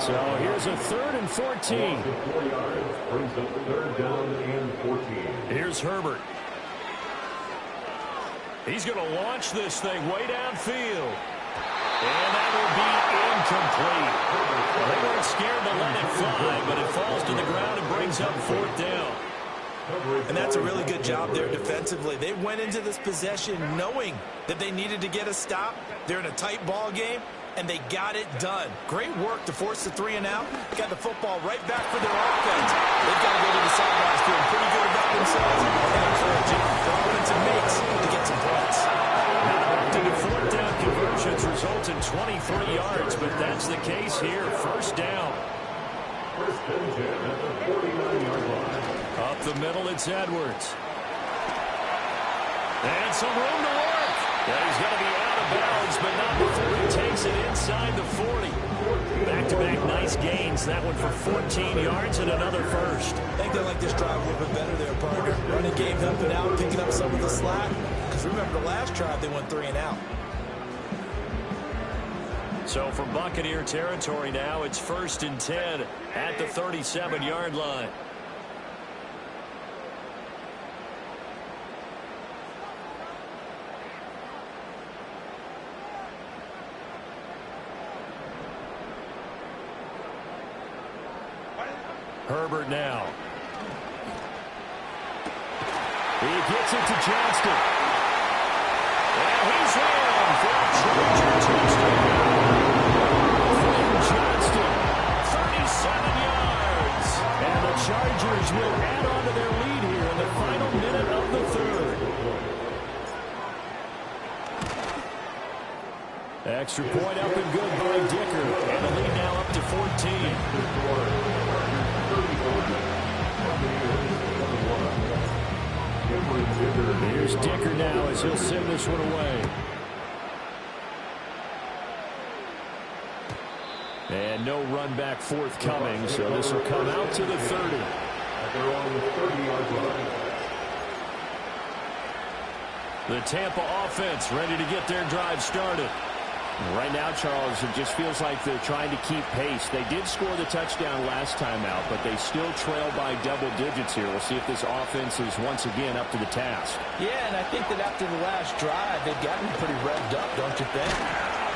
So So here's a 3rd and 14. 4 yards brings up 3rd down and 14. Here's Herbert. He's going to launch this thing way downfield. And that will be incomplete. Well, they weren't scared to let it fly, but it falls to the ground and brings up 4th down. And that's a really good job there defensively. They went into this possession knowing that they needed to get a stop. They're in a tight ball game, and they got it done. Great work to force the 3 and out. Got the football right back for their offense. They've got to go to the sidelines feeling pretty good about themselves and encouraging their offensive mates to get some points. The 4th down conversions result in 23 yards, but that's the case here. 1st down. 1st and 10 at the 49-yard line. Up the middle, it's Edwards. And some room to work. Yeah, he's going to be out of bounds, but not before he takes it inside the 40. Back-to-back nice gains. That one for 14 yards and another 1st. I think they like this drive a little bit better there, partner. Running game helping out, picking up some of the slack. Because remember, the last drive, they went 3 and out. So for Buccaneer territory now, it's 1st and 10 at the 37-yard line. Herbert now. He gets it to Johnston. And he's in for a Charger touchdown. Johnston, 37 yards. And the Chargers will add on to their lead here in the final minute of the 3rd. Extra point up and good by Dicker. And the lead now up to 14. Here's Dicker now as he'll send this one away. And no run back forthcoming, so this will come out to the 30. They're on the 30-yard line. The Tampa offense ready to get their drive started. Right now, Charles, it just feels like they're trying to keep pace. They did score the touchdown last time out, but they still trail by double digits here. We'll see if this offense is once again up to the task. Yeah, and I think that after the last drive, they've gotten pretty revved up, don't you think?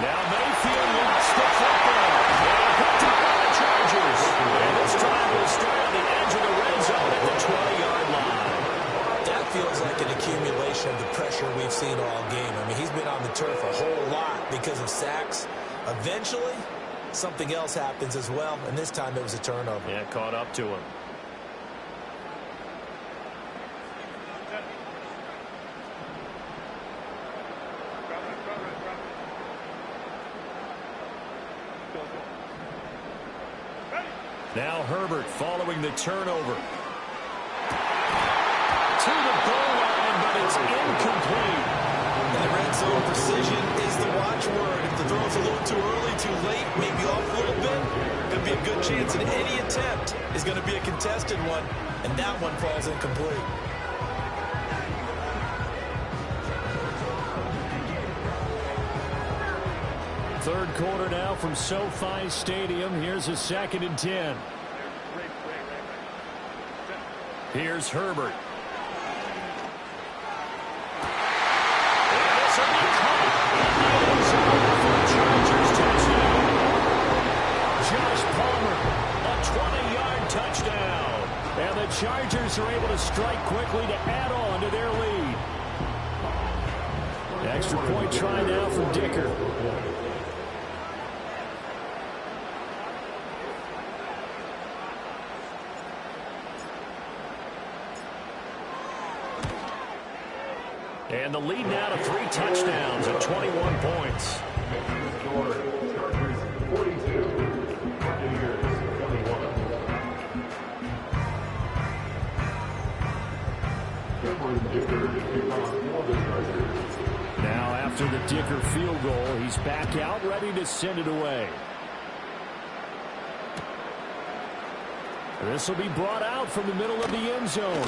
Now Mayfield lost the football. And picked up by the Chargers. And this drive will start on the edge of the red zone at the 20-yard line. That feels like an accumulation of the pressure we've seen all game. I mean, he's been on the turf a whole lot because of sacks. Eventually, something else happens as well, and this time it was a turnover. Yeah, caught up to him. Now Herbert following the turnover. To the goal line, but it's incomplete. That red zone precision is the watchword. If the throw's a little too early, too late, maybe off a little bit, could be a good chance that any attempt is going to be a contested one, and that one falls incomplete. Third quarter now from SoFi Stadium. Here's a 2nd and 10. Here's Herbert. Josh Palmer, a 20-yard touchdown. And the Chargers are able to strike quickly to add on to their lead. Extra point try now from Dicker. And the lead now to 3 touchdowns at 21 points. Now after the Dicker field goal, he's back out ready to send it away. This will be brought out from the middle of the end zone.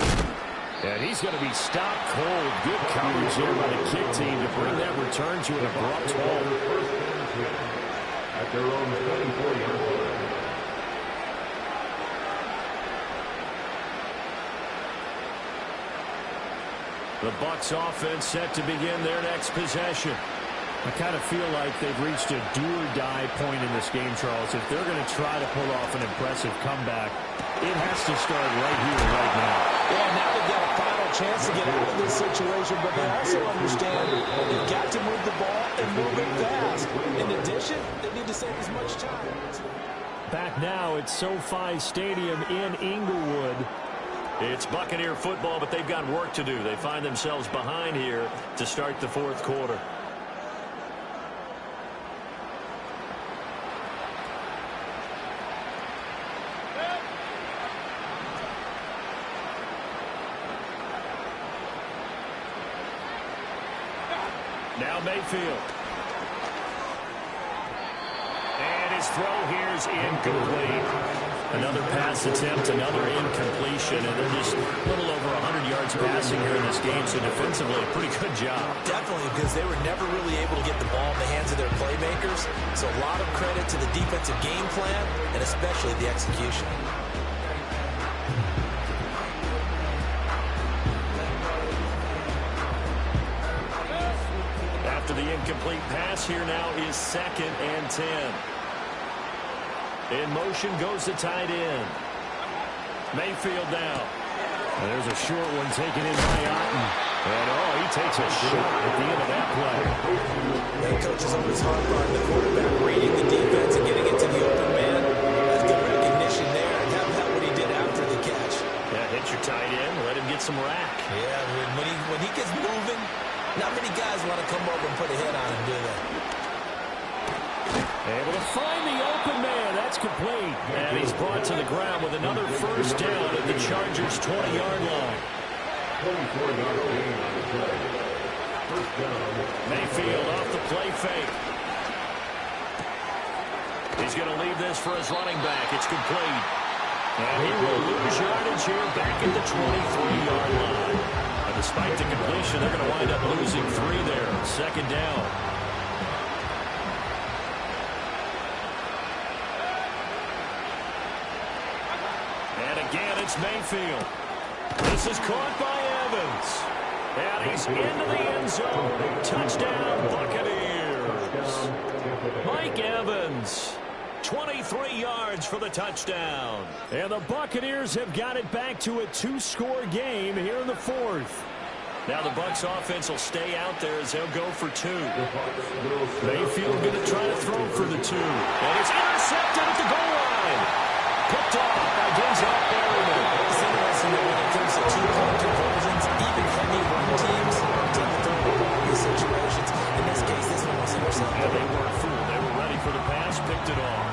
And he's going to be stopped cold. Good coverage here by the kick team to bring that return to an abrupt halt. At their own 24-yard line. The Bucs offense set to begin their next possession. I kind of feel like they've reached a do-or-die point in this game, Charles. If they're going to try to pull off an impressive comeback, it has to start right here, right now. Yeah, now they've got a final chance to get out of this situation, but they also understand they've got to move the ball and move it fast. In addition, they need to save as much time. Back now at SoFi Stadium in Inglewood. It's Buccaneer football, but they've got work to do. They find themselves behind here to start the fourth quarter. Now Mayfield. And his throw here is incomplete. Another pass attempt, another incompletion, and they're just a little over 100 yards passing here in this game, so defensively, a pretty good job. Definitely, because they were never really able to get the ball in the hands of their playmakers, so a lot of credit to the defensive game plan, and especially the execution. After the incomplete pass, here now is 2nd and 10. In motion goes the tight end. Mayfield now. And there's a short one taken in by Otten. And, he takes a shot at the end of that play. The coach is always hard on the quarterback, reading the defense and getting it to the open man. That's good recognition there. And how about what he did after the catch? Yeah, hit your tight end, let him get some rack. Yeah, when he gets moving, not many guys want to come over and put a hit on him, do they? Able to find the open man. That's complete. And he's brought to the ground with another first down at the Chargers' 20-yard line. 24-yard gain on the play. First down. Mayfield off the play fake. He's going to leave this for his running back. It's complete. And he will lose yardage here back at the 23-yard line. And despite the completion, they're going to wind up losing 3 there. 2nd down. Again, it's Mayfield. This is caught by Evans. And he's into the end zone. Touchdown, Buccaneers. Mike Evans, 23 yards for the touchdown. And the Buccaneers have got it back to a 2-score game here in the 4th. Now the Bucs offense will stay out there as they'll go for 2. Mayfield going to try to throw for the 2. And it's intercepted at the goal line. Picked off by Denzel Perryman. It's interesting that when it comes to 2-point conversions, even heavy run teams tend to throw the ball in these situations. In this case, this one was intercepted. Yeah, they weren't fooled. They were ready for the pass, picked it off.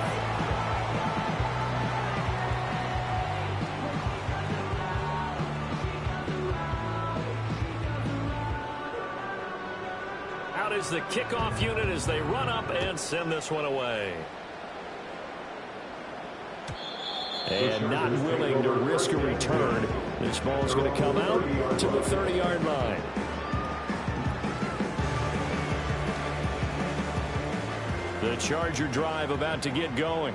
Out is the kickoff unit as they run up and send this one away. And not willing to risk a return. This ball is going to come out to the 30-yard line. The Charger drive about to get going.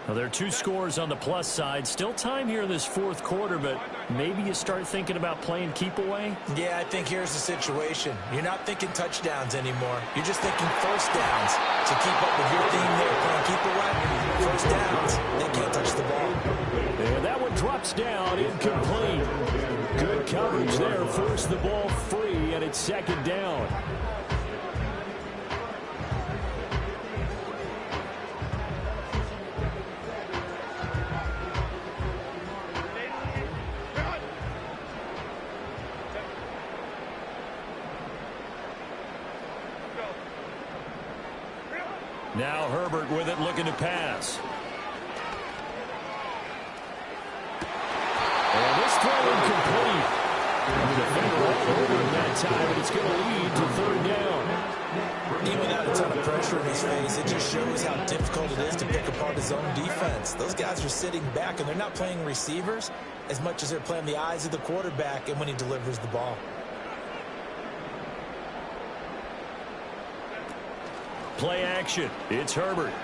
Well, there are 2 scores on the plus side. Still time here in this 4th quarter, but maybe you start thinking about playing keep away? Yeah, I think here's the situation. You're not thinking touchdowns anymore. You're just thinking first downs. To keep up with your theme there, playing keep away, first downs, they can't touch the ball. And that one drops down, incomplete. Good coverage there, forced the ball free, and it's 2nd down. Now Herbert with it, looking to pass. And this throw incomplete. The defender all over him that time, but it's going to lead to 3rd down. Even without a ton of pressure in his face, it just shows how difficult it is to pick apart his own defense. Those guys are sitting back, and they're not playing receivers as much as they're playing the eyes of the quarterback and when he delivers the ball. Play action. It's Herbert.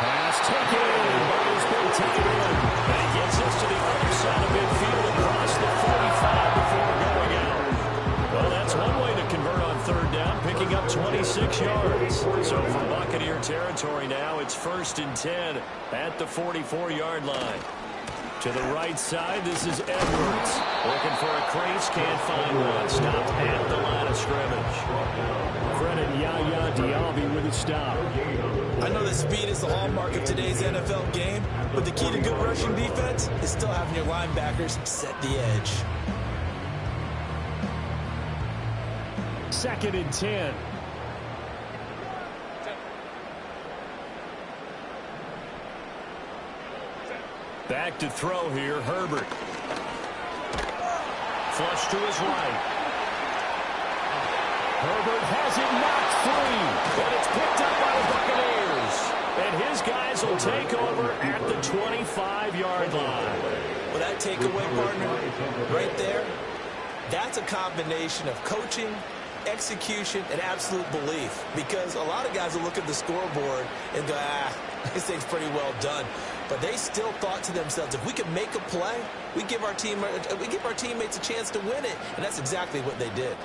Pass taken by his big tight end. And he gets us to the other side of midfield across the 45. picking up 26 yards. So from Buccaneer territory now, it's 1st and 10 at the 44-yard line. To the right side, this is Edwards. Looking for a crease, can't find one. Stopped at the line of scrimmage. Credit Yaya Diaby with a stop. I know that speed is the hallmark of today's NFL game, but the key to good rushing defense is still having your linebackers set the edge. 2nd and 10. Back to throw here, Herbert. Flush to his right. Herbert has it knocked free, but it's picked up by the Buccaneers. And his guys will take over at the 25-yard line. Well, that takeaway, partner, right there, that's a combination of coaching, execution, and absolute belief. Because a lot of guys will look at the scoreboard and go, this thing's pretty well done. But they still thought to themselves, if we can make a play, we give our teammates a chance to win it. And that's exactly what they did.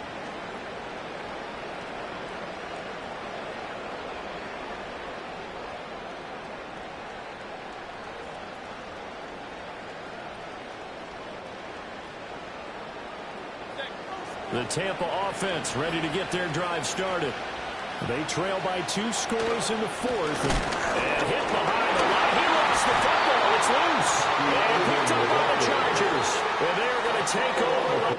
The Tampa offense ready to get their drive started. They trail by 2 scores in the 4th. And hit behind the line. He lost the football. It's loose. And picked up by the Chargers. And they're going to take over.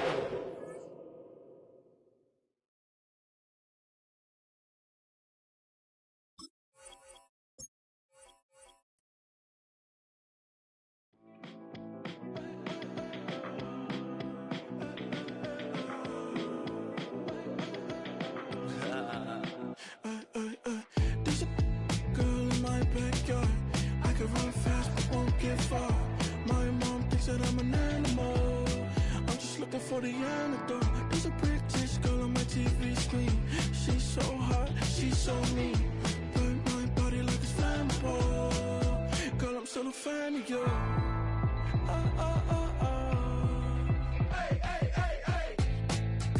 There's a girl in my backyard. I can run fast but won't get far. My mom thinks that I'm an animal. I'm just looking for the antidote. There's a British girl on my TV screen. She's so hot, she's so mean. Burn my body like it's flammable. Girl, I'm still a fan of you. Hey, hey, hey, hey.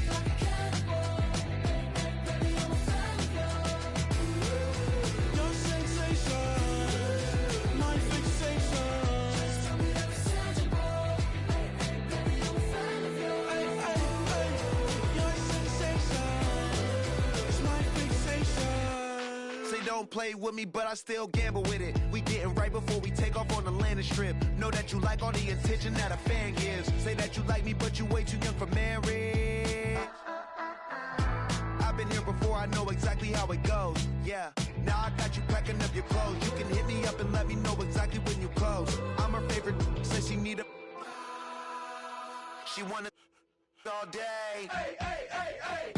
Like a cannibal. Baby, I'm a fan of you. Your sensation, my fixation. Just tell me that it's tangible. Hey, hey, baby, I'm a fan of you. Hey, hey, hey. Your sensation is my fixation. Say don't play with me, but I still gamble with it. We getting right before we take off on the landing strip. Know that you like all the attention that a fan gives. Say that you like me, but you way too young for marriage. I've been here before, I know exactly how it goes. Yeah, now I got you packing up your clothes. You can hit me up and let me know exactly when you close. I'm her favorite, says she need a... She wanna all day. Hey, hey, hey, hey.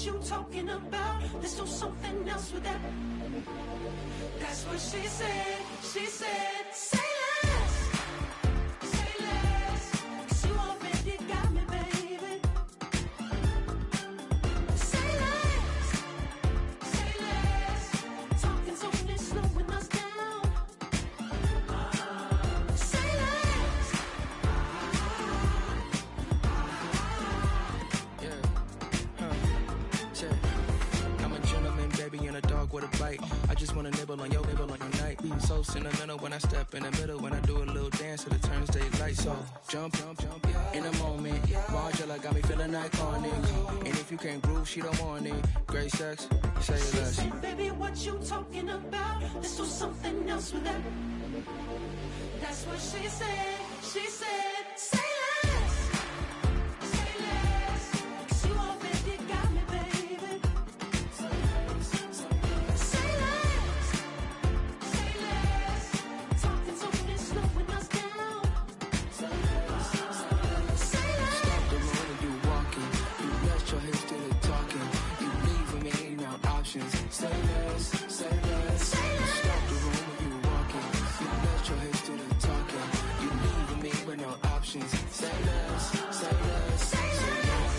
what you talking about. Let's do something else with that. That's what she said. She said, say less. Say less. 'Cause you already got me, baby. Say less. Say less. Talking's only slowing us down. Say less. I'm a gentleman, baby, and a dog with a bite. I just wanna nibble on your night. So sentimental when I step in the middle. When I do a little dance, till it turns daylight. So jump, in a moment. Margella got me feeling iconic. And if you can't groove, she don't want it. Great sex, say less. Baby, what you talking about? Let's do something else with that. That's what she said. She said, say less. Say less. 'Cause you already got me, baby. Say less. Say less. Talking's only slowing us down. Say less. Say less. Stop the road when you walking. You rest your hips to the talking. You leaving me no options. Say less, say less. Say less. Stop the road when you walking. You rest your hips to the talking. You leaving me with no options. Say less, say less, say less. Say less.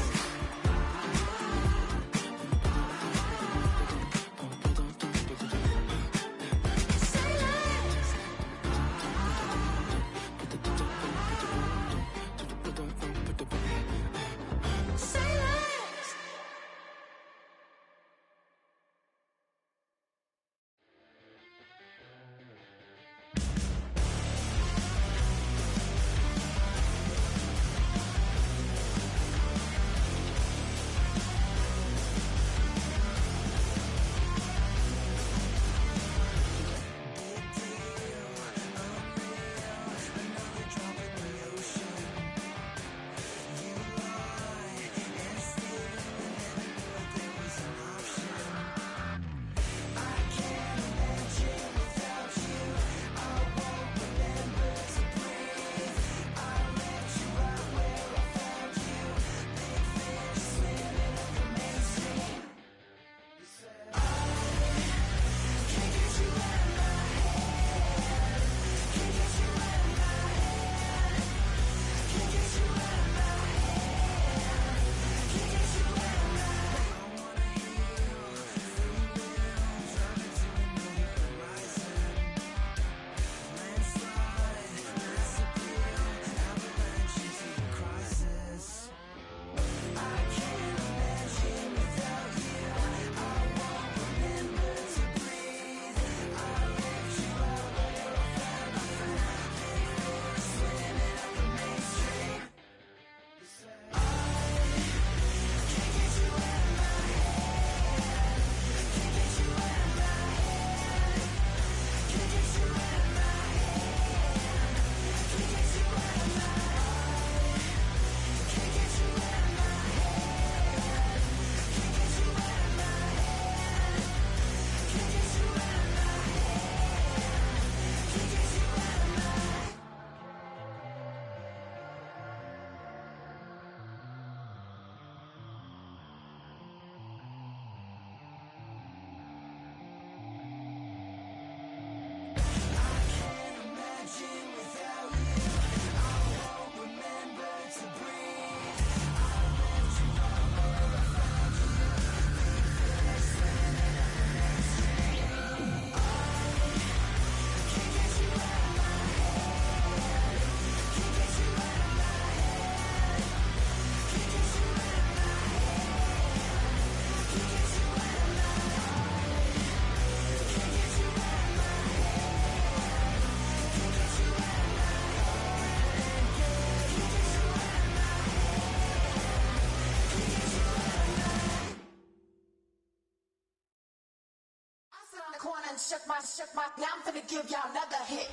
Shook my, now I'm gonna give y'all another hit.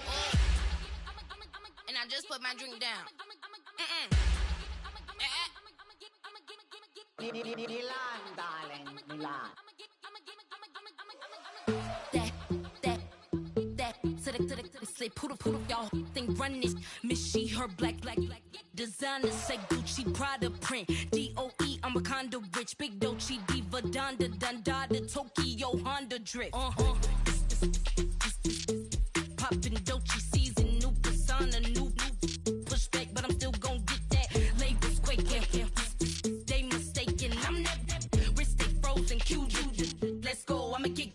And I just put my drink down. Milan, darling, Milan. That, say poodle, y'all think run this. Miss she, her black. Designers say Gucci, Prada print. DOE, I'm a condo rich. Big Dolce Diva, Donda, Dundada, Tokyo, Honda drift. Poppin' Dolce season, new persona, new pushback, but I'm still gon' get that. Labels quaking, they mistaken. I'm that wrist stay frozen, QU. Let's go, I'ma get.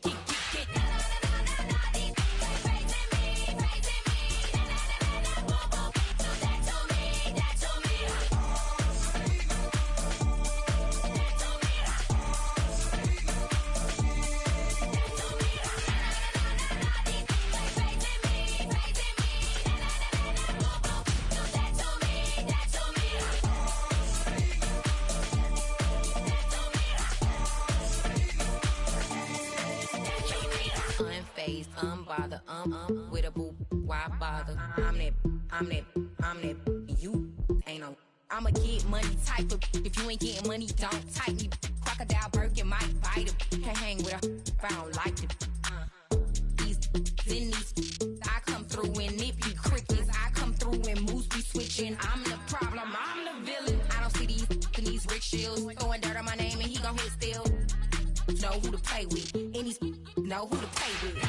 Unbothered, with a boo, why bother? I'm that, you ain't no. I'ma get money type of, if you ain't getting money, don't type me. Crocodile Birkin might bite him. Can't hang with her if I don't like them. These, I come through and nip you crickets. I come through and moves be switching. I'm the problem, I'm the villain. I don't see these rickshaws throwing dirt on my name and he gon' hit still. Know who to play with, and these know who to play with.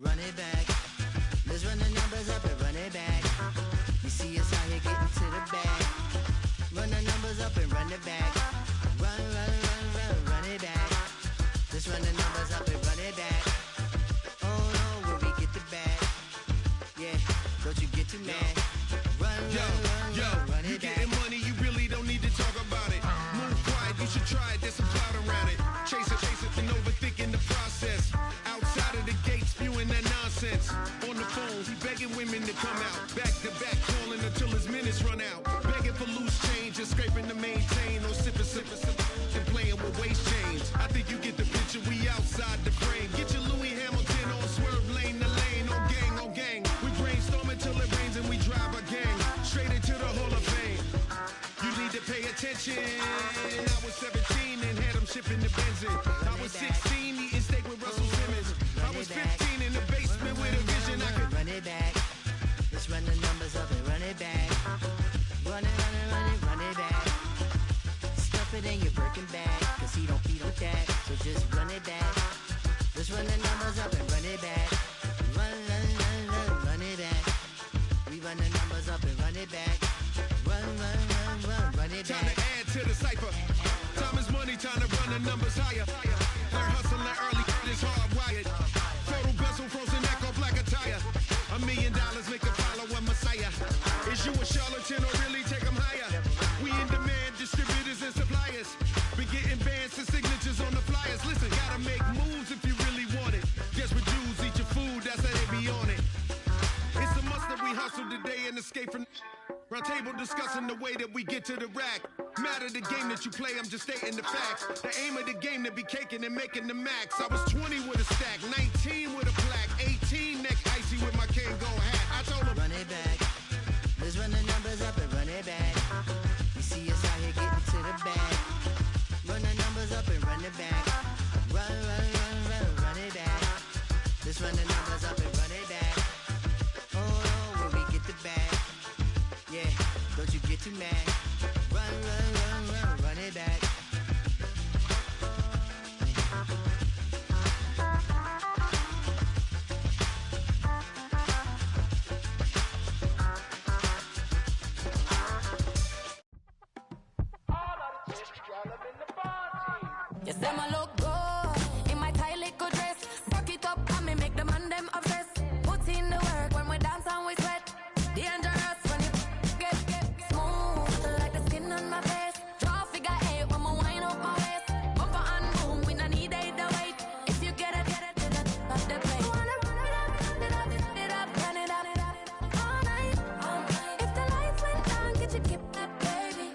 Run it back. Let's run the numbers up and run it back. You see us out here getting to the bag. Run the numbers up and run it back. Run it back. Let's run the numbers up and run it back. Oh no, where we get the bag. Yeah, don't you get too mad. Run it back. You getting money, you really don't need to talk about it. Move quiet, you should try it, there's some clout around it. Chase it, and overthinking the process. Outside of the gate, spewing that nonsense. On the phone, he begging women to come out. Back to back, calling until his minutes run out. Begging for loose change and scraping to maintain. Or sipping, and playing with waist chains. I think you get the picture, we outside the frame. Get your Louis Hamilton on swerve lane to lane. On gang. We brainstorm until it rains and we drive a gang. Straight into the Hall of Fame. You need to pay attention. I was 17 and had them shipping the Benzin. I was 16 eating steak with Russell Simmons. I was 15 in the basement with a vision. I could run it back. Let's run the numbers up and run it back. Run it back. Stuff it in your Birkin bag, cause he don't feed with that. So just run it back. Let's run the numbers up and run it back. Run it back. We run the numbers up and run it back. Run it back. Time to add to the cipher. Time is money, time to run the numbers higher. Learn hustling early, it's hardwired. Photo bezel, frozen neck or black attire. $1 million make a follower messiah. Is you a charlatan or really take them higher? We in demand, distributors and suppliers. Be getting bands and signatures on the flyers. Listen, gotta make moves if you really want it. Desperate Jews eat your food, that's how they be on it. It's a must that we hustle today in the escape from round table discussing the way that we get to the rack. Matter the game that you play, I'm just stating the facts. The aim of the game to be caking and making the max. I was 20 with a stack, 19 with a plaque, 18 neck icy with my Kango hat. I told him, run it back. Let's run the numbers up and run it back. You see us out here getting to the bag. Run the numbers up and run it back. Run it back. Let's run the numbers up and run it back. Oh, when we get the bag. Yeah, don't you get too mad. Run it back. You say my look good in my tight little dress. Rock it up and me make the man them obsessed. Put in the work when we dance and we sweat. Dangerous when you get smooth like the skin on my face. Draw figure 8 when I wind up my waist. Bumper and boom, we don't need it to wait. If you get it to the top of the plate. Wanna run it up, run it up all night. If the lights went down, get your keep that baby.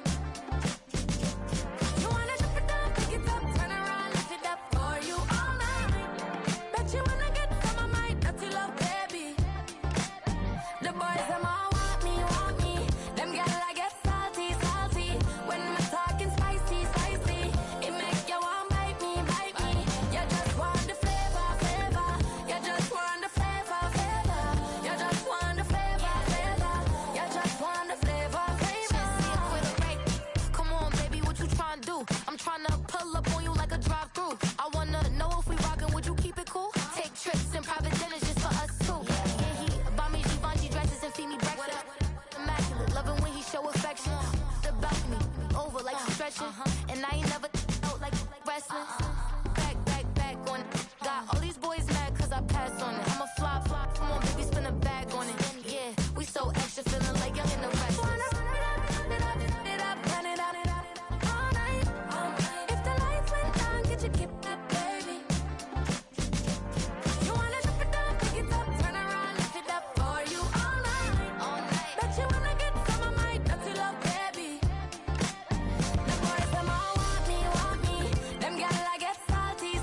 You wanna drop it down, pick it up, turn around, lift it up for you all night. Bet you wanna get some of my dirty love, baby. The boys them all want me. Them gyal I get salty. When we're talking spicy. It make you want bite me. You just want the flavor. You just want the flavor. You just want the flavor. You just want the flavor. With a break. Come on, baby, what you tryna do? I'm tryna pull up on you like a drive-thru. I wanna know if we rockin', would you keep it cool? Take trips and private dinners just for us two. Yeah, he buy me Givenchy dresses and feed me breakfast. Immaculate, loving when he show affection. The balcony, over like she's stretching. And I ain't never out like wrestling. Back on it. Got all these boys mad cause I passed on it. I'm a flop. Come on, baby, spin a bag on it. Yeah, we so extra, feeling like young and the rest. Run it up all night. If the lights went down, get your keep that baby. You wanna drop it down, pick it up, turn around, lift it up for you all night. Bet you wanna get some of my dirty love, baby. The boys them all want me. Them gyal I get salty.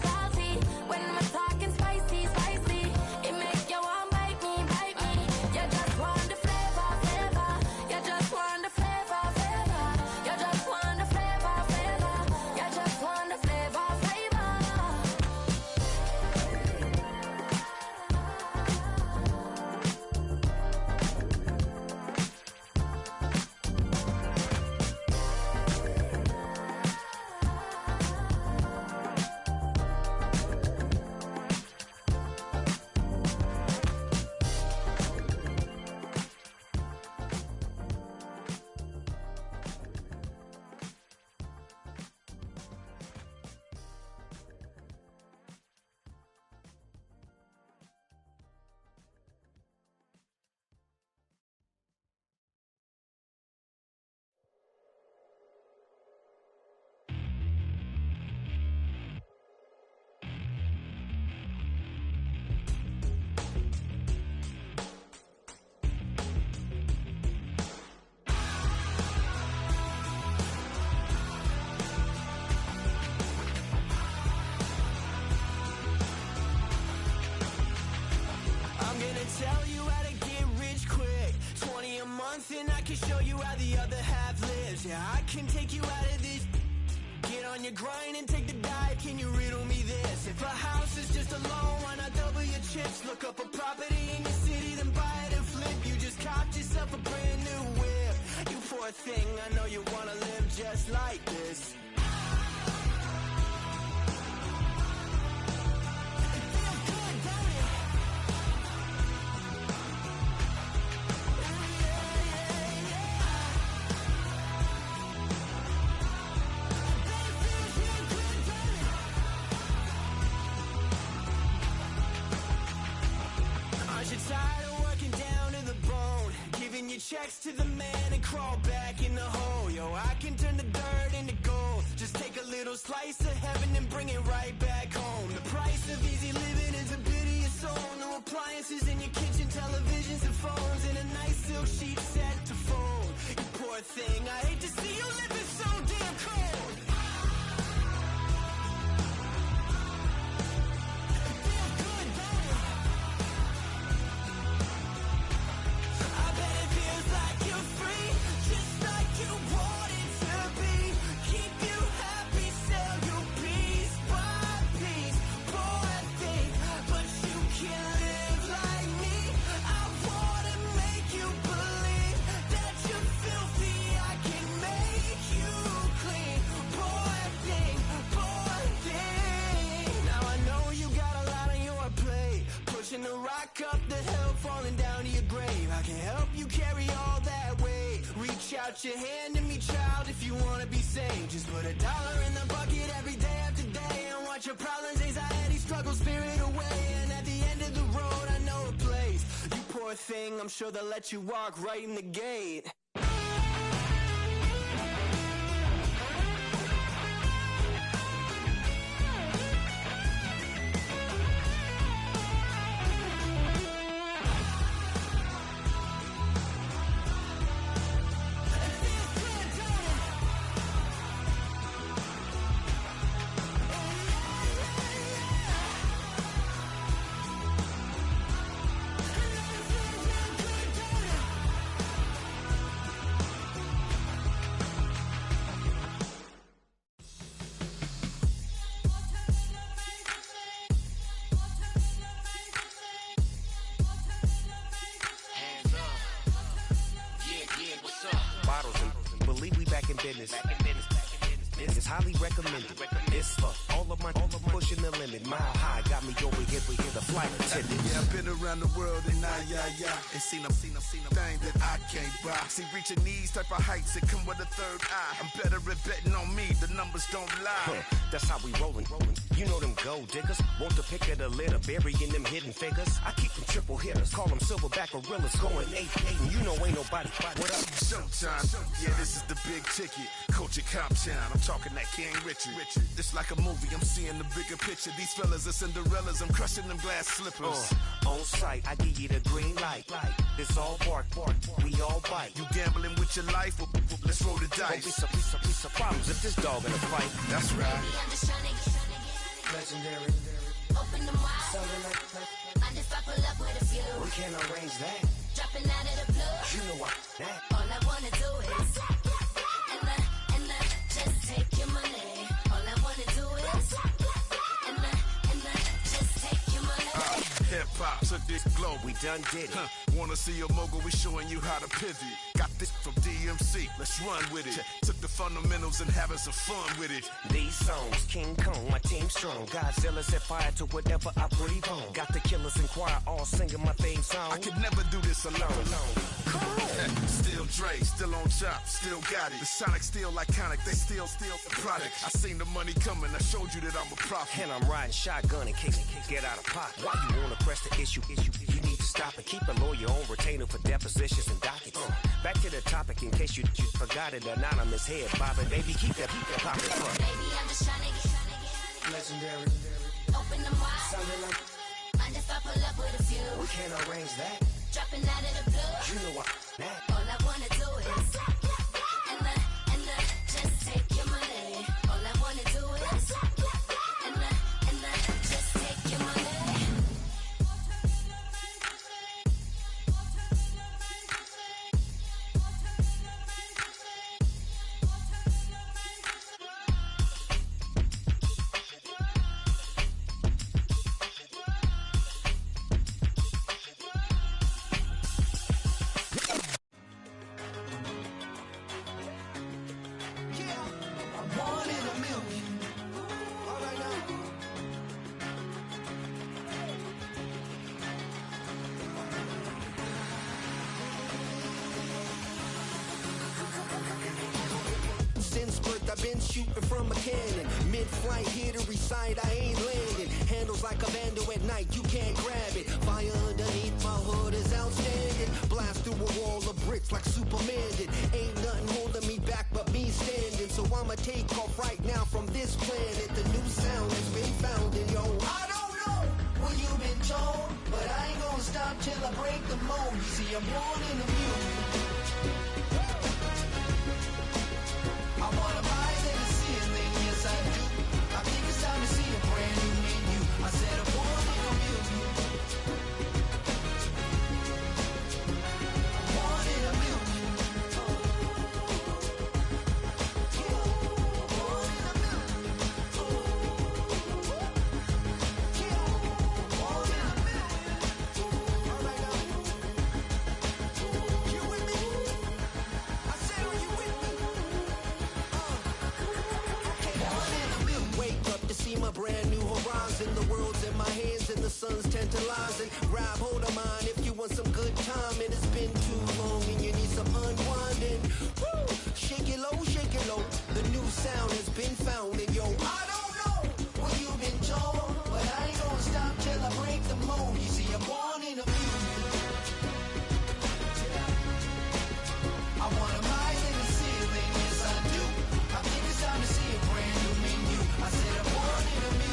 When we're talking spicy. It make you want bite me. You just want the flavor. You just want the flavor. You just want the flavor. You just want the flavor. I'm gonna tell you how to get rich quick. 20 a month and I can show you how the other half lives. Yeah, I can take you out of this. Get on your grind and take the dive. Can you riddle me this? If a house is just a loan, why not double your chips? Look up a property in your city, then buy it and flip. You just copped yourself a brand new whip. You poor thing, I know you wanna live just like this. Checks to the man and crawl back in the hole. Yo, I can turn the dirt into gold. Just take a little slice of heaven and bring it right back home. The price of easy living is a bit of your soul. No appliances in your kitchen, televisions and phones, and a nice silver silk sheet set to fold. You poor thing, I hate to see you living so damn cold. To rock up the hill, falling down to your grave. I can help you carry all that weight. Reach out your hand to me, child, if you wanna be saved. Just put $1 in the bucket every day after day and watch your problems, anxiety, struggle, spirit away. And at the end of the road, I know a place. You poor thing, I'm sure they'll let you walk right in the gate. Business. This is highly recommended. It's for all of my pushing the limit. Mile high got me over here with the flight attendant. Yeah, I've been around the world and and seen a thing that I can't buy. See, reaching these type of heights, it come with a third eye. I'm better at betting on me, the numbers don't lie. That's how we rollin'. You know them gold diggers, want to pick of the litter, burying them hidden figures. I keep them triple hitters, call them silverback gorillas, going 8-8, and you know ain't nobody. What up? Showtime. Yeah, this is the big ticket. Coach at Comptown, I'm talking that King Richard. It's like a movie, I'm seeing the bigger picture. These fellas are Cinderellas, I'm crushing them glass slippers. On sight, I give you the green light. It's all bark, we all bite. You gambling with your life? Let's roll the dice. Don't be piece of problems if this dog in a fight. That's right. Baby, I'm just trying to get legendary. Open them wide. Something like mind if I pull up with a few? We can't arrange that. Dropping out of the blue. You know what? That. All I wanna do is and just take your money. All I wanna do is and just take your money. Hip hop took this globe, we done did it. Wanna see a mogul? We showing you how to pivot. Got this from DMC, let's run with it. Took the fundamentals and having some fun with it. These songs, King Kong, my team strong. Godzilla set fire to whatever I breathe on. Got the killers in choir all singing my theme song. I could never do this alone. Come on. Still Dre, still on top, still got it. The Sonic still iconic, they still the product. I seen the money coming, I showed you that I'm a prophet. And I'm riding shotgun in case get out of pocket. Why you wanna press the issue? You need to stop and keep a lawyer on retainer for depositions and dockets. Back to the topic in case you forgot it. Anonymous head bobbing, baby, keep that poppin'. Baby, I'm just trying to get legendary. Open them wide. Something like mind if I pull up with a few? We can't arrange that. Dropping out of the blue. You know what? That. All I wanna do is and just take your money. All I wanna do is and just take your money. I've been shooting from a cannon. Mid-flight, here to recite, I ain't landing. Handles like a vandal at night, you can't grab it. Fire underneath my hood is outstanding. Blast through a wall of bricks like Superman did. Ain't nothing holding me back but me standing. So I'ma take off right now from this planet. The new sound has been founded, yo. I don't know what you've been told, but I ain't gonna stop till I break the mold. You see, I'm born in the music. sound has been found. And yo, I don't know what you've been told, but I ain't gonna stop till I break the mold. You see, I'm born in a million. I want a mile in the ceiling, yes I do. I think it's time to see a brand new menu. I said I'm born in a million.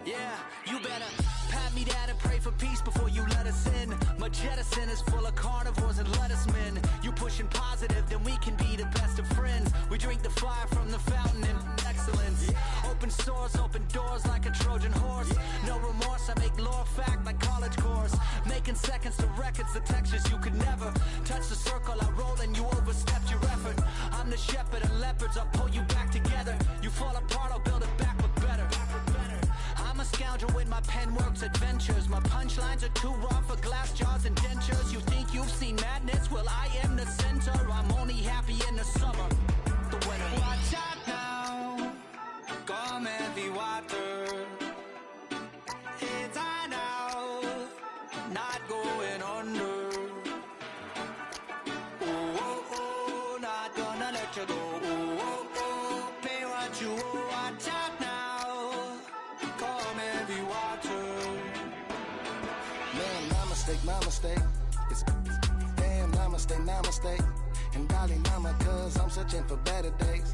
Yeah, you better pat me down and pray for peace before you let us in. My jettison is full of carnivores and lettucemen. You pushing positive, then we can be the best of friends. We drink the fire from the fountain in excellence. Open sores, open doors like a Trojan horse. No remorse, I make lore fact like college course. Making seconds to records, the textures you could never touch the circle I rolled and you overstepped your effort. I'm the shepherd of leopards, I'll pull you back together. You fall apart, I'll build it back but better. I'm a scoundrel with my pen works adventures. My punchlines are too raw for glass jars and dentures. You think you've seen madness? Well, I am the center. I'm only happy in the summer. The winter. Watch out now. Come heavy water. It's on now. Not going under. Oh, oh, oh. Not gonna let you go. Oh, oh, oh. Pay what you owe. Watch out now. My mistake. It's damn namaste, namaste. And darling mama, cause I'm searching for better days.